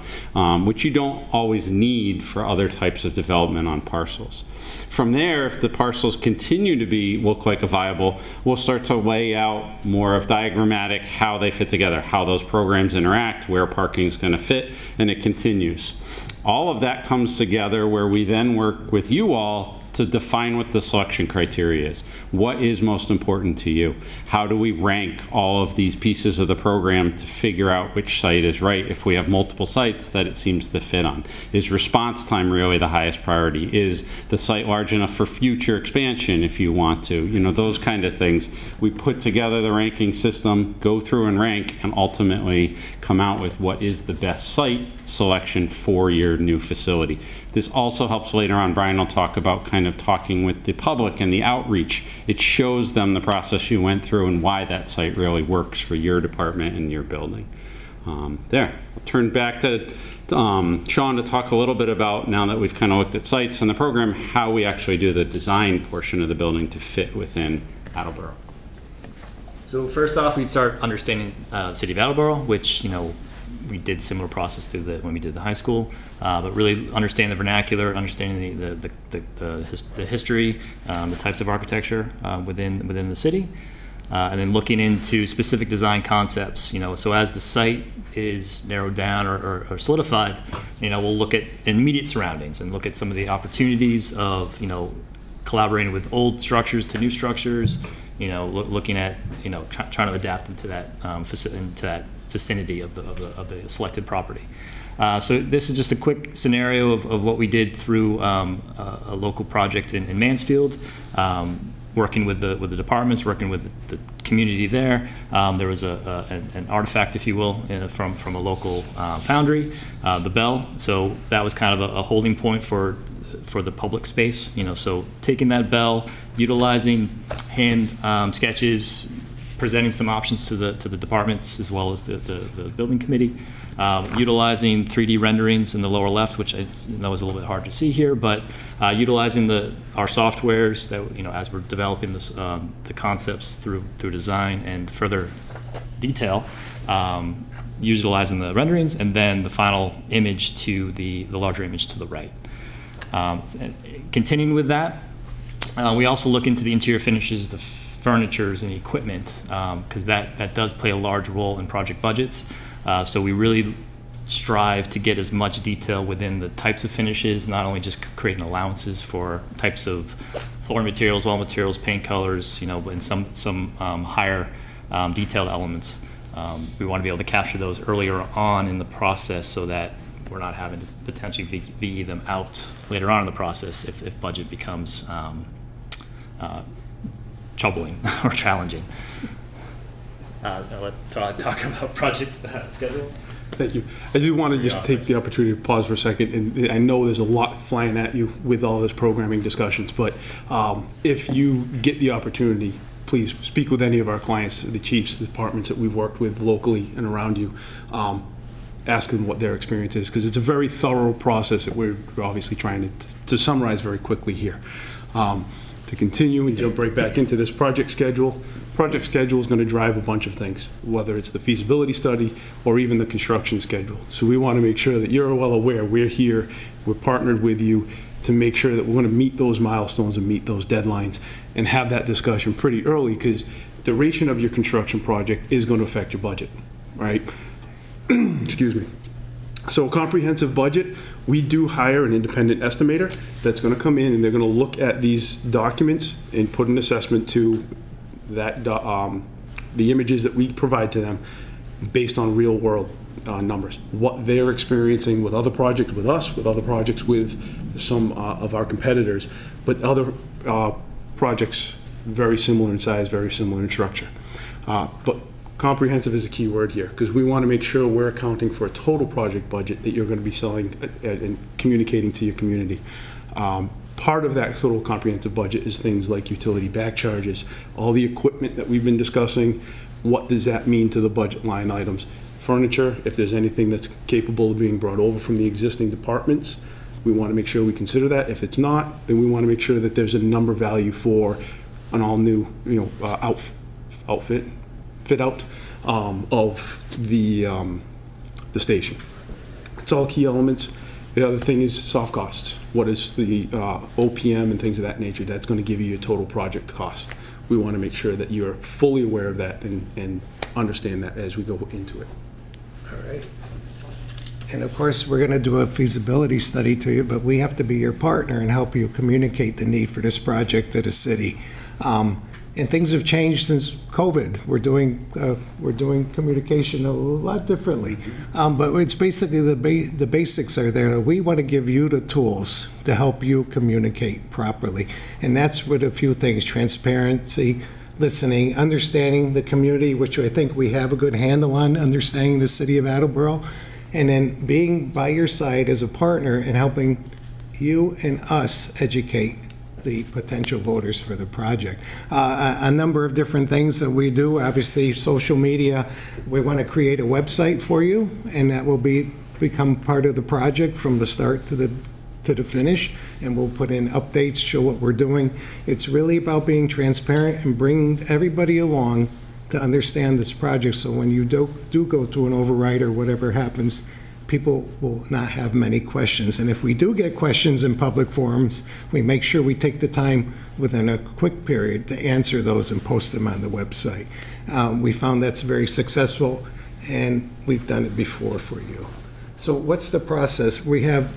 which you don't always need for other types of development on parcels. From there, if the parcels continue to look like a viable, we'll start to lay out more of diagrammatic how they fit together, how those programs interact, where parking is going to fit, and it continues. All of that comes together where we then work with you all to define what the selection criteria is. What is most important to you? How do we rank all of these pieces of the program to figure out which site is right if we have multiple sites that it seems to fit on? Is response time really the highest priority? Is the site large enough for future expansion if you want to? Those kind of things. We put together the ranking system, go through and rank, and ultimately come out with what is the best site selection for your new facility. This also helps later on. Brian will talk about kind of talking with the public and the outreach. It shows them the process you went through and why that site really works for your department and your building. I'll turn back to Sean to talk a little bit about, now that we've kind of looked at sites and the program, how we actually do the design portion of the building to fit within Attleboro. So first off, we'd start understanding the city of Attleboro, which, we did similar process when we did the high school, but really understand the vernacular, understanding the history, the types of architecture within the city. and then looking into specific design concepts. So as the site is narrowed down or solidified, we'll look at immediate surroundings and look at some of the opportunities of collaborating with old structures to new structures. Looking at trying to adapt into that vicinity of the selected property. So this is just a quick scenario of what we did through a local project in Mansfield, working with the departments, working with the community there. There was an artifact, if you will, from a local foundry, the bell. So that was kind of a holding point for the public space. So taking that bell, utilizing hand sketches, presenting some options to the departments as well as the building committee, utilizing 3D renderings in the lower left, which I know is a little bit hard to see here, but utilizing our softwares that as we're developing this, the concepts through design and further detail, utilizing the renderings, and then the final image to the larger image to the right. Continuing with that, we also look into the interior finishes, the furnitures and equipment, because that does play a large role in project budgets. So we really strive to get as much detail within the types of finishes, not only just creating allowances for types of floor materials, wall materials, paint colors, and some higher detailed elements. We want to be able to capture those earlier on in the process so that we're not having to potentially VE them out later on in the process if budget becomes troubling or challenging. I'll let Todd talk about project schedule. Thank you. I do want to just take the opportunity to pause for a second, and I know there's a lot flying at you with all this programming discussions, but if you get the opportunity, please speak with any of our clients, the chiefs, the departments that we've worked with locally and around you. Ask them what their experience is, because it's a very thorough process that we're obviously trying to summarize very quickly here. To continue and jump right back into this project schedule. Project schedule is going to drive a bunch of things, whether it's the feasibility study or even the construction schedule. So we want to make sure that you're well aware we're here, we're partnered with you to make sure that we're going to meet those milestones and meet those deadlines and have that discussion pretty early, because duration of your construction project is going to affect your budget, right? Excuse me. So a comprehensive budget, we do hire an independent estimator that's going to come in and they're going to look at these documents and put an assessment to that the images that we provide to them based on real world numbers, what they're experiencing with other projects with us, with other projects with some of our competitors, but other projects very similar in size, very similar in structure. But comprehensive is a key word here, because we want to make sure we're accounting for a total project budget that you're going to be selling and communicating to your community. Part of that total comprehensive budget is things like utility back charges, all the equipment that we've been discussing. What does that mean to the budget line items? Furniture, if there's anything that's capable of being brought over from the existing departments, we want to make sure we consider that. If it's not, then we want to make sure that there's a number value for an all new, fit out of the station. It's all key elements. The other thing is soft costs. What is the OPM and things of that nature? That's going to give you your total project cost. We want to make sure that you're fully aware of that and understand that as we go into it. All right. And of course, we're going to do a feasibility study to you, but we have to be your partner and help you communicate the need for this project to the city. And things have changed since COVID. We're doing communication a lot differently. But it's basically the basics are there. We want to give you the tools to help you communicate properly. And that's with a few things: transparency, listening, understanding the community, which I think we have a good handle on, understanding the city of Attleboro, and then being by your side as a partner and helping you and us educate the potential voters for the project. A number of different things that we do. Obviously, social media. We want to create a website for you, and that will become part of the project from the start to the finish. And we'll put in updates, show what we're doing. It's really about being transparent and bringing everybody along to understand this project. So when you do go to an override or whatever happens, people will not have many questions. And if we do get questions in public forums, we make sure we take the time within a quick period to answer those and post them on the website. We found that's very successful, and we've done it before for you. So what's the process? We have,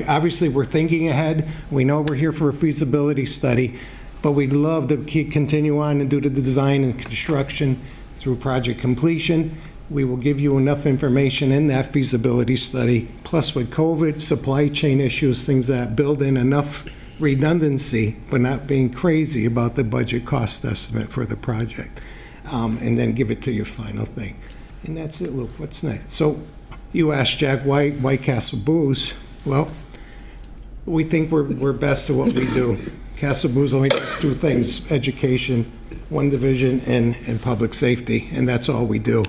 obviously we're thinking ahead. We know we're here for a feasibility study, but we'd love to continue on and do the design and construction through project completion. We will give you enough information in that feasibility study. Plus with COVID, supply chain issues, things that build in enough redundancy, but not being crazy about the budget cost estimate for the project. And then give it to your final thing. And that's it, Luke. What's next? So you asked Jack, why Castle Booze? Well, we think we're best at what we do. Castle Booze only does two things: education, one division, and public safety, and that's all we do.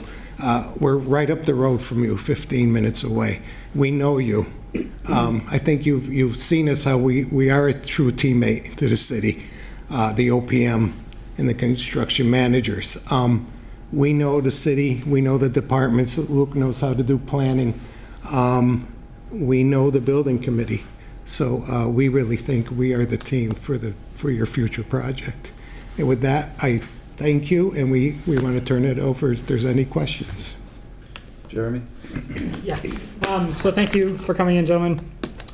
We're right up the road from you, 15 minutes away. We know you. I think you've seen us how we are a true teammate to the city, the OPM and the construction managers. We know the city, we know the departments. Luke knows how to do planning. We know the building committee. So we really think we are the team for your future project. And with that, I thank you, and we want to turn it over if there's any questions. Jeremy? Yeah. So thank you for coming in, gentlemen.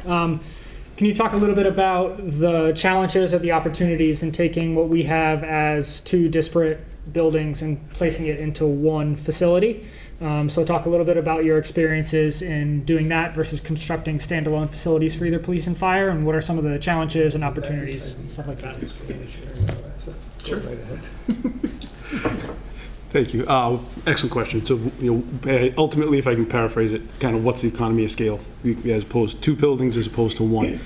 Can you talk a little bit about the challenges or the opportunities in taking what we have as two disparate buildings and placing it into one facility? So talk a little bit about your experiences in doing that versus constructing standalone facilities for either police and fire, and what are some of the challenges and opportunities and stuff like that? Sure. Thank you. Excellent question. So, ultimately, if I can paraphrase it, kind of what's the economy of scale as opposed to two buildings as opposed to one?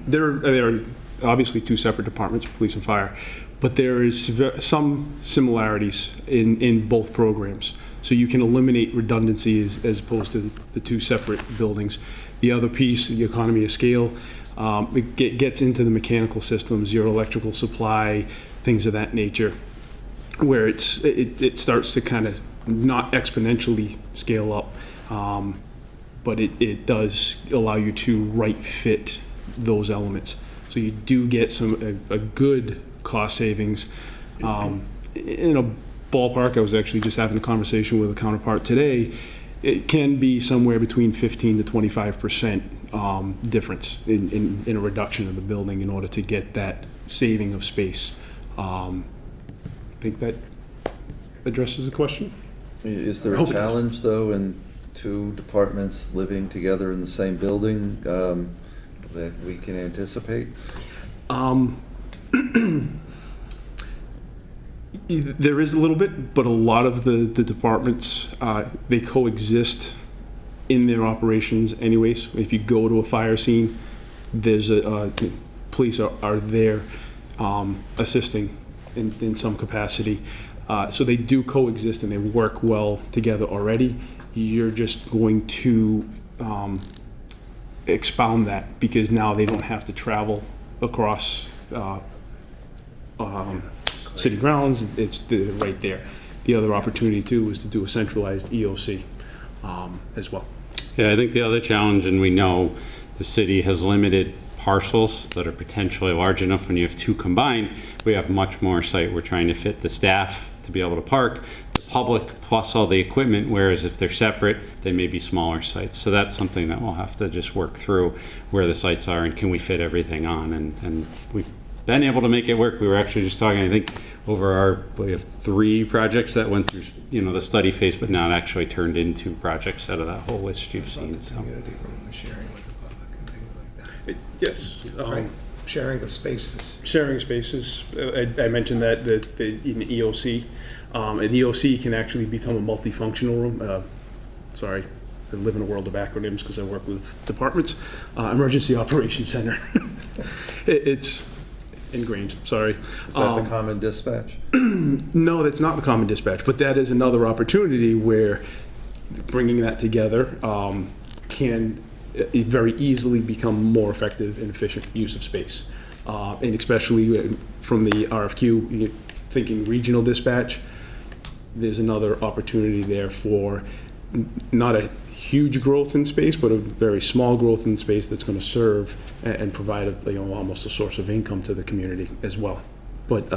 There are obviously two separate departments, police and fire, but there is some similarities in both programs. So you can eliminate redundancy as opposed to the two separate buildings. The other piece, the economy of scale, it gets into the mechanical systems, your electrical supply, things of that nature, where it starts to kind of not exponentially scale up, but it does allow you to right fit those elements. So you do get a good cost savings. In a ballpark, I was actually just having a conversation with a counterpart today. It can be somewhere between 15 to 25% difference in a reduction of the building in order to get that saving of space. I think that addresses the question. Is there a challenge, though, in two departments living together in the same building that we can anticipate? There is a little bit, but a lot of the departments, they coexist in their operations anyways. If you go to a fire scene, there's police are there assisting in some capacity. So they do coexist and they work well together already. You're just going to expound that because now they don't have to travel across city grounds. They're right there. The other opportunity too is to do a centralized EOC as well. Yeah, I think the other challenge, and we know the city has limited parcels that are potentially large enough. When you have two combined, we have much more site. We're trying to fit the staff to be able to park, the public plus all the equipment, whereas if they're separate, they may be smaller sites. So that's something that we'll have to just work through, where the sites are and can we fit everything on. And we've been able to make it work. We were actually just talking, I think, we have 3 projects that went through, the study phase, but now it actually turned into projects out of that whole list you've seen. So. Sharing with the public and things like that. Yes. Right. Sharing of spaces. Sharing spaces. I mentioned that in the EOC, an EOC can actually become a multifunctional room. Sorry, I live in a world of acronyms because I work with departments. Emergency Operations Center. It's ingrained, sorry. Is that the common dispatch? No, that's not the common dispatch, but that is another opportunity where bringing that together can very easily become more effective and efficient use of space. And especially from the RFQ, thinking regional dispatch, there's another opportunity there for not a huge growth in space, but a very small growth in space that's going to serve and provide almost a source of income to the community as well. But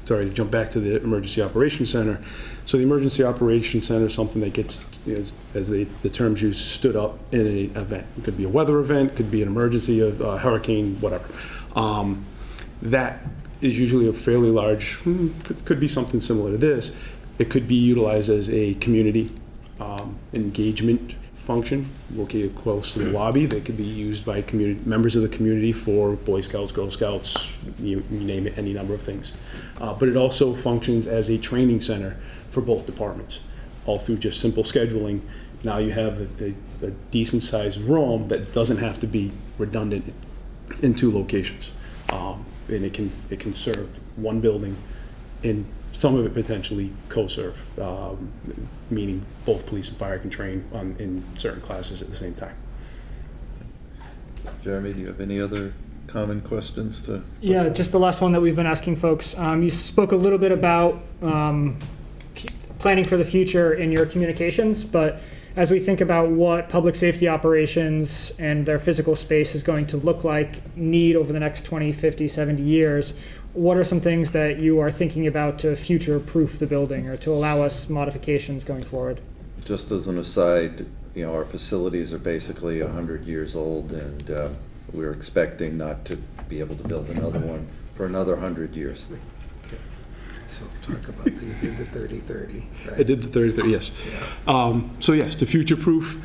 sorry to jump back to the Emergency Operations Center. So the Emergency Operations Center is something that gets, as the terms used, stood up in an event. It could be a weather event, could be an emergency, a hurricane, whatever. That is usually a fairly large, could be something similar to this. It could be utilized as a community engagement function located close to the lobby. They could be used by members of the community for Boy Scouts, Girl Scouts, you name it, any number of things. But it also functions as a training center for both departments, all through just simple scheduling. Now you have a decent sized room that doesn't have to be redundant in 2 locations. And it can serve one building, and some of it potentially co-serve, meaning both police and fire can train in certain classes at the same time. Jeremy, do you have any other common questions to? Yeah, just the last one that we've been asking folks. You spoke a little bit about planning for the future in your communications, but as we think about what public safety operations and their physical space is going to look like, need over the next 20, 50, 70 years, what are some things that you are thinking about to future-proof the building or to allow us modifications going forward? Just as an aside, our facilities are basically 100 years old, and we're expecting not to be able to build another one for another 100 years. So talk about, you did the 30-30, right? I did the 30-30, yes. Yeah. So yes, to future-proof,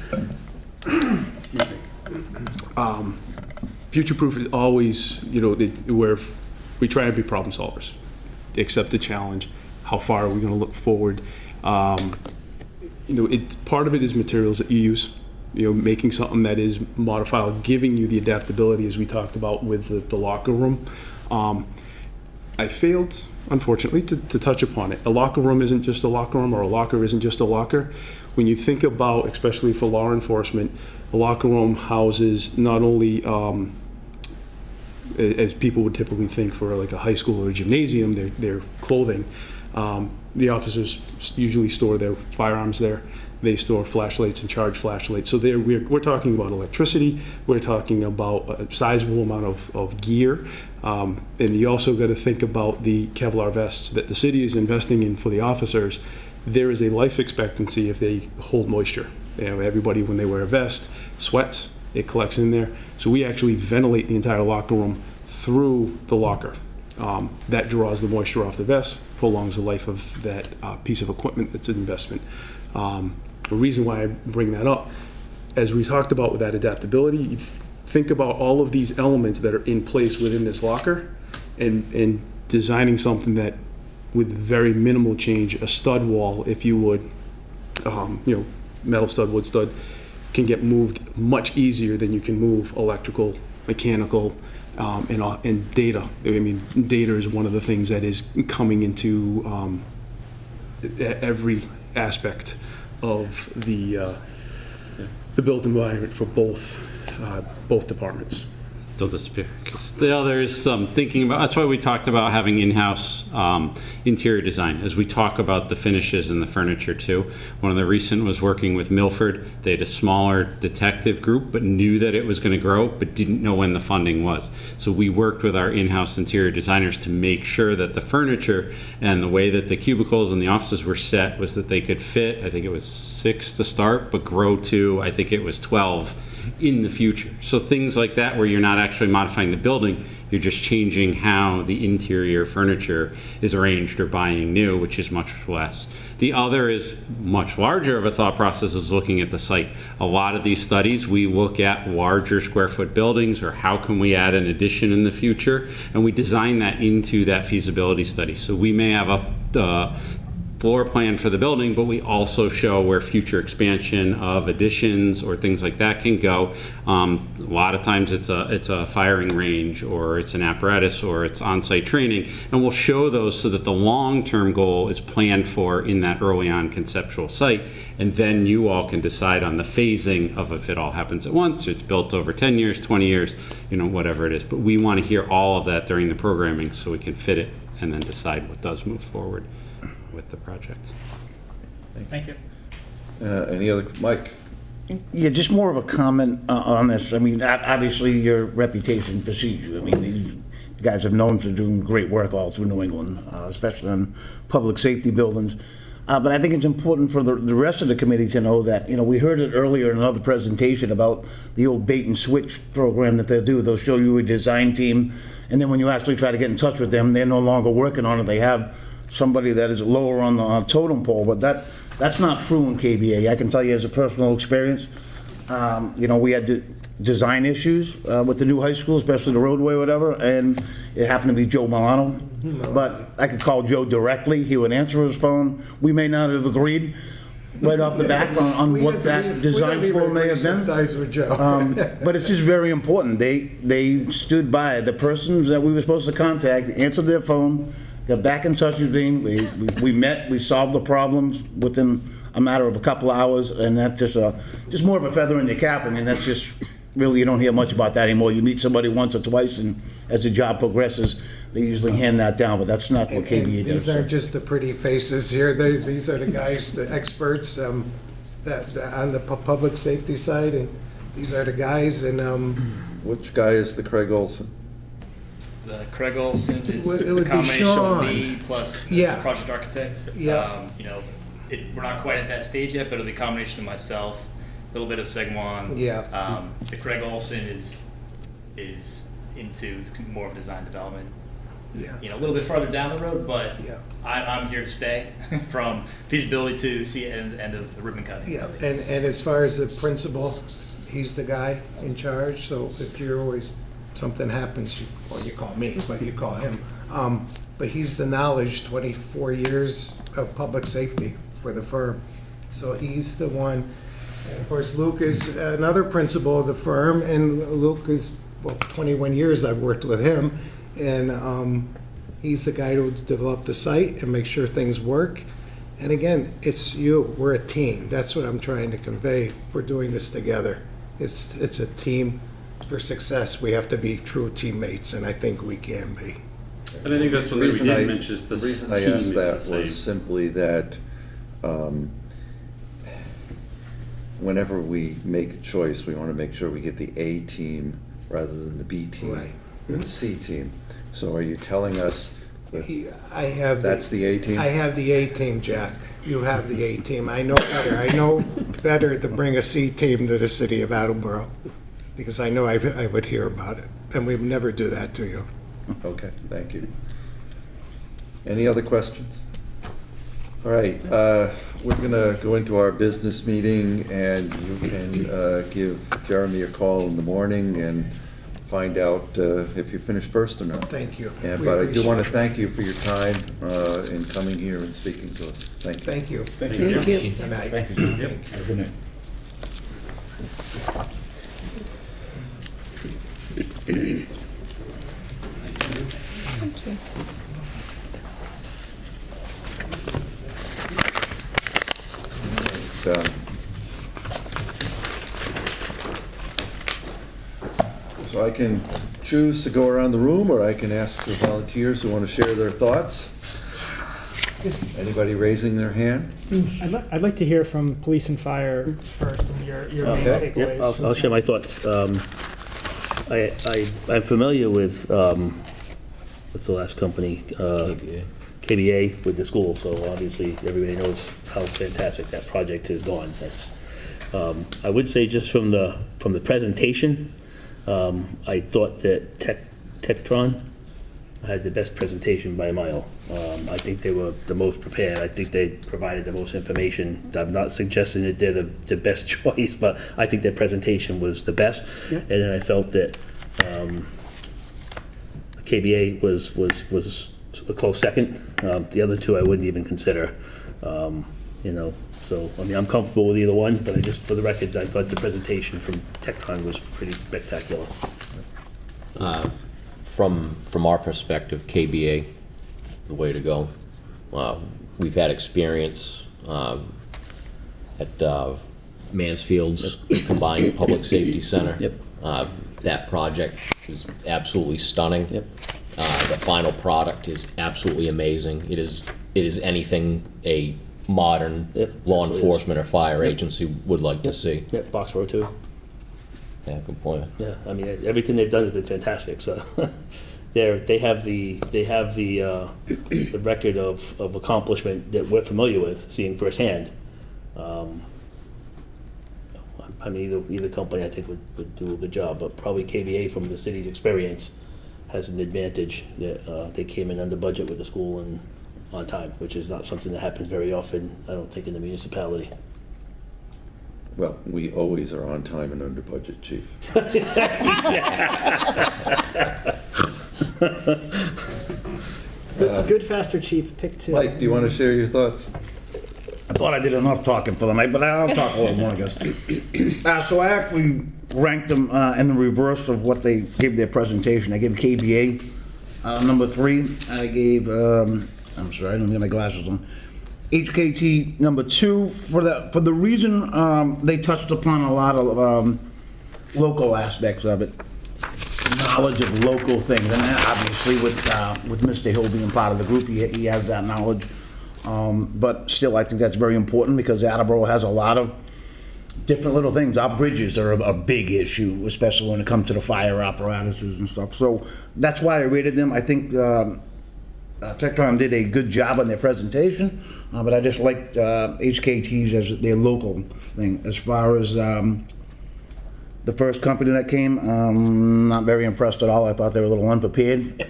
future-proof is always, where we try to be problem solvers, accept the challenge. How far are we going to look forward? Part of it is materials that you use. Making something that is modifiable, giving you the adaptability, as we talked about with the locker room. I failed, unfortunately, to touch upon it. A locker room isn't just a locker room, or a locker isn't just a locker. When you think about, especially for law enforcement, a locker room houses not only, as people would typically think for like a high school or a gymnasium, their clothing. The officers usually store their firearms there. They store flashlights and charge flashlights. So we're talking about electricity. We're talking about a sizable amount of gear. And you also got to think about the Kevlar vests that the city is investing in for the officers. There is a life expectancy if they hold moisture. Everybody, when they wear a vest, sweats, it collects in there. So we actually ventilate the entire locker room through the locker. That draws the moisture off the vest, prolongs the life of that piece of equipment that's an investment. The reason why I bring that up, as we talked about with that adaptability, you think about all of these elements that are in place within this locker and designing something that with very minimal change, a stud wall, if you would, metal stud, wood stud, can get moved much easier than you can move electrical, mechanical, and data. I mean, data is one of the things that is coming into every aspect of the built environment for both departments. Don't disappear. Still, there's some thinking about. That's why we talked about having in-house interior design, as we talk about the finishes and the furniture too. One of the recent was working with Milford. They had a smaller detective group, but knew that it was going to grow, but didn't know when the funding was. So we worked with our in-house interior designers to make sure that the furniture and the way that the cubicles and the offices were set was that they could fit. I think it was 6 to start, but grow to, I think it was 12 in the future. So things like that, where you're not actually modifying the building, you're just changing how the interior furniture is arranged or buying new, which is much less. The other is much larger of a thought process, is looking at the site. A lot of these studies, we look at larger square foot buildings, or how can we add an addition in the future, and we design that into that feasibility study. So we may have a floor plan for the building, but we also show where future expansion of additions or things like that can go. A lot of times it's a firing range, or it's an apparatus, or it's on-site training, and we'll show those so that the long-term goal is planned for in that early on conceptual site, and then you all can decide on the phasing of if it all happens at once, or it's built over 10 years, 20 years, whatever it is. But we want to hear all of that during the programming so we can fit it and then decide what does move forward with the project. Thank you. Any other, Mike? Yeah, just more of a comment on this. I mean, obviously, your reputation precedes you. I mean, these guys have known for doing great work all through New England, especially on public safety buildings. But I think it's important for the rest of the committee to know that, we heard it earlier in another presentation about the old bait and switch program that they'll do. They'll show you a design team, and then when you actually try to get in touch with them, they're no longer working on it. They have somebody that is lower on the totem pole, but that's not true in KBA. I can tell you as a personal experience, we had design issues with the new high school, especially the roadway or whatever, and it happened to be Joe Milano. But I could call Joe directly. He would answer his phone. We may not have agreed right off the bat on what that design flow may have been. With Joe. But it's just very important. They stood by. The persons that we were supposed to contact answered their phone, got back in touch with them. We met. We solved the problems within a matter of a couple of hours, and that's just more of a feather in your cap. I mean, that's just really, you don't hear much about that anymore. You meet somebody once or twice, and as the job progresses, they usually hand that down, but that's not what KBA does. These aren't just the pretty faces here. These are the guys, the experts that on the public safety side, and these are the guys. And which guy is the Craig Olson? The Craig Olson is It a would be combination Sean. of me plus the project architect. Yeah. We're not quite at that stage yet, but it'll be a combination of myself, a little bit of Segwan. Yeah. The Craig Olson is into more of design development. Yeah. A little bit farther down the road, but I'm here to stay from feasibility to see end of the ribbon cutting. Yeah, and as far as the principal, he's the guy in charge. So if you're always something happens, you call me, but you call him. But he's the knowledge, 24 years of public safety for the firm. So he's the one. And of course, Luke is another principal of the firm, and Luke is 21 years I've worked with him. And he's the guy who developed the site and make sure things work. And again, it's you. We're a team. That's what I'm trying to convey. We're doing this together. It's a team for success. We have to be true teammates, and I think we can be. And I think that's what we did mention is the reason I asked that was simply that whenever we make a choice, we want to make sure we get the A team rather than the B team or the C team. So are you telling us that that's the A team? I have the A team, Jack. You have the A team. I know better. I know better to bring a C team to the city of Attleboro because I know I would hear about it, and we would never do that to you. Okay, thank you. Any other questions? All right, we're going to go into our business meeting, and you can give Jeremy a call in the morning and find out if you finished first or not. Thank you. But I do want to thank you for your time in coming here and speaking to us. Thank you. Thank you. Thank you. Thank you. Good night. Thank you, John. Yep. Have a good night. Thank you. So I can choose to go around the room, or I can ask the volunteers who want to share their thoughts. Anybody raising their hand? I'd like to hear from police and fire first and your main takeaways. I'll share my thoughts. I'm familiar with what's the last company? KBA with the school, so obviously everybody knows how fantastic that project has gone. That's I would say just from the presentation, I thought that Tectron had the best presentation by a mile. I think they were the most prepared. I think they provided the most information. I'm not suggesting that they're the best choice, but I think their presentation was the best. Yeah. And then I felt that KBA was a close second. The other two I wouldn't even consider. So I mean, I'm comfortable with either one, but I just, for the record, I thought the presentation from Tectron was pretty spectacular. From our perspective, KBA is the way to go. We've had experience at Mansfield's Combined Public Safety Center. Yep. That project was absolutely stunning. Yep. The final product is absolutely amazing. It is anything a modern law enforcement or fire agency would like to see. Yeah, Foxborough too. Yeah, good point. Yeah, I mean, everything they've done has been fantastic, so they have the record of accomplishment that we're familiar with, seeing firsthand. I mean, either company I think would do a good job, but probably KBA from the city's experience has an advantage that they came in under budget with the school and on time, which is not something that happens very often, I don't think, in the municipality. Well, we always are on time and under budget, Chief. Good, faster, cheap, pick two. Mike, do you want to share your thoughts? I thought I did enough talking for the night, but I'll talk a little more, I guess. So I actually ranked them in the reverse of what they gave their presentation. I gave KBA number 3. I gave, I'm sorry, I don't get my glasses on. HKT number 2 for the reason they touched upon a lot of local aspects of it, knowledge of local things, and obviously with Mr. Hill being part of the group, he has that knowledge. But still, I think that's very important because Attleboro has a lot of different little things. Our bridges are a big issue, especially when it comes to the fire apparatuses and stuff. So that's why I rated them. I think Tectron did a good job on their presentation, but I just liked HKT's as their local thing. As far as the first company that came, not very impressed at all. I thought they were a little unprepared.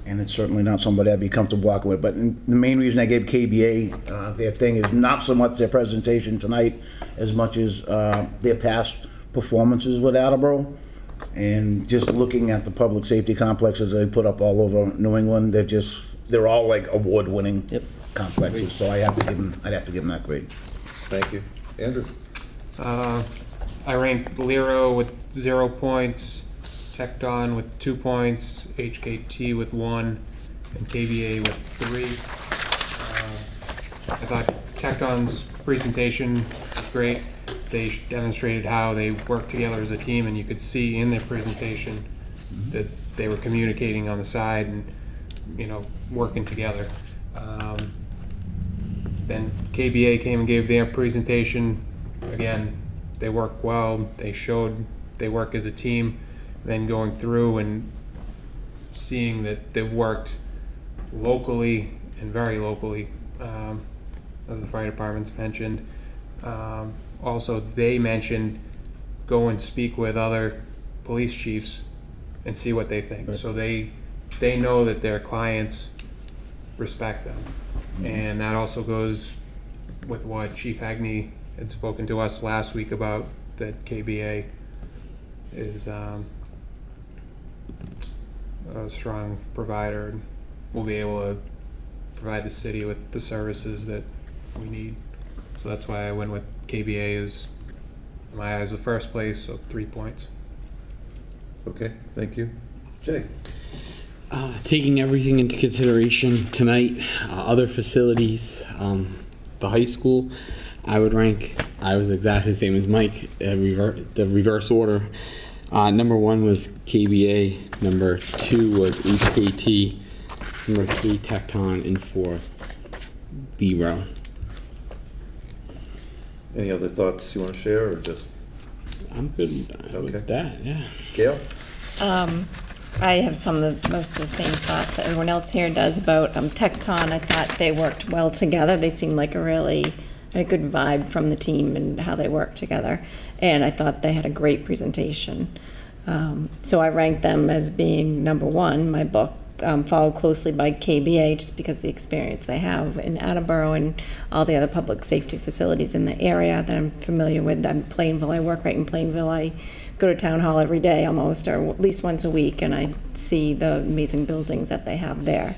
And it's certainly not somebody I'd be comfortable walking with. But the main reason I gave KBA their thing is not so much their presentation tonight as much as their past performances with Attleboro. And just looking at the public safety complexes they put up all over New England, they're all like award-winning complexes. So I'd have to give them that grade. Thank you. Andrew? I ranked Bolero with 0 points, Tecton with 2 points, HKT with 1, and KBA with 3. I thought Tecton's presentation was great. They demonstrated how they work together as a team, and you could see in their presentation that they were communicating on the side and, working together. Then KBA came and gave their presentation. Again, they work well. They showed they work as a team. Then going through and seeing that they've worked locally and very locally, as the fire department's mentioned. Also, they mentioned go and speak with other police chiefs and see what they think. Right. So they know that their clients respect them. Mm-hmm. And that also goes with what Chief Hagney had spoken to us last week about, that KBA is a strong provider and will be able to provide the city with the services that we need. So that's why I went with KBA as, in my eyes, the first place, so 3 points. Okay, thank you. Jay? Taking everything into consideration tonight, other facilities, the high school, I was exactly the same as Mike, the reverse order. Number 1 was KBA, number 2 was HKT, number 3 Tecton, and 4 B-Row. Any other thoughts you want to share, or just? I'm good with that, yeah. Gail? I have most of the same thoughts that everyone else here does about Tecton. I thought they worked well together. They seemed like a good vibe from the team and how they worked together. And I thought they had a great presentation. So I ranked them as being number 1, my book, followed closely by KBA, just because of the experience they have in Attleboro and all the other public safety facilities in the area that I'm familiar with. I'm Plainville. I work right in Plainville. I go to town hall every day almost, or at least once a week, and I see the amazing buildings that they have there.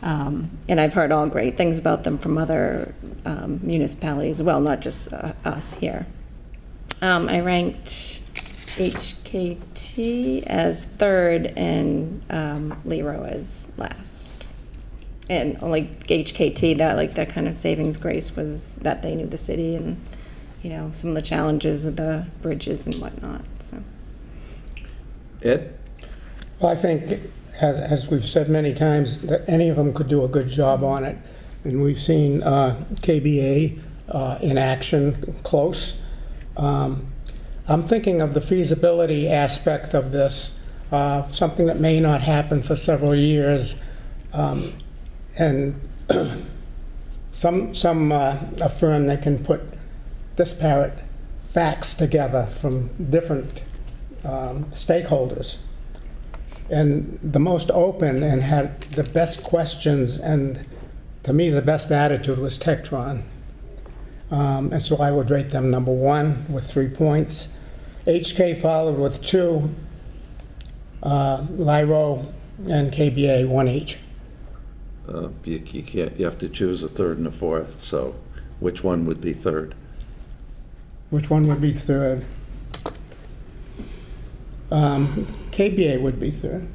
And I've heard all great things about them from other municipalities as well, not just us here. I ranked HKT as 3rd and Lero as last. And only HKT, that kind of savings grace was that they knew the city and some of the challenges of the bridges and whatnot. So, Ed? Well, I think, as we've said many times, that any of them could do a good job on it. and we've seen KBA in action close. I'm thinking of the feasibility aspect of this, something that may not happen for several years, and a firm that can put disparate facts together from different stakeholders. And the most open and had the best questions and, to me, the best attitude was Tectron. And so I would rate them number 1 with 3 points. HK followed with 2, Lyro and KBA 1 each. You have to choose a third and a fourth, so which one would be third? Which one would be third? KBA would be third.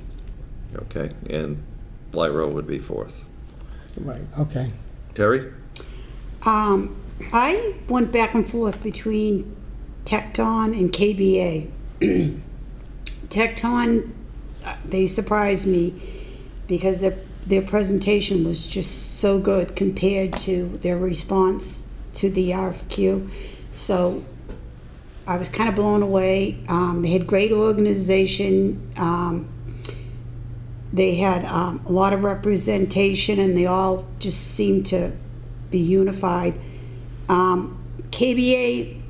Okay, and Lyro would be fourth. Right, okay. Terry? I went back and forth between Tecton and KBA. Tecton, they surprised me because their presentation was just so good compared to their response to the RFQ. So I was kind of blown away. They had great organization. They had a lot of representation, and they all just seemed to be unified. KBA,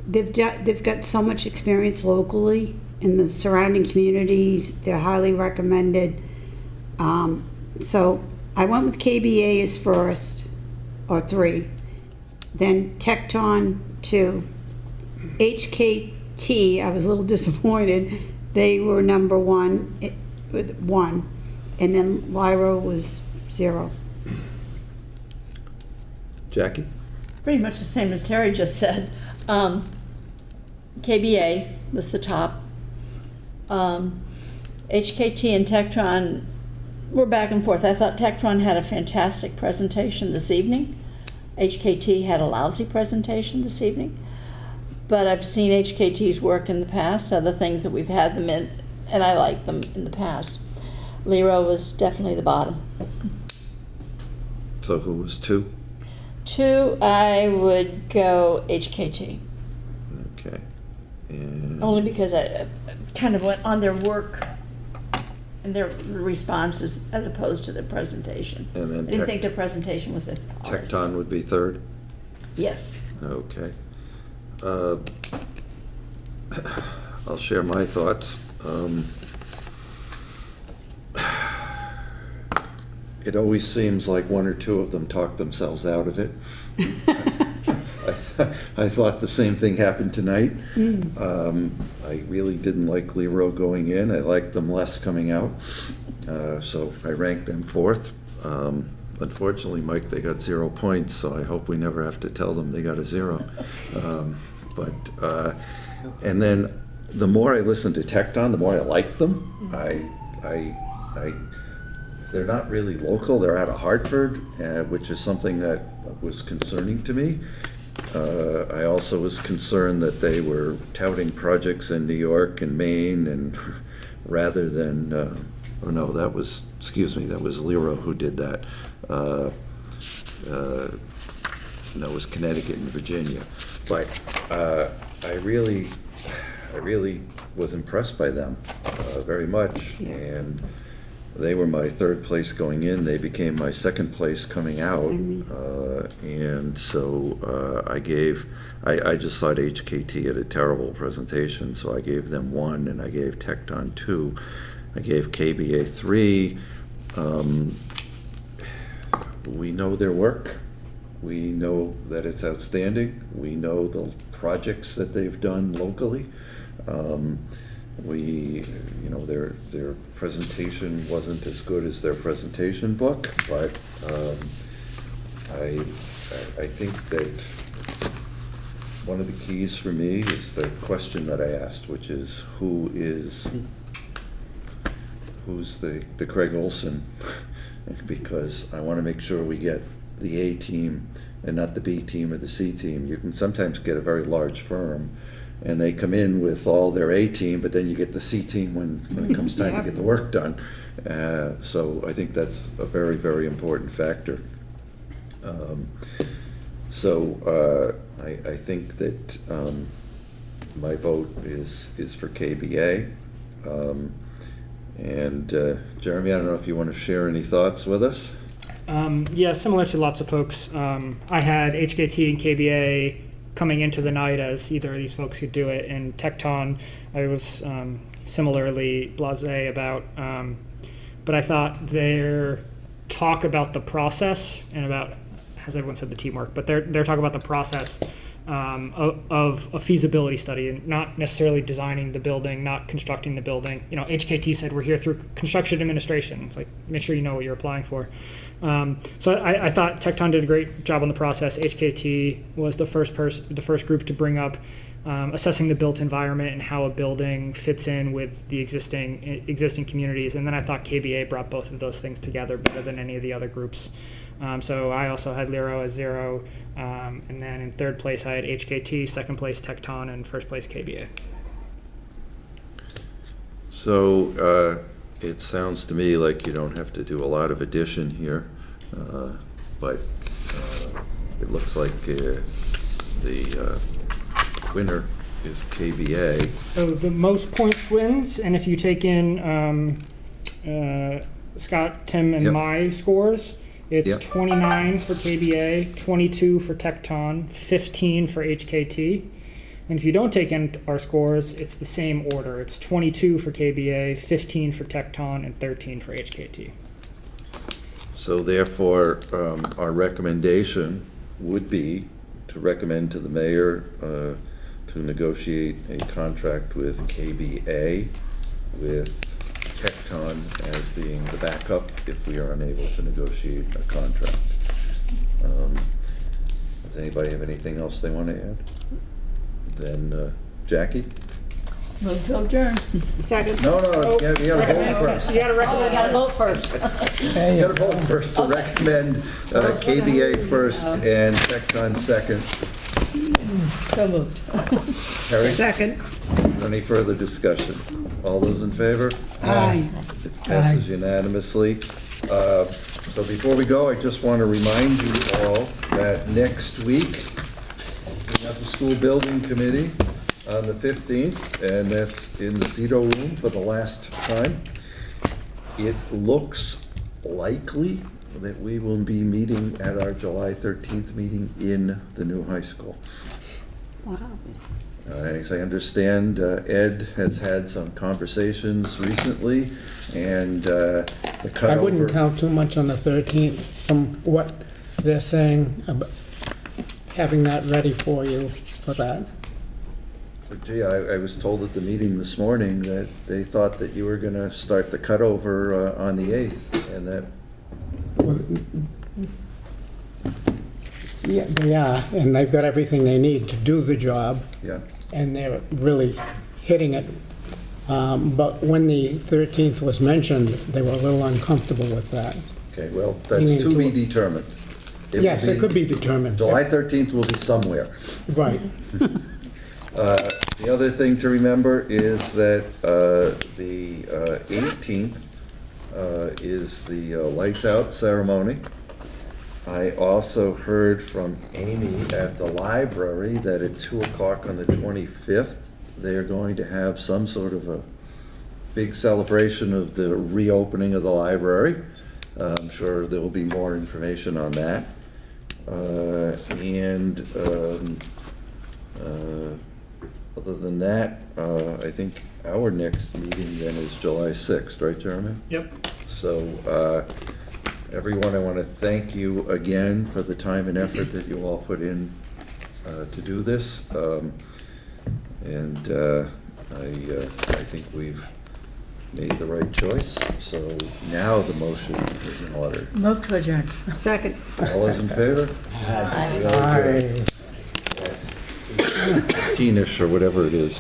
they've got so much experience locally in the surrounding communities. They're highly recommended. So I went with KBA as first, or 3. Then Tecton 2. HKT, I was a little disappointed. They were number 1 with 1. And then Lyro was 0. Jackie? Pretty much the same as Terry just said. KBA was the top. HKT and Tectron were back and forth. I thought Tectron had a fantastic presentation this evening. HKT had a lousy presentation this evening. But I've seen HKT's work in the past, other things that we've had them in, and I liked them in the past. Lyro was definitely the bottom. So who was 2? 2, I would go HKT. Okay. And Only because I kind of went on their work and their responses as opposed to their presentation. And then I didn't think their presentation was as polished. Tecton would be third? Yes. Okay. I'll share my thoughts. It always seems like 1 or 2 of them talk themselves out of it. I thought the same thing happened tonight. I really didn't like Lyro going in. I liked them less coming out. So I ranked them 4th. Unfortunately, Mike, they got 0 points, so I hope we never have to tell them they got a 0. And then the more I listened to Tecton, the more I liked them. They're not really local. They're out of Hartford, which is something that was concerning to me. I also was concerned that they were touting projects in New York and Maine, and rather than, that was Lyro who did that. It was Connecticut and Virginia. But I really was impressed by them very much, and they were my 3rd place going in. They became my 2nd place coming out, and so I just thought HKT had a terrible presentation, so I gave them 1, and I gave Tecton 2. I gave KBA 3. We know their work. We know that it's outstanding. We know the projects that they've done locally. Their presentation wasn't as good as their presentation book, but I think that one of the keys for me is the question that I asked, which is who's the Craig Olson? Because I want to make sure we get the A team and not the B team or the C team. You can sometimes get a very large firm and they come in with all their A team, but then you get the C team when it comes time to get the work done. So I think that's a very, very important factor. So I think that my vote is for KBA. And Jeremy, I don't know if you want to share any thoughts with us? Yeah, similar to lots of folks. I had HKT and KBA coming into the night as either of these folks could do it. And Tecton, I was similarly blasé about. But I thought their talk about the process and about, as everyone said, the teamwork, but their talk about the process of a feasibility study, and not necessarily designing the building, not constructing the building. You know, HKT said we're here through construction administration. It's like, make sure you know what you're applying for. So I thought Tecton did a great job on the process. HKT was the first group to bring up assessing the built environment and how a building fits in with the existing communities. And then I thought KBA brought both of those things together better than any of the other groups. So I also had Lero as 0, and then in third place I had HKT, second place Tecton, and first place KBA. So it sounds to me like you don't have to do a lot of addition here, but it looks like the winner is KBA. So the most points wins, and if you take in Scott, Tim, and my scores, it's 29 for KBA, 22 for Tecton, 15 for HKT. And if you don't take in our scores, it's the same order. It's 22 for KBA, 15 for Tecton, and 13 for HKT. So therefore, our recommendation would be to recommend to the mayor to negotiate a contract with KBA, with Tecton as being the backup if we are unable to negotiate a contract. Does anybody have anything else they want to add? Then Jackie? Move to adjourn. Second. No, you gotta vote first. You gotta recommend. I gotta vote first. You gotta vote first to recommend KBA first and Tecton second. So moved. Harry? Second. Any further discussion? All those in favor? Aye. It passes unanimously. So before we go, I just want to remind you all that next week, we have the school building committee on the 15th, and that's in the Cito room for the last time. It looks likely that we will be meeting at our July 13th meeting in the new high school. Wow. As I understand, Ed has had some conversations recently, and the cutover... I wouldn't count too much on the 13th from what they're saying about having that ready for you for that. But gee, I was told at the meeting this morning that they thought that you were going to start the cutover on the 8th, and that... Yeah, they are, and they've got everything they need to do the job. Yeah. And they're really hitting it. But when the 13th was mentioned, they were a little uncomfortable with that. Okay, well, that's to be determined. Yes, it could be determined. July 13th will be somewhere. Right. The other thing to remember is that the 18th is the lights out ceremony. I also heard from Amy at the library that at 2 o'clock on the 25th, they're going to have some sort of a big celebration of the reopening of the library. I'm sure there will be more information on that. Other than that, I think our next meeting then is July 6th, right, Jeremy? Yep. So, everyone, I want to thank you again for the time and effort that you all put in to do this. I think we've made the right choice. So now the motion is in order. Move to adjourn. Second. All those in favor? Aye. 15-ish or whatever it is.